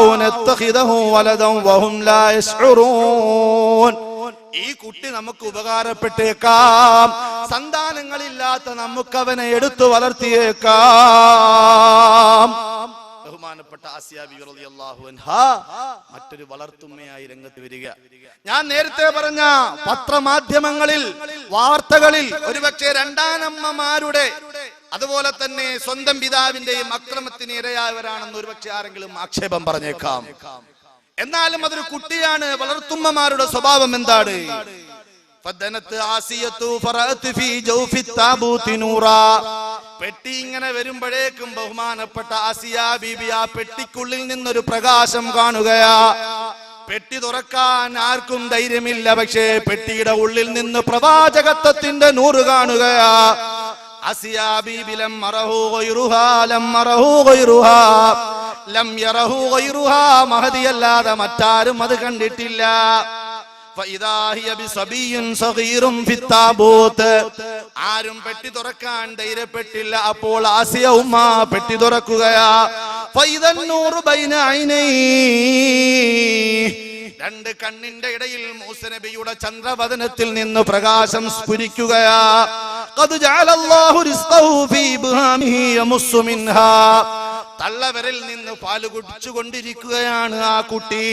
ഔ നത്തഖിദഹു വലദൻ വഹും ലാ യശ്ഉറൂൻ. ഈ കുട്ടി നമുക്ക് ഉപകാരപ്പെട്ടേക്കാം, സന്താനങ്ങളില്ലാത്ത നമുക്ക് അവനെ എടുത്തു വളർത്തിയേക്കാം. ബഹുമാനപ്പെട്ട ആസിയ ബിബി റളിയല്ലാഹു അൻഹാ മറ്റൊരു വളർത്തുമ്മയായി രംഗത്ത് വരിക. ഞാൻ നേരത്തെ പറഞ്ഞ പത്രമാധ്യമങ്ങളിൽ വാർത്തകളിൽ ഒരുപക്ഷെ രണ്ടാനമ്മമാരുടെ അതുപോലെ തന്നെ സ്വന്തം പിതാവിന്റെയും അക്രമത്തിന് ഇരയായവരാണെന്ന് ഒരുപക്ഷെ ആരെങ്കിലും ആക്ഷേപം പറഞ്ഞേക്കാം. എന്നാലും അതൊരു കുട്ടിയാണ്. വളർത്തുമ്മമാരുടെ സ്വഭാവം എന്താണ്? പെട്ടി ഇങ്ങനെ വരുമ്പോഴേക്കും ബഹുമാനപ്പെട്ട ആസിയ ബീബി ആ പെട്ടിക്കുള്ളിൽ നിന്നൊരു പ്രകാശം കാണുകയാ. പെട്ടി തുറക്കാൻ ആർക്കും ധൈര്യമില്ല, പക്ഷേ പെട്ടിയുടെ ഉള്ളിൽ നിന്ന് പ്രവാചകത്വത്തിന്റെ നൂറ് കാണുകയാ. ആസിയ ബീബി ലം യറഹു ഗൈറുഹാ ലം യറഹു ഗൈറുഹാ ലം യറഹു ഗൈറുഹാ, മഹദിയല്ലാതെ മറ്റാരും അത് കണ്ടിട്ടില്ല. ആരും പെട്ടി തുറക്കാൻ ധൈര്യപ്പെട്ടില്ല. അപ്പോൾ ആസിയ ഉമ്മ പെട്ടി തുറക്കുകയാ. രണ്ട് കണ്ണിന്റെ ഇടയിൽ മൂസ നബിയുടെ ചന്ദ്രവദനത്തിൽ നിന്ന് പ്രകാശം സ്ഫുരിക്കുകയാ. തള്ളവരിൽ നിന്ന് പാല് കുടിച്ചുകൊണ്ടിരിക്കുകയാണ് ആ കുട്ടി.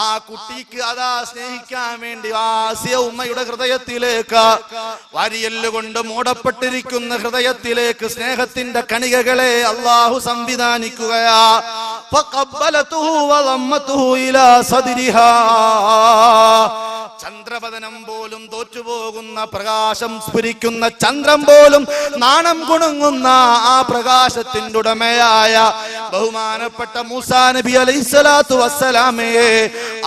ആ കുട്ടിക്ക് അതാ സ്നേഹിക്കാൻ വേണ്ടി ആസിയ ഉമ്മയുടെ ഹൃദയത്തിലേക്ക്, വാരിയെല്ലുകൊണ്ട് മൂടപ്പെട്ടിരിക്കുന്ന ഹൃദയത്തിലേക്ക് സ്നേഹത്തിന്റെ കണികകളെ അള്ളാഹു സംവിധാനിക്കുകയാ. ചന്ദ്രവദനം പോലും തോറ്റുപോകുന്ന പ്രകാശം സ്ഫുരിക്കുന്ന ചന്ദ്രൻ പോലും നാണം കുണുങ്ങുന്ന ആ പ്രകാശത്തിന്റെ ഉടമയായ ബഹുമാനപ്പെട്ട മൂസാ നബി അലൈഹിസ്സലാത്തു വസ്സലാമയെ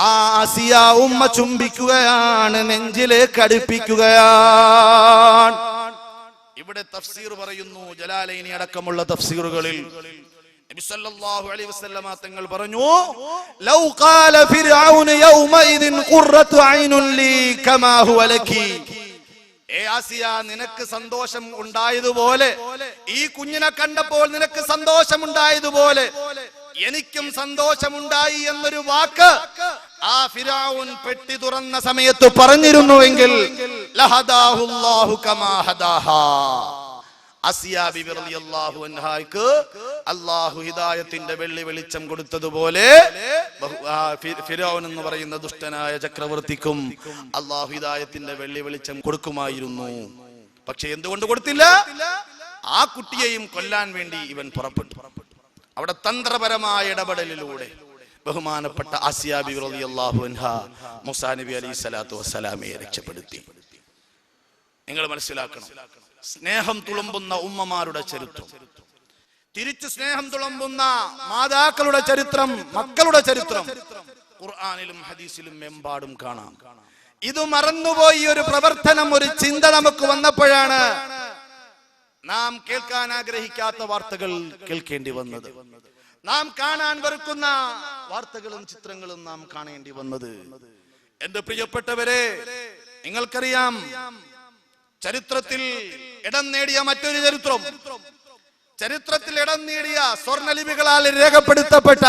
ആസിയ ഉമ്മ ചുംബിക്കുകയാണ്, നെഞ്ചിലേക്ക് അടുപ്പിക്കുകയാണ്. ഇവിടെ തഫ്സീർ പറയുന്നു, ജലാലൈനി അടക്കമുള്ള തഫ്സീറുകളിൽ നബി സല്ലല്ലാഹു അലൈഹി വസല്ലമ തങ്ങൾ പറഞ്ഞു, ലൗ ഖാല ഫിർഔന യൗമഇദിൻ ഖുറത്തു ഐനുൻ ലീ കമാ ഹുവ ലകി. ഏ ആസിയ, നിനക്ക് സന്തോഷം ഉണ്ടായതുപോലെ, ഈ കുഞ്ഞിനെ കണ്ടപ്പോൾ നിനക്ക് സന്തോഷം ഉണ്ടായതുപോലെ എനിക്കും സന്തോഷമുണ്ടായി എന്നൊരു വാക്ക് ആ ഫിർഔൻ പെട്ടി തുറന്ന സമയത്ത് പറഞ്ഞിരുന്നുവെങ്കിൽ ലഹദാഹുല്ലാഹു കമാ ഹദാഹാ. ആസിയ ബിബി റളിയല്ലാഹു അൻഹായ്ക്ക് അല്ലാഹു ഹിദായത്തിന്റെ വെള്ളി വെളിച്ചം കൊടുത്തതുപോലെ ഫിർഔൻ എന്ന് പറയുന്ന ദുഷ്ടനായ ചക്രവർത്തിക്കും അല്ലാഹു ഹിദായത്തിന്റെ വെള്ളി വെളിച്ചം കൊടുക്കുമായിരുന്നു. പക്ഷെ എന്തുകൊണ്ട് കൊടുത്തില്ല? ആ കുട്ടിയെയും കൊല്ലാൻ വേണ്ടി ഇവൻ പുറപ്പെട്ടു. അവിടെ തന്ത്രപരമായ ഇടപെടലിലൂടെ ബഹുമാനപ്പെട്ട ആസിയ ബിബി റളിയല്ലാഹു അൻഹാ മൂസാ നബി അലൈഹിസ്സലാത്തു വസ്സലാമയെ രക്ഷപ്പെടുത്തി. നിങ്ങൾ മനസ്സിലാക്കണം, സ്നേഹം തുളുമ്പുന്ന ഉമ്മമാരുടെ ചരിത്രം, തിരിച്ചു സ്നേഹം തുളുമ്പുന്ന മാതാക്കളുടെ ചരിത്രം, മക്കളുടെ ചരിത്രം ഖുർആനിലും ഹദീസിലും എമ്പാടും കാണാം. ഇത് മറന്നുപോയി ഒരു പ്രവർത്തനം, ഒരു ചിന്ത നമുക്ക് വന്നപ്പോഴാണ് നാം കേൾക്കാൻ ആഗ്രഹിക്കാത്ത വാർത്തകൾ കേൾക്കേണ്ടി വന്നത്, നാം കാണാൻ വെറുക്കുന്ന വാർത്തകളും ചിത്രങ്ങളും നാം കാണേണ്ടി വന്നത്. എന്റെ പ്രിയപ്പെട്ടവരെ, നിങ്ങൾക്കറിയാം ചരിത്രത്തിൽ ഇടം നേടിയ മറ്റൊരു ചരിത്രത്തിൽ ഇടം നേടിയ സ്വർണ്ണലിപികളാൽ രേഖപ്പെടുത്തപ്പെട്ട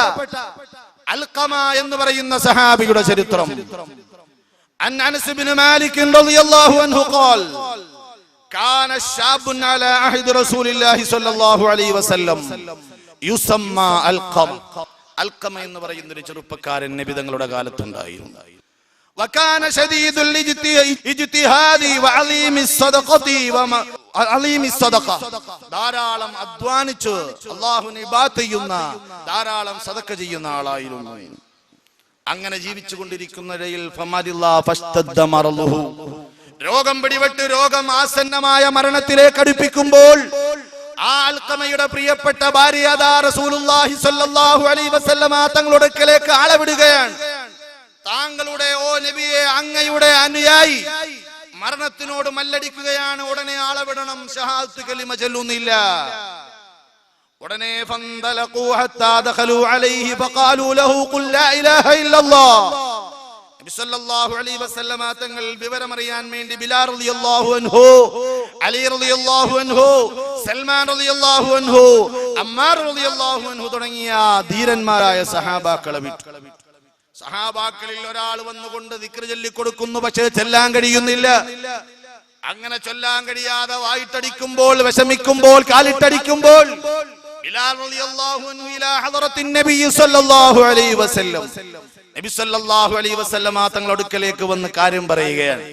അൽഖമ എന്ന് പറയുന്ന സഹാബിയുടെ ചരിത്രം. അനസ് ഇബ്നു മാലിക് റളിയല്ലാഹു അൻഹു ഖാൽ കാന ശാബുൻ അലാ അഹദി റസൂലില്ലാഹി സ്വല്ലല്ലാഹു അലൈഹി വസല്ലം യുസമ്മ അൽഖമ. അൽഖമ എന്ന് പറയുന്ന ഒരു ചെറുപ്പക്കാരൻ നബി തങ്ങളുടെ കാലത്തുണ്ടായിരുന്നു. വകാന ശദീദുൽ ഇജ്തിഹാദി വഅലീമിസ് സദഖതി വഅലീമിസ് സദഖ. ധാരാളം അധ്വാനിച്ച് അല്ലാഹുവിനെ ഇബാദത്ത് ചെയ്യുന്ന, ധാരാളം സദഖ ചെയ്യുന്ന ആളായിരുന്നു. അങ്ങനെ ജീവിച്ചുകൊണ്ടിരിക്കുന്നതിൽ രോഗം പിടിപെട്ട് രോഗം ആസന്നമായ മരണത്തിലേക്ക് അടുപ്പിക്കുമ്പോൾ ആ അൽഖമയുടെ പ്രിയപ്പെട്ട ഭാര്യ റസൂലുള്ളാഹി സ്വല്ലല്ലാഹു അലൈഹി വസല്ലമ തങ്ങളുടെ അടുക്കലേക്ക് ആളെ വിടുകയാണ്. താങ്കളുടെ ഓ നബിയെ, അങ്ങയുടെ അനുയായി മരണത്തിനോട് മല്ലടിക്കുകയാണ്, ഉടനെ ആളെ വിടണം, ഷഹാദത്ത് കലിമ ചൊല്ലുന്നില്ല. ഉടനെ ഫന്തലഖൂ ഹത്താ ദഖലൂ അലൈഹി ഫഖാലൂ ലഹു ഖുൽ ലാ ഇലാഹ ഇല്ലല്ലാഹ്. നബി സല്ലല്ലാഹു അലൈഹി വസല്ലമ തങ്ങൾ വിവരമറിയാൻ വേണ്ടി ബിലാൽ റളിയല്ലാഹു അൻഹു, അലി റളിയല്ലാഹു അൻഹു, സൽമാൻ റളിയല്ലാഹു അൻഹു, അമ്മാർ റളിയല്ലാഹു അൻഹു തുടങ്ങിയ ധീരന്മാരായ സഹാബാക്കളെ വിട്ടു. സഹാബാക്കളിൽ ഒരാൾ വന്നുകൊണ്ട് ദിക്ർ ചൊല്ലി കൊടുക്കുന്നു, പക്ഷേ ചെല്ലാൻ കഴിയുന്നില്ല. അങ്ങനെ ചൊല്ലാൻ കഴിയാതെ വായിട്ടടിക്കുമ്പോൾ, വിഷമിക്കുമ്പോൾ, കാലിട്ടടിക്കുമ്പോൾ ബിലാൽ റളിയല്ലാഹു അൻഹു ഇലാ ഹദറത്തിൻ നബി സല്ലല്ലാഹു അലൈഹി വസല്ലം, നബി സല്ലല്ലാഹു അലൈഹി വസല്ലം തങ്ങളുടെ അടുക്കലേക്ക് വന്ന് കാര്യം പറയുകയാണ്.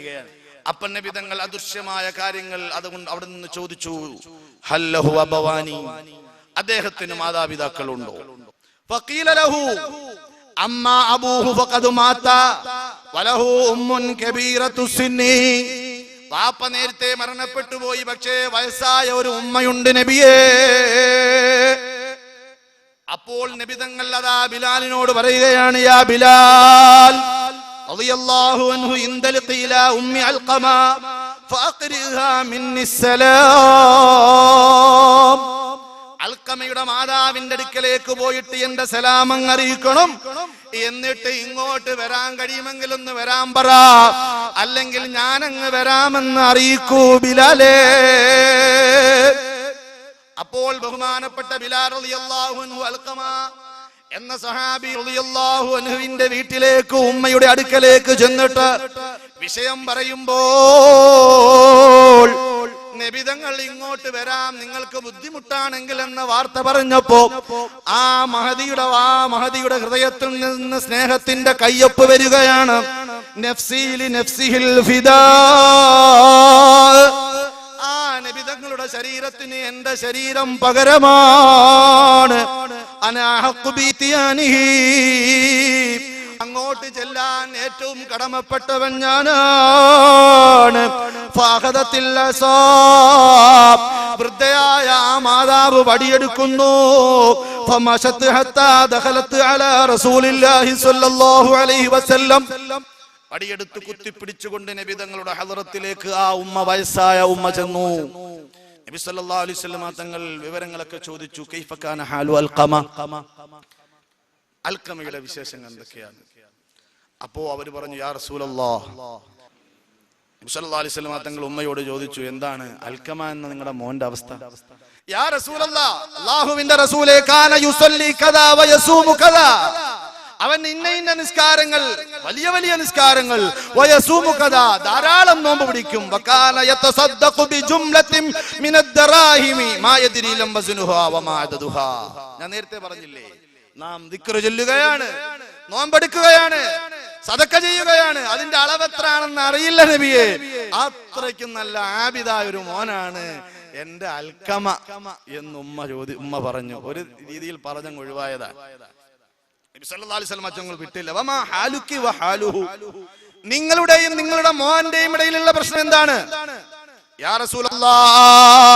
അപ്പോൾ നബി തങ്ങൾ അദൃശ്യമായ കാര്യങ്ങൾ അതുകൊണ്ട് അവിടെ നിന്ന് ചോദിച്ചു, ഹല്ലഹു അബവാനി, അദ്ദേഹത്തിന് മാതാപിതാക്കളുണ്ടോ? ഫഖീല ലഹു അമ്മാ അബൂഹു ഫഖദ് മാത വലഹു ഉമ്മുൻ കബീറത്തു സിന്നി. വാപ്പ നേരത്തെ മരണപ്പെട്ടു പോയി, പക്ഷേ വയസ്സായ ഒരു ഉമ്മയുണ്ട് നബിയേ. അപ്പോൾ നബി തങ്ങൾ അതാ ബിലാലിനോട് പറയുകയാണ്, യാ ബിലാൽ റളിയല്ലാഹു അൻഹു ഇൻതലിഖി ഇലാ ഉമ്മി അൽഖമ ഫഅഖ്രിഹാ മിന്നി സലാം. അൽഖമയുടെ മാതാവിന്റെ അടുക്കലേക്ക് പോയിട്ട് എന്റെ സലാം അങ്ങ് അറിയിക്കണം, എന്നിട്ട് ഇങ്ങോട്ട് വരാൻ കഴിയുമെങ്കിൽ ഒന്ന് വരാൻ പറ, അല്ലെങ്കിൽ ഞാനങ്ങ് വരാമെന്ന് അറിയിക്കൂ ബിലാലേ. അപ്പോൾ ബഹുമാനപ്പെട്ട ബിലാൽ റളിയല്ലാഹു അൻഹു അൽഖമ എന്ന സഹാബി റളിയല്ലാഹു അൻഹുവിന്റെ വീട്ടിലേക്ക്, ഉമ്മയുടെ അടുക്കലേക്ക് ചെന്നിട്ട് വിഷയം പറയുമ്പോൾ നബിതങ്ങൾ ഇങ്ങോട്ട് വരാം, നിങ്ങൾക്ക് ബുദ്ധിമുട്ടാണെങ്കിൽ എന്ന വാർത്ത പറഞ്ഞപ്പോ ആ മഹദിയുടെ ഹൃദയത്തിൽ നിന്ന് സ്നേഹത്തിന്റെ കയ്യൊപ്പ് വരികയാണ്. നഫ്സീലി നഫ്സിഹിൽ ഫിദാ. ആ നബിതങ്ങളുടെ ശരീരത്തിന് എന്റെ ശരീരം പകരമാണ്. അനാ ഹഖ്ഖു ബിതിയാനിഹി, അങ്ങോട്ട് ചെല്ലാൻ ഏറ്റവും കടമപ്പെട്ടവൻ ഞാനാണ്. വൃദ്ധയായ ആ മാതാവ് വടിയെടുക്കുന്നു. വടിയെടുത്ത് കുത്തിപ്പിടിച്ചുകൊണ്ട് നബി തങ്ങളുടെ ഹളറത്തിലേക്ക് ആ ഉമ്മ, വയസ്സായ ഉമ്മ ചെന്നു. നബി സല്ലല്ലാഹു അലൈഹി വസല്ലം തങ്ങൾ വിവരങ്ങളൊക്കെ ചോദിച്ചു. കൈഫ കാന ഹാലു അൽഖമ, അൽഖമയുടെ വിശേഷങ്ങൾ എന്തൊക്കെയാണ്? അപ്പോ അവര് പറഞ്ഞു, യാ റസൂലല്ലാഹ്. നബി സല്ലല്ലാഹു അലൈഹി വസല്ലം തങ്ങൾ ഉമ്മയോട് ചോദിച്ചു, എന്താണ് അൽഖമ എന്ന നിങ്ങളുടെ മോന്റെ അവസ്ഥ? യാ റസൂലല്ലാഹ്, അല്ലാഹുവിന്റെ റസൂലേ, കാന യുസല്ലി കദാ വയസൂമു കദാ, അവൻ ഇന്ന നിസ്കാരങ്ങൾ, വലിയ വലിയ നിസ്കാരങ്ങൾ, വയസൂമു കദാ, ധാരാളം നോമ്പ് പിടിക്കും, വകാന യതസദ്ദഖു ബിജുംലത്തിൻ മിനദ്ദറാഹിമി മാ യദ്രി ലം വസ്നുഹാ വമാ അദദുഹാ. ഞാൻ നേരത്തെ പറഞ്ഞില്ലേ, നാം ദിക്ർ ചൊല്ലുകയാണ്, നോമ്പെടുക്കുകയാണ്, സദഖ ചെയ്യുകയാണ്, അതിന്റെ അളവ് എത്രയാണെന്ന് അറിയില്ല നബിയെ. അത്രയ്ക്കും നല്ല ആബിദായ ഒരു മോനാണ് എന്റെ അൽഖമ എന്ന് ഉമ്മ പറഞ്ഞു. ഒരു രീതിയിൽ പറഞ്ഞങ്ങ് ഒഴിവായതാ. നബി സല്ലല്ലാഹു അലൈഹി വസല്ലം തങ്ങൾ വിട്ടില്ല. വമാ ഹാലുക്കി വഹാലുഹു, നിങ്ങളുടെയും നിങ്ങളുടെ മോന്റെയും ഇടയിലുള്ള പ്രശ്നം എന്താണ്? യാ റസൂലല്ലാഹ്,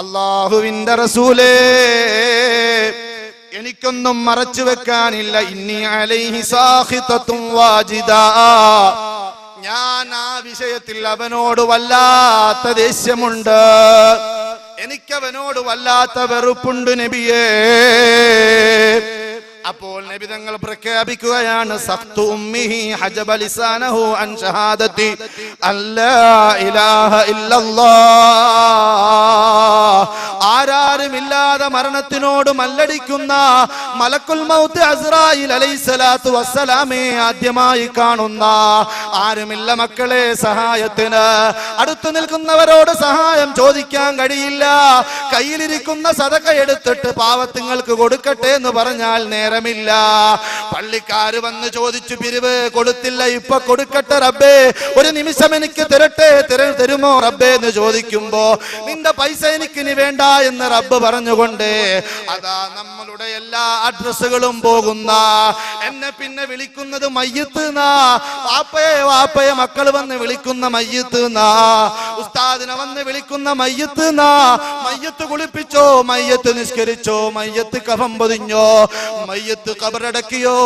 അല്ലാഹുവിന്റെ റസൂലേ, എനിക്കൊന്നും മറച്ചു വെക്കാനില്ല. ഇന്നി അലൈഹി സാഖിതത്തുൻ വാജിദാ, ഞാൻ ആ വിഷയത്തിൽ അവനോട് വല്ലാത്ത ദേഷ്യമുണ്ട്, എനിക്കവനോട് വല്ലാത്ത വെറുപ്പുണ്ട് നബിയേ. അപ്പോൾ നബി തങ്ങൾ പ്രഖ്യാപിക്കുകയാണ്, സഖ്തു ഉമ്മിഹി ഹജബ ലിസാനഹു അൻ ഷഹാദതി അല്ലാ ഇലാഹ ഇല്ലല്ലാഹ്. ആ ആരാരുമില്ലാതെ മരണത്തിനോട് മല്ലടിക്കുന്ന മലക്കുൽ മൗത്ത് അസ്റായിൽ അലൈഹിസ്സലാത്തു വസ്സലാമെ ആദ്യമായി കാണുന്ന, ആരുമില്ല മക്കളെ സഹായത്തിന്, അടുത്തു നിൽക്കുന്നവരോട് സഹായം ചോദിക്കാൻ കഴിയില്ല. കയ്യിലിരിക്കുന്ന സദഖ എടുത്തിട്ട് പാവത്തുങ്ങൾക്ക് കൊടുക്കട്ടെ എന്ന് പറഞ്ഞാൽ നേരമില്ല. പള്ളിക്കാര് വന്ന് ചോദിച്ചു പിരിവ് കൊടുത്തില്ല, ഇപ്പൊ കൊടുക്കട്ടെ റബ്ബേ, ഒരു നിമിഷം എനിക്ക് തരുമോ റബ്ബേ എന്ന് ചോദിക്കുമ്പോ നിന്റെ പൈസ എനിക്ക് ഇനി വേണ്ട എന്ന് റബ്ബ് പറഞ്ഞുകൊണ്ട് അതാ നമ്മളുടെ എല്ലാ അഡ്രസ്സുകളും പോകുന്ന, എന്നെ പിന്നെ വിളിക്കുന്നത് മയ്യത്ത് എന്നാ, വാപ്പയെ മക്കൾ വന്ന് വിളിക്കുന്ന മയ്യത്ത് എന്നാ, ഉസ്താദിനെ വന്ന് വിളിക്കുന്ന മയ്യത്ത് എന്നാ. മയ്യത്ത് കുളിപ്പിച്ചോ, മയ്യത്ത് നിസ്കരിച്ചോ, മയ്യത്ത് കഫം പൊതിഞ്ഞോ, മയ്യത്ത് ഖബറടക്കിയോ,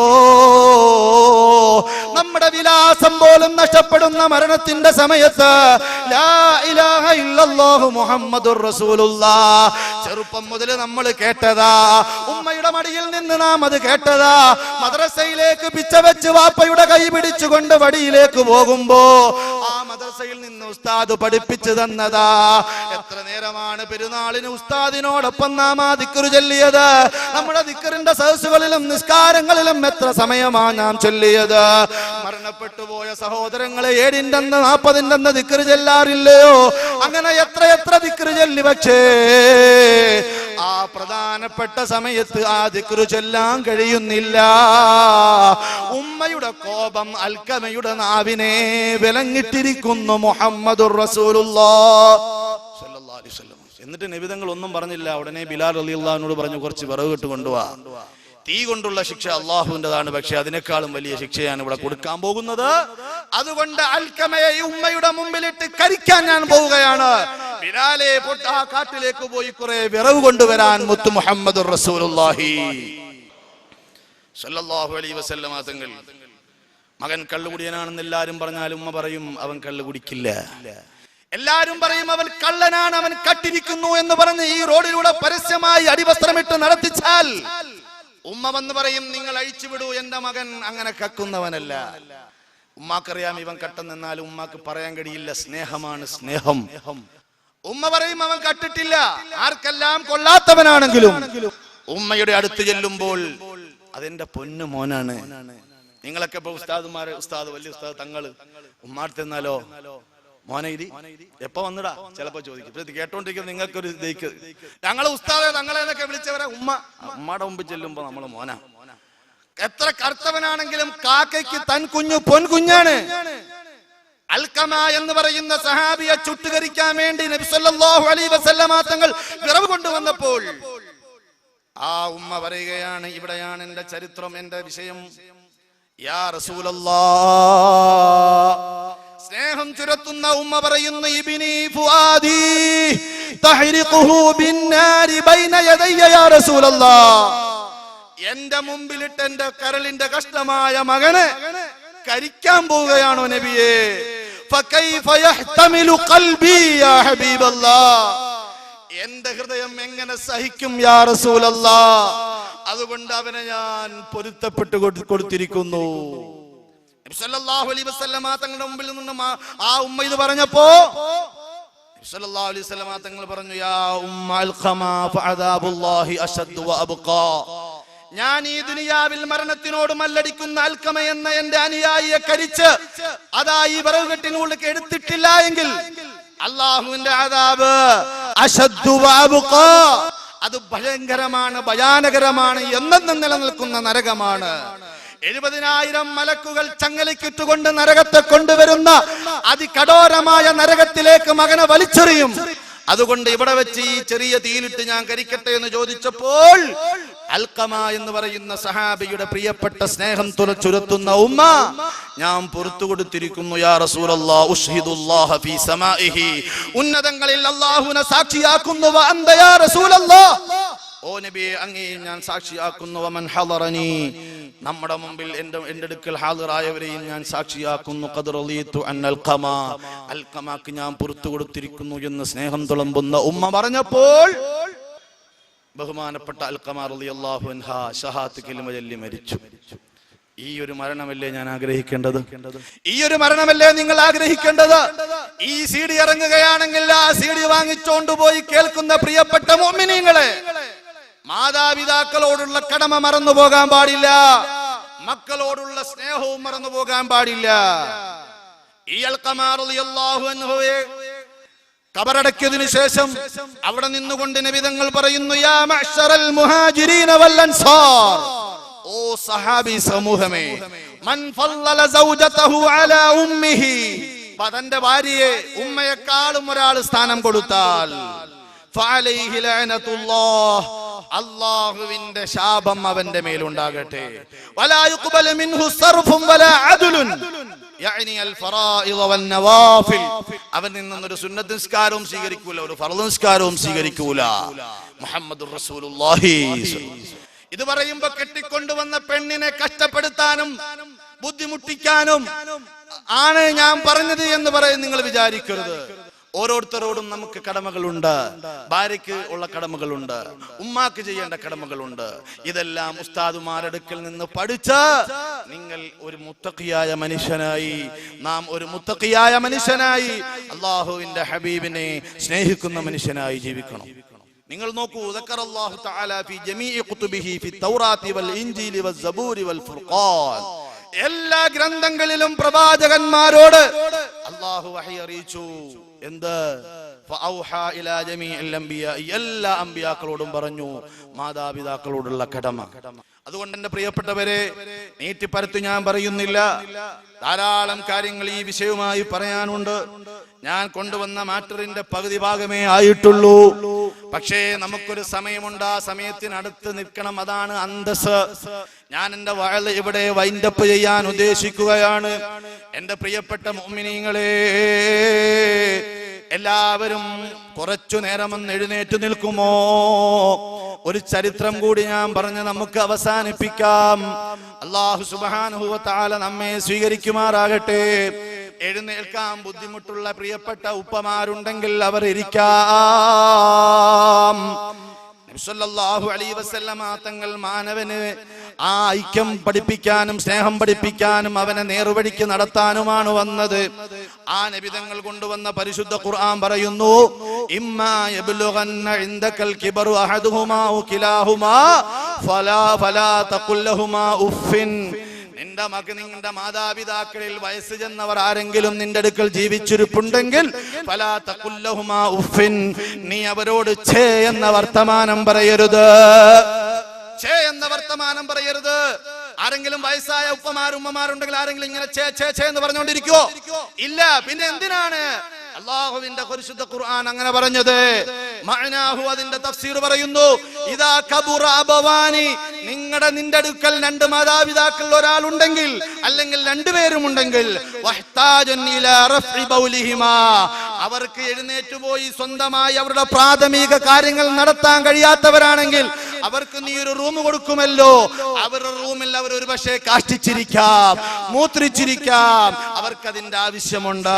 നമ്മുടെ വിലാസം പോലും നഷ്ടപ്പെടുന്ന മരണത്തിന്റെ സമയത്ത് ലാ ഇലാഹ ഇല്ലല്ലാഹു മുഹമ്മദുർ റസൂലുള്ളാഹ് ചെറുപ്പം മുതൽ നമ്മൾ കേട്ടതാ, ഉമ്മയുടെ മടിയിൽ നിന്ന് നാം അത് കേട്ടതാ. മദ്രസയിലേക്ക് പിച്ച വെച്ച് വാപ്പയുടെ കൈ പിടിച്ചുകൊണ്ട് വടിയിലേക്ക് പോകുമ്പോ ആ മദ്രസയിൽ നിന്ന് ഉസ്താദ് പഠിപ്പിച്ചു തന്നതാ. എത്ര നേരമാണ് പെരുന്നാളിന് ഉസ്താദിനോടൊപ്പം നാം ആ ദിക്ർ ചൊല്ലിയത്. നമ്മുടെ ദിക്റിന്റെ സദസ്സുകളിലും നിസ്കാരങ്ങളിലും എത്ര സമയമാണ് നാം ചൊല്ലിയത്. മരണപ്പെട്ടു പോയ സഹോദരങ്ങളെ 7 40 ദിക്ർ ചൊല്ലാറില്ലയോ? അങ്ങനെ എത്ര ദിക്ർ ചൊല്ലി, പക്ഷേ ആ പ്രധാനപ്പെട്ട സമയത്ത് ആ ദിക്ർ ചൊല്ലാൻ കഴിയുന്നില്ല. ഉമ്മയുടെ കോപം അൽക്കമയുടെ നാവിനെ വിലങ്ങിട്ടിരിക്കുന്നു. മുഹമ്മദുർ റസൂലുള്ളാഹ് സ്വല്ലല്ലാഹു അലൈഹി വസല്ലം. എന്നിട്ട് നബിതങ്ങൾ ഒന്നും പറഞ്ഞില്ല. ഉടനെ ബിലാൽ റളിയല്ലാഹു അൻഹു പറഞ്ഞു, കുറച്ച് വിറക് ഇട്ട് കൊണ്ടുവാ. തീ കൊണ്ടുള്ള ശിക്ഷ അള്ളാഹുവിൻ്റെതാണ്, പക്ഷെ അതിനേക്കാളും വലിയ ശിക്ഷയാണ് ഇവിടെ കൊടുക്കാൻ പോകുന്നത്. അതുകൊണ്ട് അൽക്കമയെ ഉമ്മയുടെ മുമ്പിലിട്ട് കരിക്കാൻ ഞാൻ പോവുകയാണ്. ബിലാലെ ആ കാട്ടിലേക്ക് പോയി കുറെ വിറവ് കൊണ്ടുവരാൻ മുത്തു മുഹമ്മദുർ റസൂലുള്ളാഹി സ്വല്ലല്ലാഹു അലൈഹി വസല്ലം തങ്ങൾ. മകൻ കള്ളുകുടിയനാണെന്ന് എല്ലാരും പറഞ്ഞാലും ഉമ്മ പറയും അവൻ കള്ളു കുടിക്കില്ല. എല്ലാരും പറയും അവൻ കള്ളനാണ്, അവൻ കട്ടിരിക്കുന്നു എന്ന് പറഞ്ഞ് ഈ റോഡിലൂടെ പരസ്യമായി അടിവസ്ത്രമിട്ട് നടത്തിച്ചാൽ ഉമ്മ വന്ന് പറയും നിങ്ങൾ അഴിച്ചുവിടൂ, എന്റെ മകൻ അങ്ങനെ കക്കുന്നവനല്ല. ഉമ്മാക്കറിയാം ഇവൻ കട്ടെന്നാലും ഉമ്മാക്ക് പറയാൻ കഴിയില്ല. സ്നേഹമാണ് സ്നേഹം. ഉമ്മ പറയും അവൻ കട്ടിട്ടില്ല, ആർക്കെല്ലാം കൊള്ളാത്തവനാണെങ്കിലും ഉമ്മയുടെ അടുത്ത് ചെല്ലുമ്പോൾ അതെന്റെ പൊന്നു മോനാണ്. നിങ്ങളൊക്കെ ഇപ്പൊ ഉസ്താദ് വലിയ ഉസ്താദ് തങ്ങള് ഉമ്മാടുത്ത് എന്നാലോ മോനെ ഇരി എപ്പോ വന്നിടാ ചിലപ്പോ ചോദിക്കും. കേട്ടോണ്ടിരിക്കുന്നത് നിങ്ങൾക്കൊരു ഞങ്ങള് ഉസ്താദെ തങ്ങളെ എന്നൊക്കെ വിളിച്ചവരെ ഉമ്മയുടെ മുമ്പ് ചെല്ലുമ്പോ നമ്മള് മോന. എത്ര കർത്തവനാണെങ്കിലും കാക്കയ്ക്ക് തൻ കുഞ്ഞു പൊൻകുഞ്ഞാണ്. അൽക്കമ എന്ന് പറയുന്ന സഹാബിയെ ചുട്ടുകരിക്കാൻ വേണ്ടി നബി സല്ലല്ലാഹു അലൈഹി വസല്ലമ തങ്ങൾ വിറവ് കൊണ്ടുവന്നപ്പോൾ ആ ഉമ്മ പറയുകയാണ്, ഇവിടെയാണ് എന്റെ ചരിത്രം, എന്റെ വിഷയം. യാ റസൂലല്ലാഹ്, സ്നേഹം ചുരത്തുന്ന ഉമ്മ പറയുന്നു, ഇബ്നി ഫുആദി തഹ്രിഖുഹു ബിന്നാരി ബൈന യദയ്യ യാ റസൂലല്ലാഹ്, എന്റെ മുമ്പിലിട്ട് എന്റെ കരളിന്റെ കഷ്ടമായ മകനെ കരിക്കാൻ പോവുകയാണോ നബിയേ? ഫകൈഫ യഹ്തമിലു ഖൽബി യാ ഹബീബല്ലാഹ്, എന്റെ ഹൃദയം എങ്ങനെ സഹിക്കും യാ റസൂലല്ലാഹ്? അതുകൊണ്ട് അവനെ ഞാൻ പൊരുത്തപ്പെട്ടു കൊടുത്തിരിക്കുന്നു. നബി സല്ലല്ലാഹു അലൈഹി വസല്ലമ തങ്ങളുടെ മുമ്പിൽ നിന്നും ആ ഉമ്മ ഇത് പറഞ്ഞപ്പോ നബി സല്ലല്ലാഹു അലൈഹി വസല്ലമ തങ്ങൾ പറഞ്ഞു, യാ ഉമ്മ അൽഖമ ഫഅദാബുല്ലാഹി അശദ്ദു വഅബ്ഖാ, ഞാൻ ഈ ദുനിയാവിൽ മരണത്തിനോട് മല്ലടിക്കുന്ന അൽക്കമ എന്ന എന്റെ അനുയായിയെ കരിച്ച് അതാ ഈ വിറകുകെട്ടിനുള്ളിൽ എടുത്തിട്ടില്ല എങ്കിൽ അല്ലാഹുവിന്റെ അദാബ് അശദ്ദു വഅബ്ഖാ, അത് ഭയങ്കരമാണ്, ഭയാനകരമാണ്, എന്നെന്നും നിലനിൽക്കുന്ന നരകമാണ്. 70,000 മലക്കുകൾ ചങ്ങലക്കിട്ടുകൊണ്ട് നരകത്തെ കൊണ്ടുവരുന്ന അതികഠോരമായ നരകത്തിലേക്ക് മകനെ വലിച്ചെറിയും. അതുകൊണ്ട് ഇവിടെ വെച്ച് ഈ ചെറിയ തീയിലിട്ട് ഞാൻ കരിക്കട്ടെ എന്ന് ചോദിച്ചപ്പോൾ അൽഖമ എന്ന് പറയുന്ന സഹാബിയുടെ പ്രിയപ്പെട്ട സ്നേഹം ചുരത്തുന്ന ഉമ്മ, ഞാൻ പുറത്തു കൊടുത്തിരിക്കുന്നു യാ റസൂലല്ലാഹ്, ഉശ്ഹിദുല്ലാഹ ഫീ സമാഇഹി, ഉന്നതങ്ങളിൽ അല്ലാഹുവിനെ സാക്ഷിയാക്കുന്നു, വ അന്ത യാ റസൂലല്ലാഹ്, ഓ നബിയെ അങ്ങേ ഞാൻ സാക്ഷിയാക്കുന്നു, വമൻ ഹളറനി, നമ്മുടെ മുമ്പിൽ എന്റെ അടുക്കൽ ഹാദിറായവരെയും ഞാൻ സാക്ഷിയാക്കുന്നു, ഖദ് റളിതു അൻ അൽഖമ, അൽഖമക്ക് ഞാൻ പുറത്തു കൊടുത്തിരിക്കുന്നു എന്ന് സ്നേഹം തുളുമ്പുന്ന ഉമ്മ പറഞ്ഞപ്പോൾ ബഹുമാനപ്പെട്ട അൽഖമ റളിയല്ലാഹു അൻഹ ഷഹാദത്ത് കലിമ ചൊല്ലി മരിച്ചു. ഈ ഒരു മരണമല്ലേ ഞാൻ ആഗ്രഹിക്കേണ്ടത്? ഈ ഒരു മരണമല്ലേ നിങ്ങൾ ആഗ്രഹിക്കേണ്ടത്? ഈ CD ഇറങ്ങുകയാണെങ്കിൽ ആ CD വാങ്ങിച്ചോണ്ട് പോയി കേൾക്കുന്ന പ്രിയപ്പെട്ട മുഅ്മിനീങ്ങളെ, മാതാപിതാക്കളോടുള്ള കടമ മറന്നു പോകാൻ പാടില്ല, മക്കളോടുള്ള സ്നേഹവും മറന്നു പോകാൻ പാടില്ല. ഈ അൽഖമാ റളിയല്ലാഹു അൻഹുവെ ഖബറടക്കിയതിനു ശേഷം അവിടെ നിന്നുകൊണ്ട് നബി തങ്ങൾ പറയുന്നു, യാ മഅ്ശറൽ മുഹാജിരീന വൽ അൻസാർ, ഓ സഹാബി സമൂഹമേ, മൻ ഫല്ലല സൗജതഹു അലാ ഉമ്മിഹി, തന്റെ ഭാര്യയെ ഉമ്മയെക്കാളും ഒരാൾ സ്ഥാനം കൊടുത്താൽ, ഫഅലൈഹി ലഅനത്തുല്ലാഹ്, അല്ലാഹുവിന്റെ ശാപം അവന്റെ മേലുണ്ടാകട്ടെ. വലാ യുഖ്ബലു മിൻഹു സർഫുൻ വലാ അദ്ലുൻ, യഅനി അൽ ഫറായിദ് വൻ നവാഫിൽ, അവനിൽ നിന്നൊരു സുന്നത്ത് നിസ്കാരവും സ്വീകരിക്കൂല, ഒരു ഫർള് നിസ്കാരവും സ്വീകരിക്കൂല. മുഹമ്മദുർ റസൂലുള്ളാഹി. ഇത് പറയുമ്പോ കെട്ടിക്കൊണ്ടുവന്ന പെണ്ണിനെ കഷ്ടപ്പെടുത്താനും ബുദ്ധിമുട്ടിക്കാനും ആണ് ഞാൻ പറഞ്ഞത് എന്ന് പറയും നിങ്ങൾ വിചാരിക്കരുത്. ഓരോരുത്തരോടും നമുക്ക് കടമകളുണ്ട്. ഭാര്യയ്ക്ക് ഉള്ള കടമകളുണ്ട്, ഉമ്മാക്ക് ചെയ്യേണ്ട കടമകളുണ്ട്. ഇതെല്ലാം ഉസ്താദുമാരടുക്കൽ നിന്ന് പഠിച്ച് നിങ്ങൾ ഒരു മുത്തഖിയായ മനുഷ്യനായി, നാം ഒരു മുത്തഖിയായ മനുഷ്യനായി, അല്ലാഹുവിന്റെ ഹബീബിനെ സ്നേഹിക്കുന്ന മനുഷ്യനായി ജീവിക്കണം. നിങ്ങൾ നോക്കൂ, ദക്കറല്ലാഹു തആല ഫി ജമീഇ ഖുതുബിഹി ഫി തൗറാത്തി വൽ ഇൻജീലി വൽ സബൂരി വൽ ഫുർഖാൻ, എല്ലാ ഗ്രന്ഥങ്ങളിലും പ്രവാചകന്മാരോട് അല്ലാഹു വഹി അറിയിച്ചു. എന്ത്? ഫഔഹാ ഇലാ ജമീഇൽ അംബിയാ, എല്ലാ അമ്പിയാക്കളോടും പറഞ്ഞു മാതാപിതാക്കളോടുള്ള കടമ. അതുകൊണ്ട് എന്റെ പ്രിയപ്പെട്ടവരെ, നീട്ടിപ്പരത്ത് ഞാൻ പറയുന്നില്ല, ധാരാളം കാര്യങ്ങൾ ഈ വിഷയവുമായി പറയാനുണ്ട്. ഞാൻ കൊണ്ടുവന്ന മാറ്ററിന്റെ പകുതി ഭാഗമേ ആയിട്ടുള്ളൂ. പക്ഷേ നമുക്കൊരു സമയമുണ്ട്, ആ സമയത്തിനടുത്ത് നിൽക്കണം, അതാണ് അന്തസ്. ഞാൻ എന്റെ വഅള് ഇവിടെ വൈൻഡപ്പ് ചെയ്യാൻ ഉദ്ദേശിക്കുകയാണ്. എന്റെ പ്രിയപ്പെട്ട മുഅ്മിനീങ്ങളെ, എല്ലാവരും കുറച്ചു നേരമൊന്ന് എഴുന്നേറ്റ് നിൽക്കുമോ? ഒരു ചരിത്രം കൂടി ഞാൻ പറഞ്ഞ് നമുക്ക് അവസാനിപ്പിക്കാം. അല്ലാഹു സുബ്ഹാനഹു വ തആല നമ്മെ സ്വീകരിക്കുമാറാകട്ടെ. എഴുന്നേൽക്കാൻ ബുദ്ധിമുട്ടുള്ള പ്രിയപ്പെട്ട ഉപ്പമാരുണ്ടെങ്കിൽ അവർ ഇരിക്കാം. നബി സല്ലല്ലാഹു അലൈഹി വസല്ലമ തങ്ങൾ മാനവന് ആ ഐക്യം പഠിപ്പിക്കാനും സ്നേഹം പഠിപ്പിക്കാനും അവനെ നേർവഴിക്ക് നടത്താനുമാണ് വന്നത്. ആ നബി തങ്ങൾ കൊണ്ടുവന്ന പരിശുദ്ധ ഖുർആൻ പറയുന്നു, ഇമ്മാ യബ്ലുഗന്ന ഇൻദകൽ കിബറു അഹദുഹുമാ ഔ കിലാഹുമാ ഫലാ തഖുൽ ലഹുമാ ഉഫിൻ, നിന്റെ മാതാപിതാക്കളിൽ വയസ്സ് ചെന്നവർ ആരെങ്കിലും നിന്റെ അടുക്കൽ ജീവിച്ചിരിപ്പുണ്ടെങ്കിൽ ഫലാ തഖുൽ ലഹുമാ ഉഫിൻ, നീ അവരോട് ഛേ എന്ന വർത്തമാനം പറയരുത്. ഛേ എന്ന വർത്തമാനം പറയരുത്. ആരെങ്കിലും വയസ്സായ ഉപ്പമാരും ഉമ്മമാരുണ്ടെങ്കിൽ ആരെങ്കിലും ഇങ്ങനെ ഛേ ഛേ ഛേ എന്ന് പറഞ്ഞുകൊണ്ടിരിക്കുവോ? ഇല്ല. പിന്നെ എന്തിനാണ് അല്ലാഹുവിന്റെ പരിശുദ്ധ ഖുർആൻ അങ്ങനെ പറഞ്ഞത്? മഅനാഹു, അതിന്റെ തഫ്സീർ പറയുന്നു, ഇദാ കബുറ അബവാനി, നിന്റെ അടുക്കൽ രണ്ട് മാതാപിതാക്കൾ ഒരാളുണ്ടെങ്കിൽ അല്ലെങ്കിൽ രണ്ടുപേരും ഉണ്ടെങ്കിൽ, വഹ്താജൻ ഇലാ റഫ്ഇ ബൗലിഹിമാ, അവർക്ക് എഴുന്നേറ്റ് പോയി സ്വന്തമായി അവരുടെ പ്രാഥമിക കാര്യങ്ങൾ നടത്താൻ കഴിയാത്തവരാണെങ്കിൽ അവർക്ക് നീ ഒരു റൂം കൊടുക്കുമല്ലോ. അവരുടെ റൂമിൽ അവർ ഒരു പക്ഷേ കാഷ്ടിച്ചിരിക്കാം, മൂത്രിച്ചിരിക്കാം, അവർക്ക് അതിന്റെ ആവശ്യമുണ്ട്.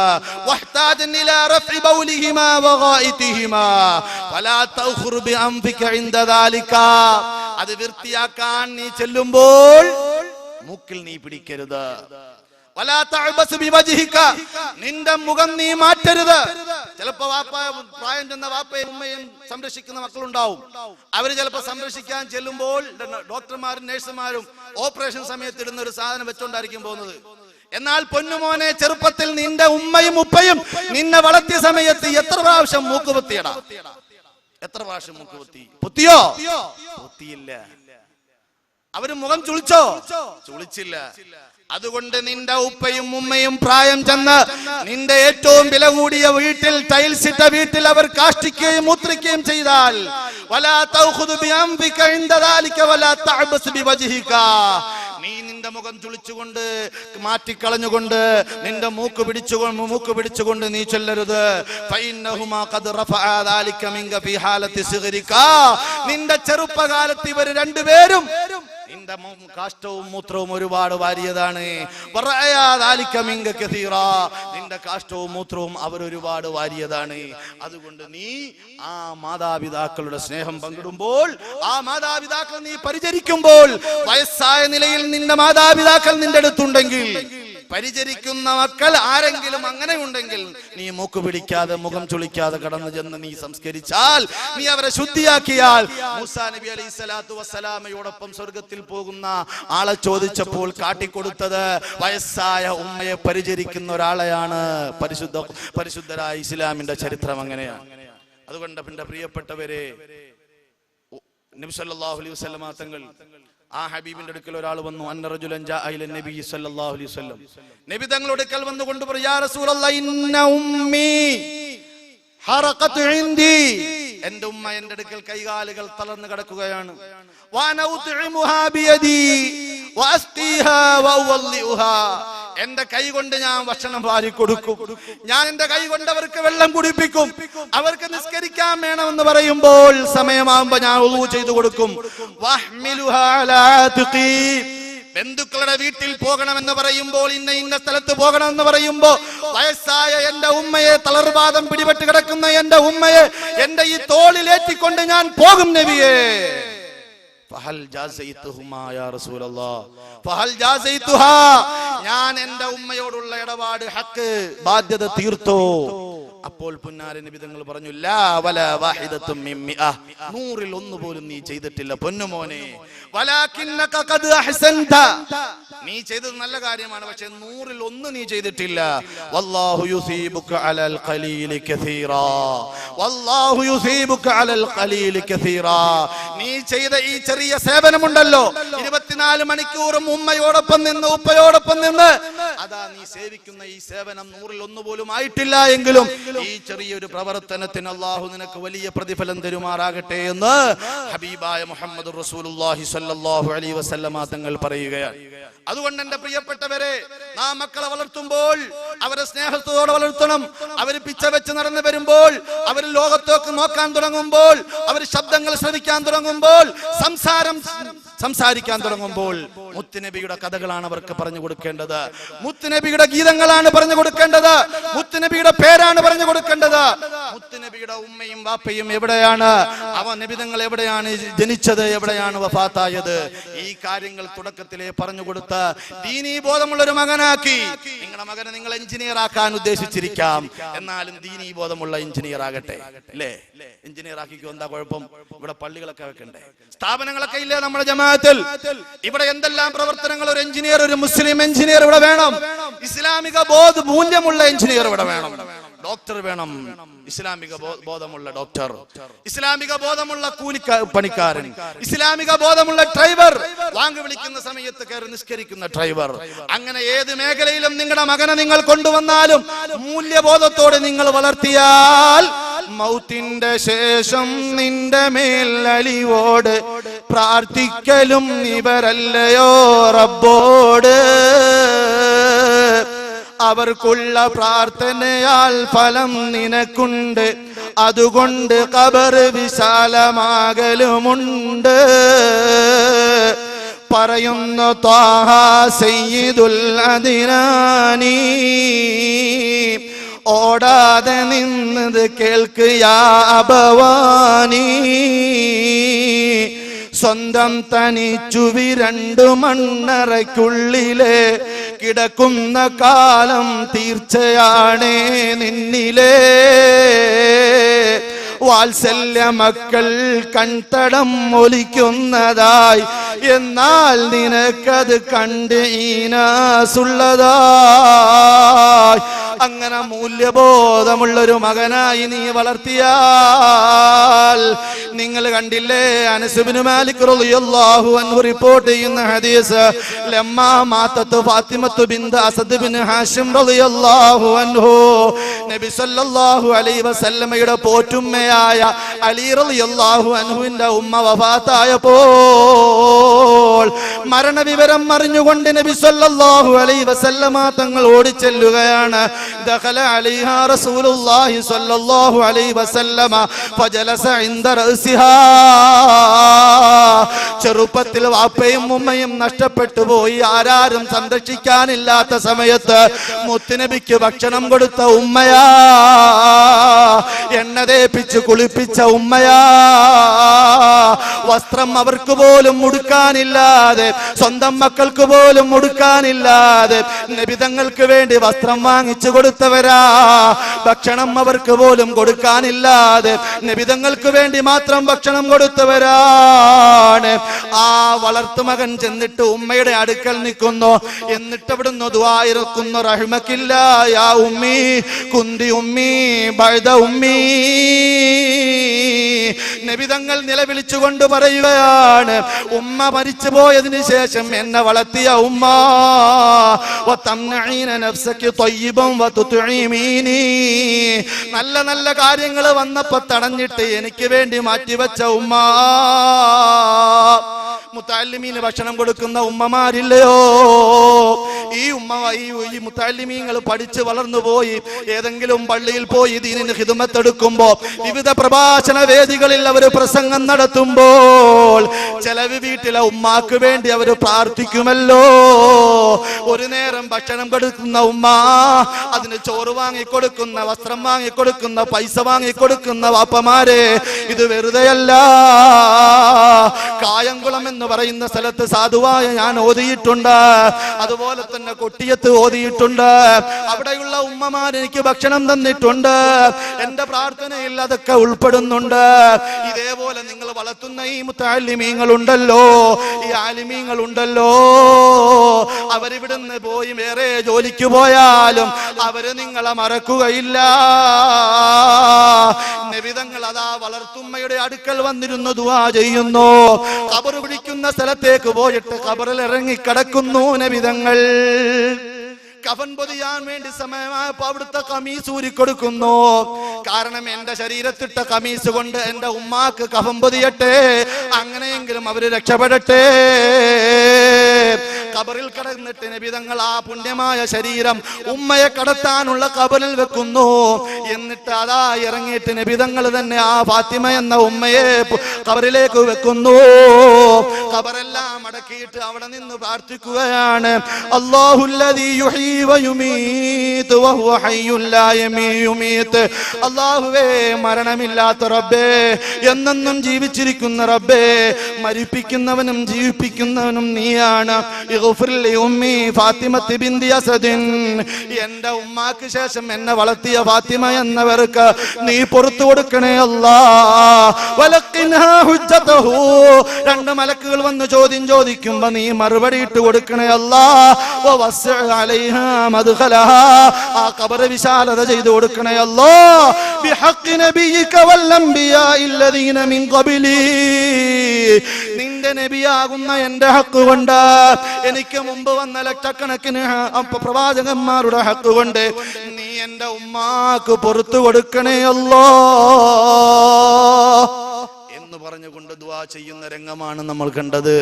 വഹ്താജൻ ഇലാ റഫ്ഇ ബൗലിഹിമാ വഗായിതിഹിമാ ഫലാ തഖ്റു ബിഅംഫിക ഇൻദ ദാലിക, അത് വൃത്തിയാക്കാൻ നീ ചെല്ലുമ്പോൾ മൂക്കിൽ നീ പിടിക്കരുത്. വലാ തഅബസ് ബിവജ്ഹിക, നിന്റെ മുഖം നീ മാറ്റരുത്. ചിലപ്പോ പ്രായം ചെന്ന വാപ്പയും ഉമ്മയും സംരക്ഷിക്കുന്ന മക്കളുണ്ടാവും. അവര് ചിലപ്പോ സംരക്ഷിക്കാൻ ചെല്ലുമ്പോൾ ഡോക്ടർമാരും നഴ്സുമാരും ഓപ്പറേഷൻ സമയത്ത് ഇടുന്ന ഒരു സാധനം വെച്ചോണ്ടായിരിക്കും പോകുന്നത്. എന്നാൽ പൊന്നുമോനെ, ചെറുപ്പത്തിൽ നിന്റെ ഉമ്മയും ഉപ്പയും നിന്നെ വളർത്തിയ സമയത്ത് എത്ര പ്രാവശ്യം മൂക്ക് പൊത്തിയടാ? എത്ര പ്രാവശ്യം മൂക്ക് പൊത്തി? പൊത്തിയോ? പൊത്തിയില്ല. അവര് മുഖം ചുളിച്ചോ? ചുളിച്ചില്ല. അതുകൊണ്ട് നിന്റെ ഉപ്പയും ഉമ്മയും പ്രായം ചെന്ന് നിന്റെ ഏറ്റവും വില കൂടിയ വീട്ടിൽ, ടൈൽസ് ഇട്ട വീട്ടിൽ അവർ കാഷ്ടിക്കുകയും മൂത്രിക്കുകയും ചെയ്താൽ, വലാ തഖുദു ബിഅംഫിക ഇൻദ ദാലിക വലാ തഅബസ് ബിവജ്ഹിക, നീ നിന്റെ മുഖം ചുളിച്ചുകൊണ്ട് മാറ്റിക്കളഞ്ഞുകൊണ്ട് നിന്റെ മൂക്ക് പിടിച്ചുകൊണ്ട് നീ ചൊല്ലരുത്. ഫഇന്നഹുമാ ഖദ് റഫഅ ദാലിക മിൻക ഫീ ഹാലത്തി സിഗ്രിക, നിന്റെ ചെറുപ്പകാലത്ത് ഇവർ രണ്ടുപേരും നിന്റെ കാഷ്ടവും മൂത്രവും ഒരുപാട് വാരിയതാണ്. നിന്റെ നിന്റെ കാഷ്ടവും മൂത്രവും അവരൊരുപാട് വാരിയതാണ്. അതുകൊണ്ട് നീ ആ മാതാപിതാക്കളുടെ സ്നേഹം പങ്കിടുമ്പോൾ, ആ മാതാപിതാക്കൾ നീ പരിചരിക്കുമ്പോൾ, വയസ്സായ നിലയിൽ നിന്റെ മാതാപിതാക്കൾ നിന്റെ അടുത്തുണ്ടെങ്കിൽ, പരിചരിക്കുന്ന മക്കൾ ആരെങ്കിലും അങ്ങനെ ഉണ്ടെങ്കിൽ, നീ മൂക്ക് പിടിക്കാതെ മുഖം ചുളിക്കാതെ കടന്നു ചെന്ന് നീ സംസ്കരിച്ചാൽ, നീ അവരെ ശുദ്ധിയാക്കിയാൽ, മൂസാ നബി അലൈഹി സ്വലാത്തു വസ്സലാമയോടൊപ്പം സ്വർഗത്തിൽ പോകുന്ന ആളെ ചോദിച്ചപ്പോൾ കാട്ടിക്കൊടുത്തത് വയസ്സായ ഉമ്മയെ പരിചരിക്കുന്ന ഒരാളെയാണ്. പരിശുദ്ധരായ ഇസ്ലാമിന്റെ ചരിത്രം അങ്ങനെയാണ്. അതുകൊണ്ട് എന്റെ പ്രിയപ്പെട്ടവരെ, നബി സല്ലല്ലാഹു അലൈഹി വസല്ലമ തങ്ങൾ, ആ ഹബീബിന്റെ അടുക്കൽ ഒരാൾ വന്നു. അന്ന റജുലൻ ജാഅ ഇല നബി സല്ലല്ലാഹു അലൈഹി വസല്ലം, നബി തങ്ങളുടെ അടുക്കൽ വന്നുകൊണ്ട് പറഞ്ഞു, യാ റസൂലല്ലാഹ് ഇന്ന ഉമ്മി ഹറഖത് ഇൻദി, എന്റെ ഉമ്മ എന്റെ അടുക്കൽ കൈകാലുകൾ തളർന്നു കിടക്കുകയാണ്. വഅന ഉത്ഇമുഹാ ബിയദി വഅസ്ഖീഹാ വഉവല്ലിഉഹാ, എന്റെ കൈ കൊണ്ട് ഞാൻ ഭക്ഷണം വാരി കൊടുക്കും, ഞാൻ എന്റെ കൈ കൊണ്ട് അവർക്ക് വെള്ളം കുടിപ്പിക്കും, അവർക്ക് നിസ്കരിക്കാൻ വേണമെന്ന് പറയുമ്പോൾ സമയമാകുമ്പോ ഞാൻ വുളൂ ചെയ്തു കൊടുക്കും. വഹ്മിലുഹാ അലാ തുഖീ, ബന്ധുക്കളുടെ വീട്ടിൽ പോകണമെന്ന് പറയുമ്പോൾ, ഇന്ന സ്ഥലത്ത് പോകണമെന്ന് പറയുമ്പോ, വയസ്സായ എന്റെ ഉമ്മയെ, തളർവാദം പിടിപെട്ട് കിടക്കുന്ന എന്റെ ഉമ്മയെ എന്റെ ഈ തോളിലേറ്റിക്കൊണ്ട് ഞാൻ പോകും നബിയേ. ഫഹൽ ജാസൈതുഹുമാ യാ റസൂലല്ലാഹ്, ഫഹൽ ജാസൈതുഹാ, ഞാൻ എന്റെ ഉമ്മയോടുള്ള ഇടപാട്, ഹക്ക്, ബാധ്യത തീർത്തോ? അപ്പോൾ പുന്നാര നബി തങ്ങൾ പറഞ്ഞു, ലാ വലാ വാഹിദത്തും മിൻ മിഅ, 100ൽ 1 പോലും നീ ചെയ്തിട്ടില്ല പൊന്നുമോനെ. വലാകിന്നക ഖദ് അഹ്സൻത, നീ ചെയ്തത് നല്ല കാര്യമാണ്, പക്ഷേ 100ൽ 1 നീ ചെയ്തിട്ടില്ല. വല്ലാഹു യുസീബുക അലൽ ഖലീലി കസീറാ, വല്ലാഹു യുസീബുക അലൽ ഖലീലി കസീറാ, നീ ചെയ്ത ഈ ചെറിയ സേവനമുണ്ടല്ലോ, 24 മണിക്കൂറും ഉമ്മയോടൊപ്പം നിന്ന് ഉപ്പയോടൊപ്പം നിന്ന്, അതാ നീ സേവിക്കുന്ന ഈ സേവനം 100ൽ 1 പോലും ആയിട്ടില്ല എങ്കിലും ഈ ചെറിയൊരു പ്രവർത്തനത്തിന് അല്ലാഹു നിനക്ക് വലിയ പ്രതിഫലം തരുമാറാകട്ടെ എന്ന് ഹബീബായ മുഹമ്മദ് റസൂലുള്ളാഹി സ്വല്ലല്ലാഹു അലൈഹി വസല്ലമ തങ്ങൾ പറയുകയാണ്. അതുകൊണ്ട് എന്റെ പ്രിയപ്പെട്ടവരെ, നാം മക്കളെ വളർത്തുമ്പോൾ അവരെ സ്നേഹത്തോടെ വളർത്തണം. അവർ പിച്ച വെച്ച് നടന്നു വരുമ്പോൾ, അവർ ലോകത്തേക്ക് നോക്കാൻ തുടങ്ങുമ്പോൾ, അവർ ശബ്ദങ്ങൾ ശ്രവിക്കാൻ തുടങ്ങുമ്പോൾ, സംസാരിക്കാൻ തുടങ്ങുമ്പോൾ, മുത്തുനബിയുടെ കഥകളാണ് അവർക്ക് പറഞ്ഞു കൊടുക്കേണ്ടത്, മുത്തുനബിയുടെ ഗീതങ്ങളാണ് പറഞ്ഞു കൊടുക്കേണ്ടത്, മുത്തുനബിയുടെ പേരാണ് പറഞ്ഞു കൊടുക്കേണ്ടത്. മുത്തുനബിയുടെ ഉമ്മയും വാപ്പയും എവിടെയാണ്, അവ നബിതങ്ങൾ എവിടെയാണ് ജനിച്ചത്, എവിടെയാണ് വഫാത്തായത്, ഈ കാര്യങ്ങൾ തുടക്കത്തിലെ പറഞ്ഞു കൊടുത്ത ദീനീ ബോധമുള്ള ഒരു മകനാക്കി. നിങ്ങളുടെ മകനെ നിങ്ങൾ എഞ്ചിനീയർ ആക്കാൻ ഉദ്ദേശിച്ചിരിക്കാം, എന്നാലും ദീനീ ബോധമുള്ള എഞ്ചിനീയർ ആകട്ടെ, അല്ലേ? എഞ്ചിനീയർ ആക്കിക്കോ, എന്താ കുഴപ്പം? ഇവിടെ പള്ളികളൊക്കെ വെക്കണ്ടേ, സ്ഥാപനങ്ങളൊക്കെ ഇല്ലേ നമ്മുടെ ജമാഅത്തിൽ? ഇവിടെ എന്തെല്ലാം പ്രവർത്തനങ്ങൾ, ഒരു എഞ്ചിനീയർ, ഒരു മുസ്ലിം എഞ്ചിനീയർ ഇവിടെ വേണം, ഇസ്ലാമിക മൂല്യമുള്ള എഞ്ചിനീയർ ഇവിടെ വേണം, ഡോക്ടർ വേണം, ഇസ്ലാമിക ബോധമുള്ള ഡോക്ടർ, ഇസ്ലാമിക ബോധമുള്ള പണിക്കാരൻ, ഇസ്ലാമിക ബോധമുള്ള ഡ്രൈവർ, വാങ്ങി വിളിക്കുന്ന സമയത്ത് കയറി നിസ്കരിക്കുന്ന ഡ്രൈവർ. അങ്ങനെ ഏത് മേഖലയിലും നിങ്ങളുടെ മകനെ നിങ്ങൾ കൊണ്ടുവന്നാലും മൂല്യബോധത്തോടെ നിങ്ങൾ വളർത്തിയാൽ, മൗത്തിന്റെ ശേഷം നിന്റെ മേൽ അലിവോട് പ്രാർത്ഥിക്കലും ഇവരല്ലയോ റബ്ബോട്, അവർക്കുള്ള പ്രാർത്ഥനയാൽ ഫലം നിനക്കുണ്ട്, അതുകൊണ്ട് ഖബർ വിശാലമാകലുമുണ്ട്. പറയുന്നു ത്വാഹ സയ്യിദുൽ അദ്നാനി, ഓടാതെ നിന്നത് കേൾക്ക് യാ അബവാനി, സ്വന്തം തനിച്ചു വിരണ്ടു മണ്ണറയ്ക്കുള്ളിലെ കിടക്കുന്ന കാലം തീർച്ചയാണേ നിന്നിലേ. വാത്സല്യ മക്കൾ കൺതടം ഒലിക്കുന്നതായി, എന്നാൽ നിനക്കത് കണ്ട് ഈനാസുള്ളതായി. അങ്ങനെ മൂല്യബോധമുള്ളൊരു മകനായി നീ വളർത്തിയാൽ, നിങ്ങൾ കണ്ടില്ലേ അനസ് ഇബ്നു മാലിക് റളിയല്ലാഹു അൻഹു റിപ്പോർട്ട് ചെയ്യുന്ന ഹദീസ്, ലമ്മാ മാതത്ത് ഫാത്തിമത്തു ബിൻത് അസദ് ഇബ്നു ഹാഷിം റളിയല്ലാഹു അൻഹു, നബി സല്ലല്ലാഹു അലൈഹി വസല്ലമയുടെ പോറ്റുമ്മയായ അലി റളിയല്ലാഹു അൻഹുവിന്റെ ഉമ്മ വഫാത്തായപ്പോൾ മരണവിവരം അറിഞ്ഞുകൊണ്ട് നബി സല്ലല്ലാഹു അലൈഹി വസല്ലമ തങ്ങൾ ഓടിച്ചെല്ലുകയാണ്. ദഖല അലൈഹാ റസൂലുള്ളാഹി സല്ലല്ലാഹു അലൈഹി വസല്ലമ ഫജലസ ഇൻദ റഅസിഹാ. ചെറുപ്പത്തിൽ വാപ്പയും ഉമ്മയും നഷ്ടപ്പെട്ടു പോയി, ആരാരും സംരക്ഷിക്കാനില്ലാത്ത സമയത്ത് മുത്തുനബിക്ക് ഭക്ഷണം കൊടുത്ത ഉമ്മയാ, എണ്ണ തേപ്പിച്ച് കുളിപ്പിച്ച ഉമ്മയാ, വസ്ത്രം അവർക്ക് പോലും ഉടുക്കാനില്ലാതെ, സ്വന്തം മക്കൾക്ക് പോലും ഉടുക്കാനില്ലാതെ നബിതങ്ങൾക്ക് വേണ്ടി വസ്ത്രം വാങ്ങിച്ചു കൊടുത്തവരാ, ഭക്ഷണം അവർക്ക് പോലും കൊടുക്കാനില്ലാതെ നബിതങ്ങൾക്ക് വേണ്ടി മാത്രം ഭക്ഷണം കൊടുത്തവരാണ്. ആ വളർത്തുമകൻ ചെന്നിട്ട് ഉമ്മയുടെ അടുക്കൽ നിൽക്കുന്നു. എന്നിട്ട് അവിടുന്ന് ദുആ ഇറക്കുന്നു, റഹ്മക്കില്ല യാ ഉമ്മി കുന്തി ഉമ്മി ബഅദ ഉമ്മി. നബിതങ്ങൾ നിലവിളിച്ചുകൊണ്ട് പറയുകയാണ്, ഉമ്മ മരിച്ചു പോയതിനു ശേഷം എന്നെ വളർത്തിയ ഉമ്മ, നല്ല നല്ല കാര്യങ്ങൾ വന്നപ്പോ തടഞ്ഞിട്ട് എനിക്ക് വേണ്ടി മാറ്റിവെച്ച ഉമ്മ. മുത്തഅല്ലിമീന് ഭക്ഷണം കൊടുക്കുന്ന ഉമ്മമാരില്ലയോ? ഈ മുത്തഅല്ലിമീങ്ങൾ പഠിച്ച് വളർന്നു പോയി ഏതെങ്കിലും പള്ളിയിൽ പോയി ദീനിന് ഖിദ്മത്ത് എടുക്കുമ്പോ, വിവിധ പ്രഭാഷണ വേദികളിൽ അവർ പ്രസംഗം നടത്തുമ്പോൾ ചിലവ് വീട്ടിലെ ഉമ്മാക്ക് വേണ്ടി അവർ പ്രാർത്ഥിക്കുമല്ലോ. ഒരു നേരം ഭക്ഷണം കൊടുക്കുന്ന ഉമ്മ, അതിന് ചോറ് വാങ്ങിക്കൊടുക്കുന്ന, വസ്ത്രം വാങ്ങിക്കൊടുക്കുന്ന, പൈസ വാങ്ങിക്കൊടുക്കുന്ന വാപ്പമാരെ, ഇത് വെറുതെയല്ല. കായംകുളം എന്ന് പറയുന്ന സ്ഥലത്ത് സാധുവായ ഞാൻ ഓതിയിട്ടുണ്ട്, അതുപോലെ തന്നെ കൊട്ടിയത്ത് ഓതിയിട്ടുണ്ട്. അവിടെയുള്ള ഉമ്മമാർ എനിക്ക് ഭക്ഷണം തന്നിട്ടുണ്ട്. എന്റെ പ്രാർത്ഥനയിൽ അതൊക്കെ ഉൾപ്പെടുന്നുണ്ട്. ഇതേപോലെ നിങ്ങൾ വളർത്തുന്ന ഈ മുത്തഅല്ലിമീങ്ങളുണ്ടല്ലോ, ഈ ആലിമീങ്ങളുണ്ടല്ലോ, അവരിവിടുന്ന് പോയി വേറെ ജോലിക്ക് പോയാലും അവര് നിങ്ങളെ മറക്കുകയില്ല. നബിതങ്ങൾ അതാ വളർത്തുമ്മയുടെ അടുക്കൽ വന്നിരുന്നു, ദുആ ചെയ്യുന്നു. ഖബർ പിടിക്കുന്ന സ്ഥലത്തേക്ക് പോയിട്ട് ഖബറിൽ ഇറങ്ങിക്കിടക്കുന്നു നബിതങ്ങൾ. കഫൻ പൊതിയാൻ വേണ്ടി സമയമായപ്പോ അവിടുത്തെ കമീസ് ഊരിക്കൊടുക്കുന്നു. കാരണം എന്റെ ശരീരത്തിട്ട കമീസ് കൊണ്ട് എന്റെ ഉമ്മാക്ക് കഫൻ പൊതിയട്ടെ, അങ്ങനെയെങ്കിലും അവര് രക്ഷപ്പെടട്ടെ. ഖബറിൽ കടന്നിട്ട് നബിതങ്ങൾ ആ പുണ്യമായ ശരീരം ഉമ്മയെ കടത്താനുള്ള ഖബറിൽ വെക്കുന്നു. എന്നിട്ട് അതാ ഇറങ്ങിയിട്ട് നബിതങ്ങൾ തന്നെ ആ ഫാത്തിമ എന്ന ഉമ്മയെ ഖബറിലേക്ക് വെക്കുന്നു. ഖബറെല്ലാം അടക്കിയിട്ട് അവിടെ നിന്ന് പ്രാർത്ഥിക്കുകയാണ്, അല്ലാഹുല്ലദീ യുഹീ വയുമീത് വഹുവ ഹയ്യുൻ ലാ യമീത്. അല്ലാഹുവേ, മരണമില്ലാത്ത റബ്ബേ, എന്നെന്നും ജീവിച്ചിരിക്കുന്ന റബ്ബേ, മരിപ്പിക്കുന്നവനും ജീവിപ്പിക്കുന്നവനും നീയാണ്. എന്റെ ഉമ്മാക്ക് ശേഷം എന്നെ വളർത്തിയ ഫാത്തിമ എന്നവർക്ക് നീ പുറത്തു കൊടുക്കണേ അല്ലാഹ്. രണ്ട് മലക്കുകൾ വന്ന് ചോദ്യം ചോദിക്കുമ്പോ നീ മറുപടി ഇട്ട് കൊടുക്കണേ അല്ലാഹ്. ആ ഖബർ വിശാലത ചെയ്തു കൊടുക്കണേ അല്ലാഹ്. ബിഹഖി നബിയിക വൽ അംബിയാഇല്ലദീന മിൻ ഖബലി. നിന്റെ നബിയാകുന്ന എന്റെ ഹക്ക് കൊണ്ട്, എനിക്ക് മുമ്പ് വന്ന ലക്ഷക്കണക്കിന് പ്രവാചകന്മാരുടെ ഹക്ക് കൊണ്ട് നീ എന്റെ ഉമ്മാക്ക് പുറത്തു കൊടുക്കണേ അല്ലാഹ് എന്ന് പറഞ്ഞുകൊണ്ട് ദുആ ചെയ്യുന്ന രംഗമാണ് നമ്മൾ കണ്ടത്.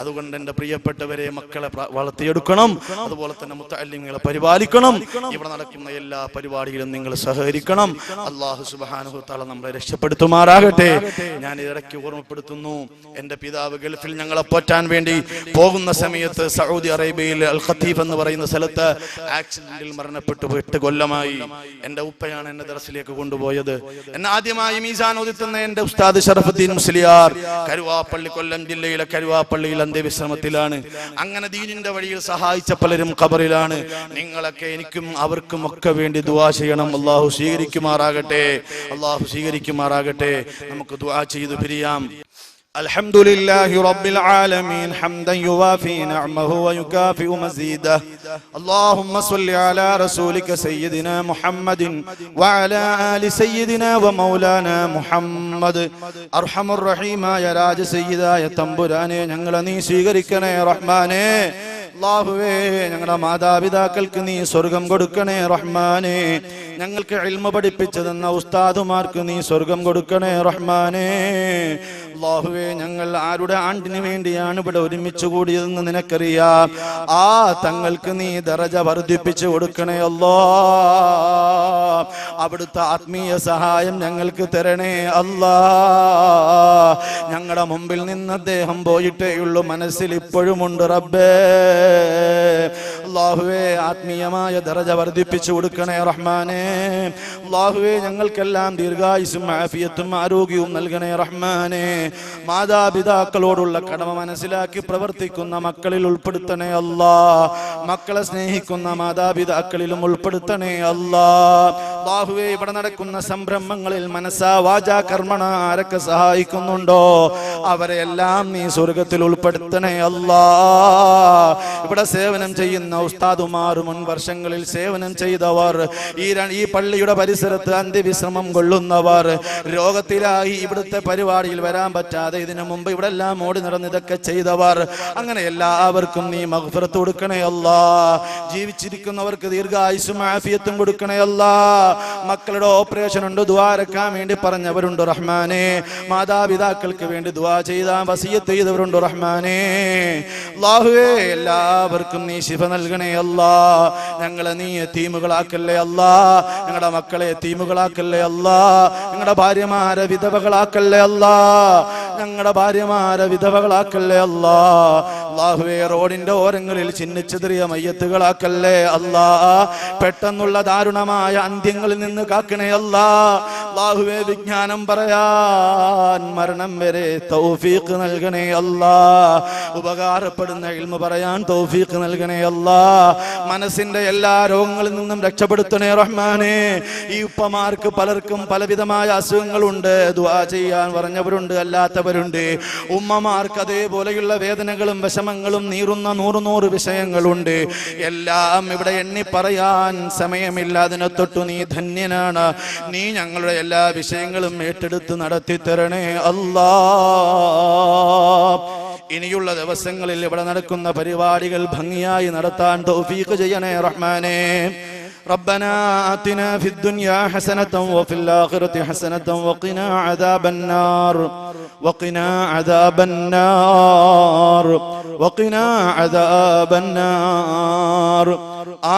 അതുകൊണ്ട് എന്റെ പ്രിയപ്പെട്ടവരെ, മക്കളെ വളർത്തിയെടുക്കണം, അതുപോലെ തന്നെ മുത്തഅല്ലിമീങ്ങളെ പരിപാലിക്കണം. ഇവിടെ നടക്കുന്ന എല്ലാ പരിപാടിയിലും നിങ്ങൾ സഹകരിക്കണം. അല്ലാഹു സുബ്ഹാനഹു വ തആല നമ്മളെ രക്ഷപ്പെടുത്തുമാറാകട്ടെ. ഞാൻ ഇടയ്ക്ക് ഓർമ്മപ്പെടുത്തുന്നു, എന്റെ പിതാവ് ഗൾഫിൽ ഞങ്ങളെ പോറ്റാൻ വേണ്ടി പോകുന്ന സമയത്ത് സൗദി അറേബ്യയിൽ അൽ ഖത്തീഫ് എന്ന് പറയുന്ന സ്ഥലത്ത് ആക്സിഡന്റിൽ മരണപ്പെട്ടു. 8 കൊല്ലമായി. എന്റെ ഉപ്പയാണ് എന്നെ ദർസിലേക്ക് കൊണ്ടുപോയത്. എന്നെ ആദ്യമായി മീസാൻ ഓതിത്തുന്ന എന്റെ ഉസ്താദ് ഷറഫുദ്ദീൻ മുസ്ലിയാർ കരുവാപ്പള്ളി, കൊല്ലം ജില്ലയിലെ കരുവാപ്പള്ളിയിൽ അന്ത്യവിശ്രമത്തിലാണ്. അങ്ങനെ ദീനിന്റെ വഴിയിൽ സഹായിച്ച പലരും ഖബറിലാണ്. നിങ്ങളൊക്കെ എനിക്കും അവർക്കും ഒക്കെ വേണ്ടി ദുആ ചെയ്യണം. അല്ലാഹു സ്വീകരിക്കുമാറാകട്ടെ, അല്ലാഹു സ്വീകരിക്കുമാറാകട്ടെ. നമുക്ക് ദുആ ചെയ്തു പിരിയാം. الحمد لله رب العالمين حمدا يوافي نعمه ويكافئ مزيده. اللهم صل على رسولك سيدنا محمد وعلى آل سيدنا ومولانا محمد. أرحم الرحيم يا راج سيدا يا തമ്പുരാനെ, ഞങ്ങളെ നീ സ്വീകരിക്കണേ റഹ്മാനേ. അല്ലാഹുവേ, ഞങ്ങളുടെ മാതാപിതാക്കൾക്ക് നീ സ്വർഗം കൊടുക്കണേ റഹ്മാനേ. ഞങ്ങൾക്ക് ഇൽമ പഠിപ്പിച്ചു തന്ന ഉസ്താദുമാർക്ക് നീ സ്വർഗം കൊടുക്കണേ റഹ്മാനേ. അല്ലാഹുവേ, ഞങ്ങൾ ആരുടെ ആണ്ടിന് വേണ്ടിയാണ് ഇവിടെ ഒരുമിച്ച് കൂടിയതെന്ന് നിനക്കറിയാം. ആ തങ്ങൾക്ക് നീ ദറജ വർദ്ധിപ്പിച്ചു കൊടുക്കണേ അല്ലാഹ്. അവിടുത്തെ ആത്മീയ സഹായം ഞങ്ങൾക്ക് തരണേ അല്ലാഹ്. ഞങ്ങളുടെ മുമ്പിൽ നിന്ന് അദ്ദേഹം പോയിട്ടേയുള്ളൂ, മനസ്സിൽ ഇപ്പോഴുമുണ്ട് റബ്ബേ. അല്ലാഹുവേ, ആത്മീയമായ ദറജ വർദ്ധിപ്പിച്ചു കൊടുക്കണേ റഹ്മാനേ. അല്ലാഹുവേ, ഞങ്ങൾക്കെല്ലാം ദീർഘായുസ്സും ആഫിയത്തും ആരോഗ്യവും നൽകണേ റഹ്മാനേ. മാതാപിതാക്കളോടുള്ള കടമ മനസ്സിലാക്കി പ്രവർത്തിക്കുന്ന മക്കളിൽ ഉൾപ്പെടുത്തണേ അല്ലാ. മക്കളെ സ്നേഹിക്കുന്ന മാതാപിതാക്കളിലും ഉൾപ്പെടുത്തണേ അല്ലാ. അല്ലാഹുവേ, ഇവിടെ നടക്കുന്ന സംരംഭങ്ങളിൽ മനസ്സാ വാചാ കർമ്മണ ആരൊക്കെ സഹായിക്കുന്നുണ്ടോ അവരെ എല്ലാം നീ സ്വർഗത്തിൽ ഉൾപ്പെടുത്തണേ അല്ലാ. ഇവിടെ സേവനം ചെയ്യുന്ന ഉസ്താദുമാർ, മുൻ വർഷങ്ങളിൽ സേവനം ചെയ്തവർ, ഈ പള്ളിയുടെ പരിസരത്ത് അന്ത്യവിശ്രമം കൊള്ളുന്നവർ, രോഗത്തിലായി ഇവിടുത്തെ പരിപാടിയിൽ വരാൻ പറ്റാതെ ഇതിനു മുമ്പ് ഇവിടെ എല്ലാം ഓടി നടന്ന് ഇതൊക്കെ ചെയ്തവർ, അങ്ങനെ എല്ലാവർക്കും നീ മഗ്ഫിറത്ത് കൊടുക്കണേ അല്ലാ. ജീവിച്ചിരിക്കുന്നവർക്ക് ദീർഘായുസ്സും ആഫിയത്തും കൊടുക്കണേ അല്ലാ. മക്കളുടെ ഓപ്പറേഷൻ ഉണ്ട്, ദുആ രക്കാൻ വേണ്ടി പറഞ്ഞവരുണ്ട് റഹ്മാനേ. മാതാപിതാക്കൾക്ക് വേണ്ടി ദുആ ചെയ്താൽ വസിയത്ത് ചെയ്തവരുണ്ട് റഹ്മാനേ. അല്ലാഹുവേ, എല്ലാവർക്കും നീ ശിഫ നൽകണേ അല്ലാ. ഞങ്ങളെ നീ യതീമുകളാക്കല്ലേ അല്ലാ. ഞങ്ങളുടെ മക്കളെ യതീമുകളാക്കല്ലേ അല്ലാ. ഞങ്ങളുടെ ഭാര്യമാരെ വിധവകളാക്കല്ലേ അല്ലാ. ഞങ്ങളുടെ ഭാര്യമാരെ വിധവകളാക്കല്ലേ അല്ലാ. അല്ലാഹുവേ, റോഡിന്റെ ഓരങ്ങളിൽ ചിന്നിച്ചെറിയ മയ്യത്തുകളാക്കല്ലേ അല്ലാ. പെട്ടെന്നുള്ള ദാരുണമായ അന്ത്യങ്ങളിൽ നിന്ന് കാക്കണേ അല്ലാ. അല്ലാഹുവേ, വിജ്ഞാനം പറയാൻ മരണം വരെ തൗഫീഖ് നൽകണേ അല്ലാ. ഉപകാരപ്പെടുന്ന ഇൽമ പറയാൻ തൗഫീഖ് നൽകണേ അല്ലാ. മനസ്സിന്റെ എല്ലാ രോഗങ്ങളിൽ നിന്നും രക്ഷപ്പെടുത്തണേ റഹ്മാനേ. ഈ ഉപ്പമാർക്ക് പലർക്കും പലവിധമായ അസുഖങ്ങളുണ്ട്, ദുആ ചെയ്യാൻ പറഞ്ഞവരുണ്ട്, അല്ലാത്തവരുണ്ട്. ഉമ്മമാർക്ക് അതേപോലെയുള്ള വേദനകളും വിഷമങ്ങളും നീറുന്ന നൂറ് വിഷയങ്ങളുണ്ട്. എല്ലാം ഇവിടെ എണ്ണി പറയാൻ സമയമില്ല. അതിനെ തൊട്ടു നീ ധന്യനാണ്. നീ ഞങ്ങളുടെ എല്ലാ വിഷയങ്ങളും ഏറ്റെടുത്ത് നടത്തി തരണേ അല്ലാ. ഇനിയുള്ള ദിവസങ്ങളിൽ ഇവിടെ നടക്കുന്ന പരിപാടികൾ ഭംഗിയായി നടത്താൻ തൗഫീഖ് ചെയ്യണേ റഹ്മാനേ. ربنا آتنا في الدنيا حسنة وفي الآخرة حسنة وقنا عذاب النار وقنا عذاب النار وقنا عذاب النار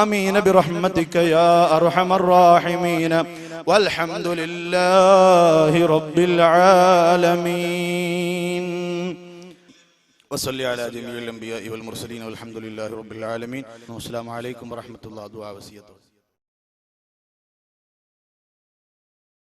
آمين برحمتك يا أرحم الراحمين والحمد لله رب العالمين وصلي على جميع الأنبياء والمرسلين والحمد لله رب العالمين. والسلام عليكم ورحمة الله وبركاته.